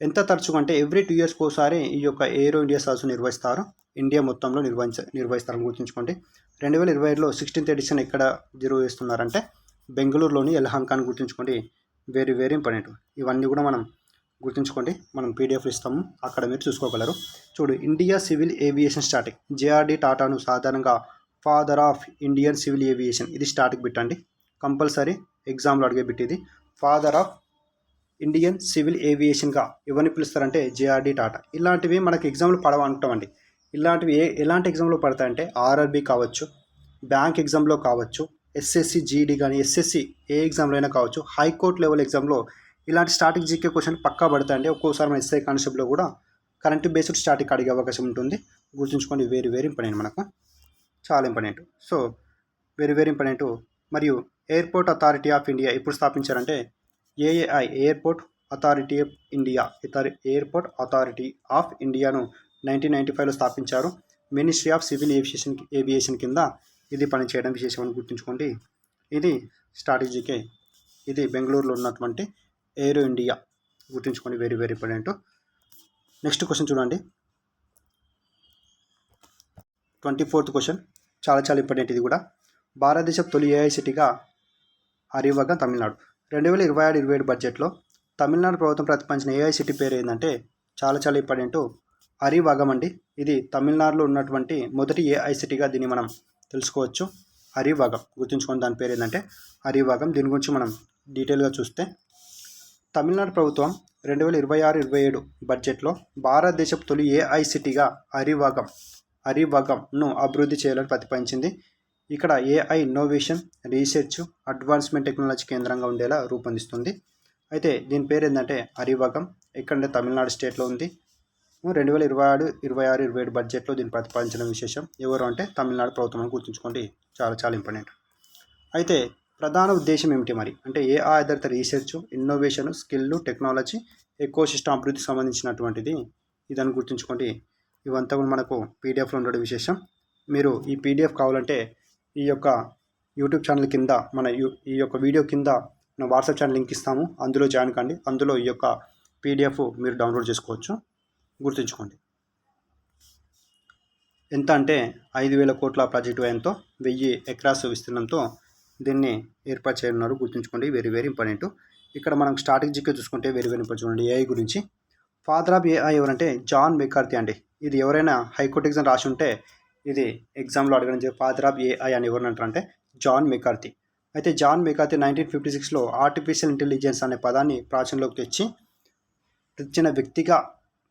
ఎంత తరచుగా అంటే ఎవ్రీ 2 ఇయర్స్కి ఒకసారి ఈ యొక్క ఏరో ఇండియా సదస్సు నిర్వహిస్తారు. ఇండియా మొత్తంలో నిర్వహిస్తారని గుర్తుంచుకోండి. 2025లో 16th ఎడిషన్ ఎక్కడ నిర్వహిస్తున్నారంటే బెంగళూరులోని యలహంక అని గుర్తుంచుకోండి. Very very important. ఇవన్నీ కూడా మనం గుర్తుంచుకోండి. మనం పీడిఎఫ్లు ఇస్తాము, అక్కడ మీరు చూసుకోగలరు. చూడు, India civil aviation starting. JRD టాటాను సాధారణంగా father of Indian civil aviation, ఇది స్టార్టింగ్ బిట్ అండి. కంపల్సరీ ఎగ్జామ్లో అడిగే బిట్ ఇది. ఫాదర్ ఆఫ్ ఇండియన్ సివిల్ ఏవియేషన్గా ఎవరిని పిలుస్తారంటే జేఆర్డి టాటా. ఇలాంటివి మనకి ఎగ్జామ్లో పడవంటామండి. ఇలాంటివి ఎలాంటి ఎగ్జామ్లో పడతాయంటే ఆర్ఆర్బీ కావచ్చు, బ్యాంక్ ఎగ్జామ్లో కావచ్చు, ఎస్ఎస్సి జీడీ కానీ ఎస్ఎస్సి ఏ ఎగ్జామ్లో అయినా కావచ్చు, హైకోర్టు లెవెల్ ఎగ్జామ్లో ఇలాంటి స్టాటిక్ జీకే క్వశ్చన్ పక్కా పడతాయండి. ఒక్కోసారి మన ఎస్ఐ కానిస్టేబుల్లో కూడా కరెంట్ బేస్డ్ స్టాటిక్ అడిగే అవకాశం ఉంటుంది. గుర్తుంచుకోండి, వెరీ వెరీ ఇంపార్టెంట్, మనకు చాలా important. So very very important. మరియు ఎయిర్పోర్ట్ అథారిటీ ఆఫ్ ఇండియా ఎప్పుడు స్థాపించారంటే AAI, airport authority of India, airport authority of ఇండియాను 1995లో స్థాపించారు. మినిస్ట్రీ ఆఫ్ సివిల్ ఏవియేషన్ కింద ఇది పనిచేయడం విశేషం అని గుర్తుంచుకోండి. ఇది స్ట్రాటజీకే. ఇది బెంగళూరులో ఉన్నటువంటి ఏరో ఇండియా, గుర్తుంచుకోండి, very very important. Next question చూడండి, 24th క్వశ్చన్, చాలా చాలా ఇంపార్టెంట్ ఇది కూడా. భారతదేశం తొలి ఏఐ సిటీగా హరివగం, తమిళనాడు. 2026-27 బడ్జెట్లో తమిళనాడు ప్రభుత్వం ప్రతిపాదించిన ఏఐ సిటీ పేరు ఏంటంటే చాలా చాలా ఇంపార్టెంట్, హరివగం అండి. ఇది తమిళనాడులో ఉన్నటువంటి మొదటి ఏఐ సిటీగా దీన్ని మనం తెలుసుకోవచ్చు. హరివగం, గుర్తుంచుకోండి, దాని పేరు ఏంటంటే హరివగం. దీని గురించి మనం డీటెయిల్గా చూస్తే, తమిళనాడు ప్రభుత్వం 2026-27 బడ్జెట్లో భారతదేశపు తొలి ఏఐ సిటీగా హరివగంను అభివృద్ధి చేయాలని ప్రతిపాదించింది. ఇక్కడ AI innovation, research, advancement technology కేంద్రంగా ఉండేలా రూపొందిస్తుంది. అయితే దీని పేరు ఏంటంటే హరివగం. ఎక్కడంటే తమిళనాడు స్టేట్లో ఉంది. 2026-27 బడ్జెట్లో దీన్ని ప్రతిపాదించడం విశేషం. ఎవరు అంటే తమిళనాడు ప్రభుత్వం అని గుర్తుంచుకోండి, చాలా చాలా ఇంపార్టెంట్. అయితే ప్రధాన ఉద్దేశం ఏమిటి మరి అంటే ఏఐ ఆధారిత research, innovation, skill, technology, ecosystem అభివృద్ధికి సంబంధించినటువంటిది. ఇదని గుర్తుంచుకోండి. ఇవంతా కూడా మనకు పీడిఎఫ్లో ఉండడం విశేషం. మీరు ఈ పీడిఎఫ్ కావాలంటే ఈ యొక్క యూట్యూబ్ ఛానల్ కింద ఈ యొక్క వీడియో కింద మన వాట్సాప్ ఛానల్ లింక్ ఇస్తాము, అందులో జాయిన్ కండి. అందులో ఈ యొక్క పీడిఎఫ్ మీరు డౌన్లోడ్ చేసుకోవచ్చు. గుర్తుంచుకోండి, ఎంత అంటే 5,000 కోట్ల ప్రాజెక్టు వ్యయంతో 1000 ఎకరాస్ విస్తీర్ణంతో దీన్ని ఏర్పాటు చేయనున్నారు. గుర్తుంచుకోండి, వెరీ వెరీ ఇంపార్టెంట్. ఇక్కడ మనం స్ట్రాటజీగా చూసుకుంటే వెరీ వెరీ ఇంపార్టెంట్. చూడండి, ఏఐ గురించి. ఫాదర్ ఆఫ్ ఏఐ ఎవరంటే జాన్ మెకార్థీ అండి. ఇది ఎవరైనా హైకోర్టు ఎగ్జామ్ రాసి ఉంటే ఇది ఎగ్జామ్లో అడగడం జరిగింది. ఫాదర్ ఆఫ్ ఏఐ అని ఎవరిని అంటారంటే జాన్ మెకార్థీ. అయితే జాన్ మెకార్థీ 1956లో ఆర్టిఫిషియల్ ఇంటెలిజెన్స్ అనే పదాన్ని ప్రాచుర్యంలోకి తెచ్చిన వ్యక్తిగా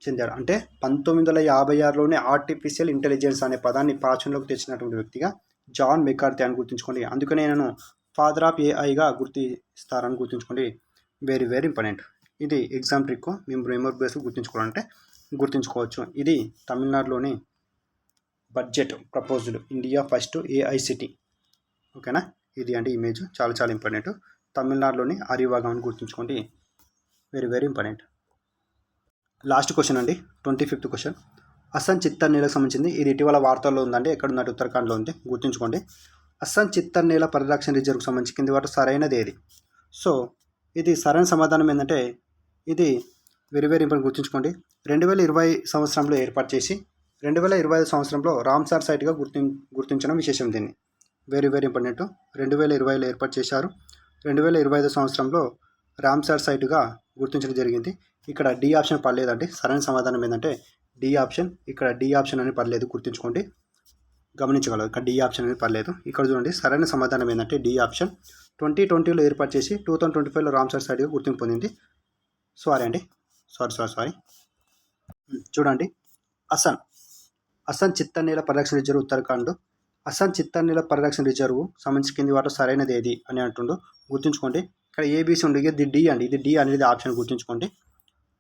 చెందారు. అంటే 1956లోనే ఆర్టిఫిషియల్ ఇంటెలిజెన్స్ అనే పదాన్ని ప్రాచుర్యంలోకి తెచ్చినటువంటి వ్యక్తిగా జాన్ మెకార్థీ అని గుర్తుంచుకోండి. అందుకనే నేను ఫాదర్ ఆఫ్ ఏఐగా గుర్తిస్తారని గుర్తుంచుకోండి, వెరీ వెరీ ఇంపార్టెంట్. ఇది ఎగ్జామ్ ట్రిక్, మేము మెమరీ బేస్ గుర్తుంచుకోవాలంటే గుర్తుంచుకోవచ్చు. ఇది తమిళనాడులోని budget proposal, India first AI city. ఓకేనా, ఇది అంటే ఇమేజ్ చాలా చాలా ఇంపార్టెంట్. తమిళనాడులోని హరివగం అని గుర్తుంచుకోండి, very very important. Last question అండి, 25th క్వశ్చన్. అస్సాం చిత్తర్ నేలకు సంబంధించింది. ఇది ఇటీవల వార్తల్లో ఉందండి. ఎక్కడ ఉన్నట్టు ఉత్తరాఖండ్లో ఉంది. గుర్తుంచుకోండి, అస్సాం చిత్తర్ నేల పరిరక్షణ రిజర్వ్కి సంబంధించి కింది వాటి సరైనది ఏది? సో ఇది సరైన సమాధానం ఏంటంటే ఇది వెరీ వెరీ ఇంపార్టెంట్. గుర్తుంచుకోండి, 2020 సంవత్సరంలో ఏర్పాటు చేసి 2025 సంవత్సరంలో రామ్సార్ సైట్గా గుర్తించడం విశేషం. దీన్ని వెరీ వెరీ ఇంపార్టెంట్. 2020లో ఏర్పాటు చేశారు. 2025 సంవత్సరంలో రామ్సార్ సైట్గా గుర్తించడం జరిగింది. ఇక్కడ డి ఆప్షన్ పర్లేదండి. సరైన సమాధానం ఏంటంటే డి ఆప్షన్. ఇక్కడ డి ఆప్షన్ అనేది పర్లేదు, గుర్తుంచుకోండి, గమనించగలరు. ఇక్కడ డి ఆప్షన్ అనేది పర్లేదు. ఇక్కడ చూడండి, సరైన సమాధానం ఏంటంటే డి ఆప్షన్. 2020లో ఏర్పాటు చేసి 2025లో రామ్సార్ సైట్గా గుర్తింపు పొందింది. సారీ. చూడండి, అస్సాం చిత్తర్ నేల పరిరక్షణ రిజర్వ్ ఉత్తరాఖండ్. అస్సాం చిత్తర్ నేల పరిరక్షణ రిజర్వ్ సంబంధించి కింది వాటిలో సరైనది ఏది అని అంటుండు. గుర్తుంచుకోండి, ఇక్కడ ఏబీసీ ఉంది, ఇది డి అండి. ఇది డి అనేది ఆప్షన్, గుర్తుంచుకోండి.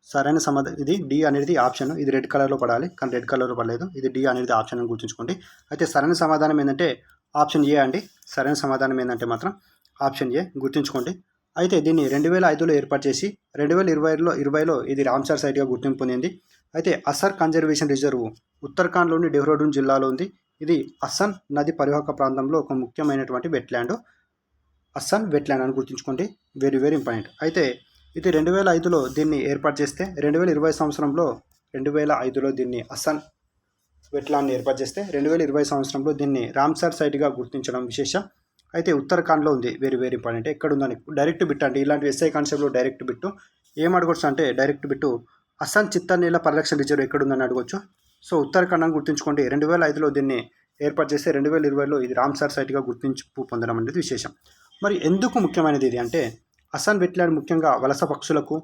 సరైన సమాధానం ఇది డి అనేది ఆప్షన్. ఇది రెడ్ కలర్లో పడాలి, కానీ రెడ్ కలర్లో పడలేదు. ఇది డి అనేది ఆప్షన్ అని గుర్తుంచుకోండి. అయితే సరైన సమాధానం ఏంటంటే ఆప్షన్ ఏ అండి. సరైన సమాధానం ఏంటంటే మాత్రం ఆప్షన్ ఏ, గుర్తుంచుకోండి. అయితే దీన్ని 2005లో ఏర్పాటు చేసి 2020లో ఇది రామ్సార్ సైట్గా గుర్తింపు పొందింది. అయితే అస్సాం కన్జర్వేషన్ రిజర్వ్ ఉత్తరాఖండ్లోని డెహ్రాడూన్ జిల్లాలో ఉంది. ఇది అస్సాం నది పరివాహక ప్రాంతంలో ఒక ముఖ్యమైనటువంటి వెట్లాండ్. అస్సాన్ వెట్లాండ్ అని గుర్తుంచుకోండి. Very very important. అయితే ఇది 2005లో దీన్ని ఏర్పాటు చేస్తే 2020 సంవత్సరంలో 2005లో దీన్ని అస్సాన్ వెట్లాండ్ని ఏర్పాటు చేస్తే 2020 సంవత్సరంలో దీన్ని రామ్సార్ సైట్గా గుర్తించడం విశేషం. అయితే ఉత్తరాఖండ్లో ఉంది. Very very important. ఎక్కడ ఉందని డైరెక్ట్ బిట్ అంటే ఇలాంటి ఎస్ఐ కాన్సెప్ట్లో డైరెక్ట్ బిట్టు ఏం అడగొచ్చు అంటే డైరెక్ట్ బిట్టు అస్సాం చిత్తనీళ్ళ పరిరక్షణ రిజర్వ్ ఎక్కడ ఉందని అడగొచ్చు. సో ఉత్తరాఖండ్ అని గుర్తుంచుకోండి. 2005లో దీన్ని ఏర్పాటు చేస్తే 2020లో ఇది రామ్సార్ సైట్గా గుర్తింపు పొందడం అనేది విశేషం. మరి ఎందుకు ముఖ్యమైనది ఇది అంటే అస్సాం వెట్లాండ్ ముఖ్యంగా వలస పక్షులకు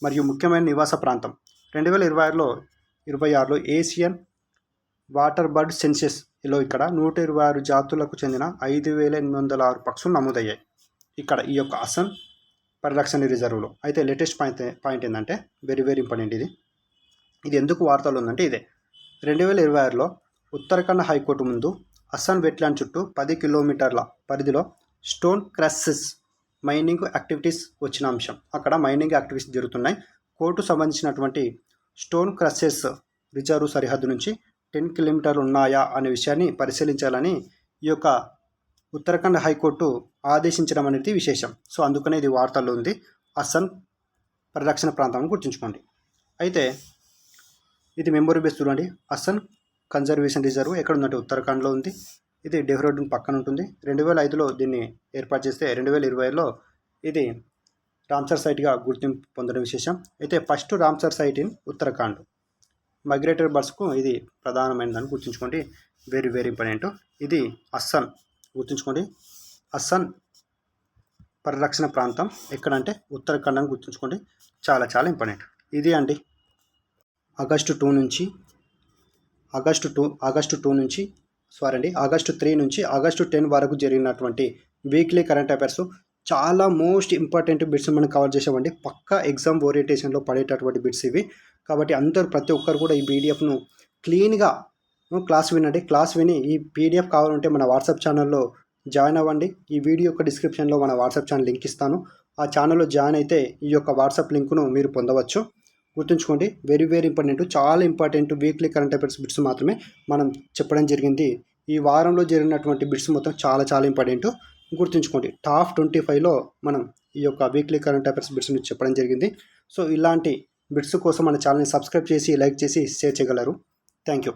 మరియు ముఖ్యమైన నివాస ప్రాంతం. 2026లో ఏషియన్ వాటర్ బర్డ్ సెన్సెస్లో ఇక్కడ 126 జాతులకు చెందిన 5,806 పక్షులు నమోదయ్యాయి ఇక్కడ ఈ యొక్క అస్సాం పరిరక్షణ రిజర్వ్లో. అయితే లేటెస్ట్ పాయింట్ ఏంటంటే వెరీ వెరీ ఇంపార్టెంట్ ఇది ఎందుకు వార్తలు ఉందంటే ఇదే 2026లో ఉత్తరాఖండ్ హైకోర్టు ముందు అస్సాం వెట్లాండ్ చుట్టూ 10 కిలోమీటర్ల పరిధిలో స్టోన్ క్రషెస్ మైనింగ్ యాక్టివిటీస్ వచ్చిన అంశం. అక్కడ మైనింగ్ యాక్టివిటీస్ జరుగుతున్నాయి. కోర్టు సంబంధించినటువంటి స్టోన్ క్రషెస్ రిజర్వ్ సరిహద్దు నుంచి 10 కిలోమీటర్లు ఉన్నాయా అనే విషయాన్ని పరిశీలించాలని ఈ యొక్క ఉత్తరాఖండ్ హైకోర్టు ఆదేశించడం అనేది విశేషం. సో అందుకనే ఇది వార్తల్లో ఉంది. అస్సాం పరిరక్షణ ప్రాంతాన్ని గుర్తుంచుకోండి. అయితే ఇది మెమొరీ బేస్ చూడండి. అస్సాం కన్జర్వేషన్ రిజర్వ్ ఎక్కడ ఉందంటే ఉత్తరాఖండ్లో ఉంది. ఇది డెహ్రాడూన్ పక్కన ఉంటుంది. 2005లో దీన్ని ఏర్పాటు చేస్తే 2020లో ఇది రామ్సార్ సైట్గా గుర్తింపు పొందడం విశేషం. అయితే first Ramsar site in Uttarakhand. Migratory బర్డ్స్కు ఇది ప్రధానమైనదని గుర్తుంచుకోండి. Very very important. ఇది అస్సాం గుర్తుంచుకోండి. అస్సాం పరిరక్షణ ప్రాంతం ఎక్కడంటే ఉత్తరాఖండ్ అని గుర్తుంచుకోండి. చాలా చాలా ఇంపార్టెంట్. ఇది అండి ఆగస్టు 3 నుంచి ఆగస్టు 10 వరకు జరిగినటువంటి వీక్లీ కరెంట్ అఫైర్స్ చాలా మోస్ట్ ఇంపార్టెంట్ బిట్స్ మనం కవర్ చేసామండి. పక్కా ఎగ్జామ్ ఓరియంటేషన్లో పడేటటువంటి బిట్స్ ఇవి. కాబట్టి ప్రతి ఒక్కరు కూడా ఈ పీడిఎఫ్ను క్లీన్గా క్లాస్ వినండి. క్లాస్ విని ఈ పీడిఎఫ్ కావాలంటే మన వాట్సాప్ ఛానల్లో జాయిన్ అవ్వండి. ఈ వీడియో యొక్క డిస్క్రిప్షన్లో మన వాట్సాప్ ఛానల్ లింక్ ఇస్తాను. ఆ ఛానల్లో జాయిన్ అయితే ఈ యొక్క వాట్సాప్ లింకును మీరు పొందవచ్చు. గుర్తుంచుకోండి. Very very important. చాలా important weekly current affairs bits మాత్రమే మనం చెప్పడం జరిగింది. ఈ వారంలో జరిగినటువంటి బిట్స్ మొత్తం చాలా చాలా ఇంపార్టెంట్. గుర్తుంచుకోండి. టాప్ 25లో మనం ఈ యొక్క వీక్లీ కరెంట్ అఫైర్స్ బిట్స్ని చెప్పడం జరిగింది. సో ఇలాంటి బిట్స్ కోసం మన ఛానల్ని సబ్స్క్రైబ్ చేసి లైక్ చేసి షేర్ చేయగలరు. Thank you.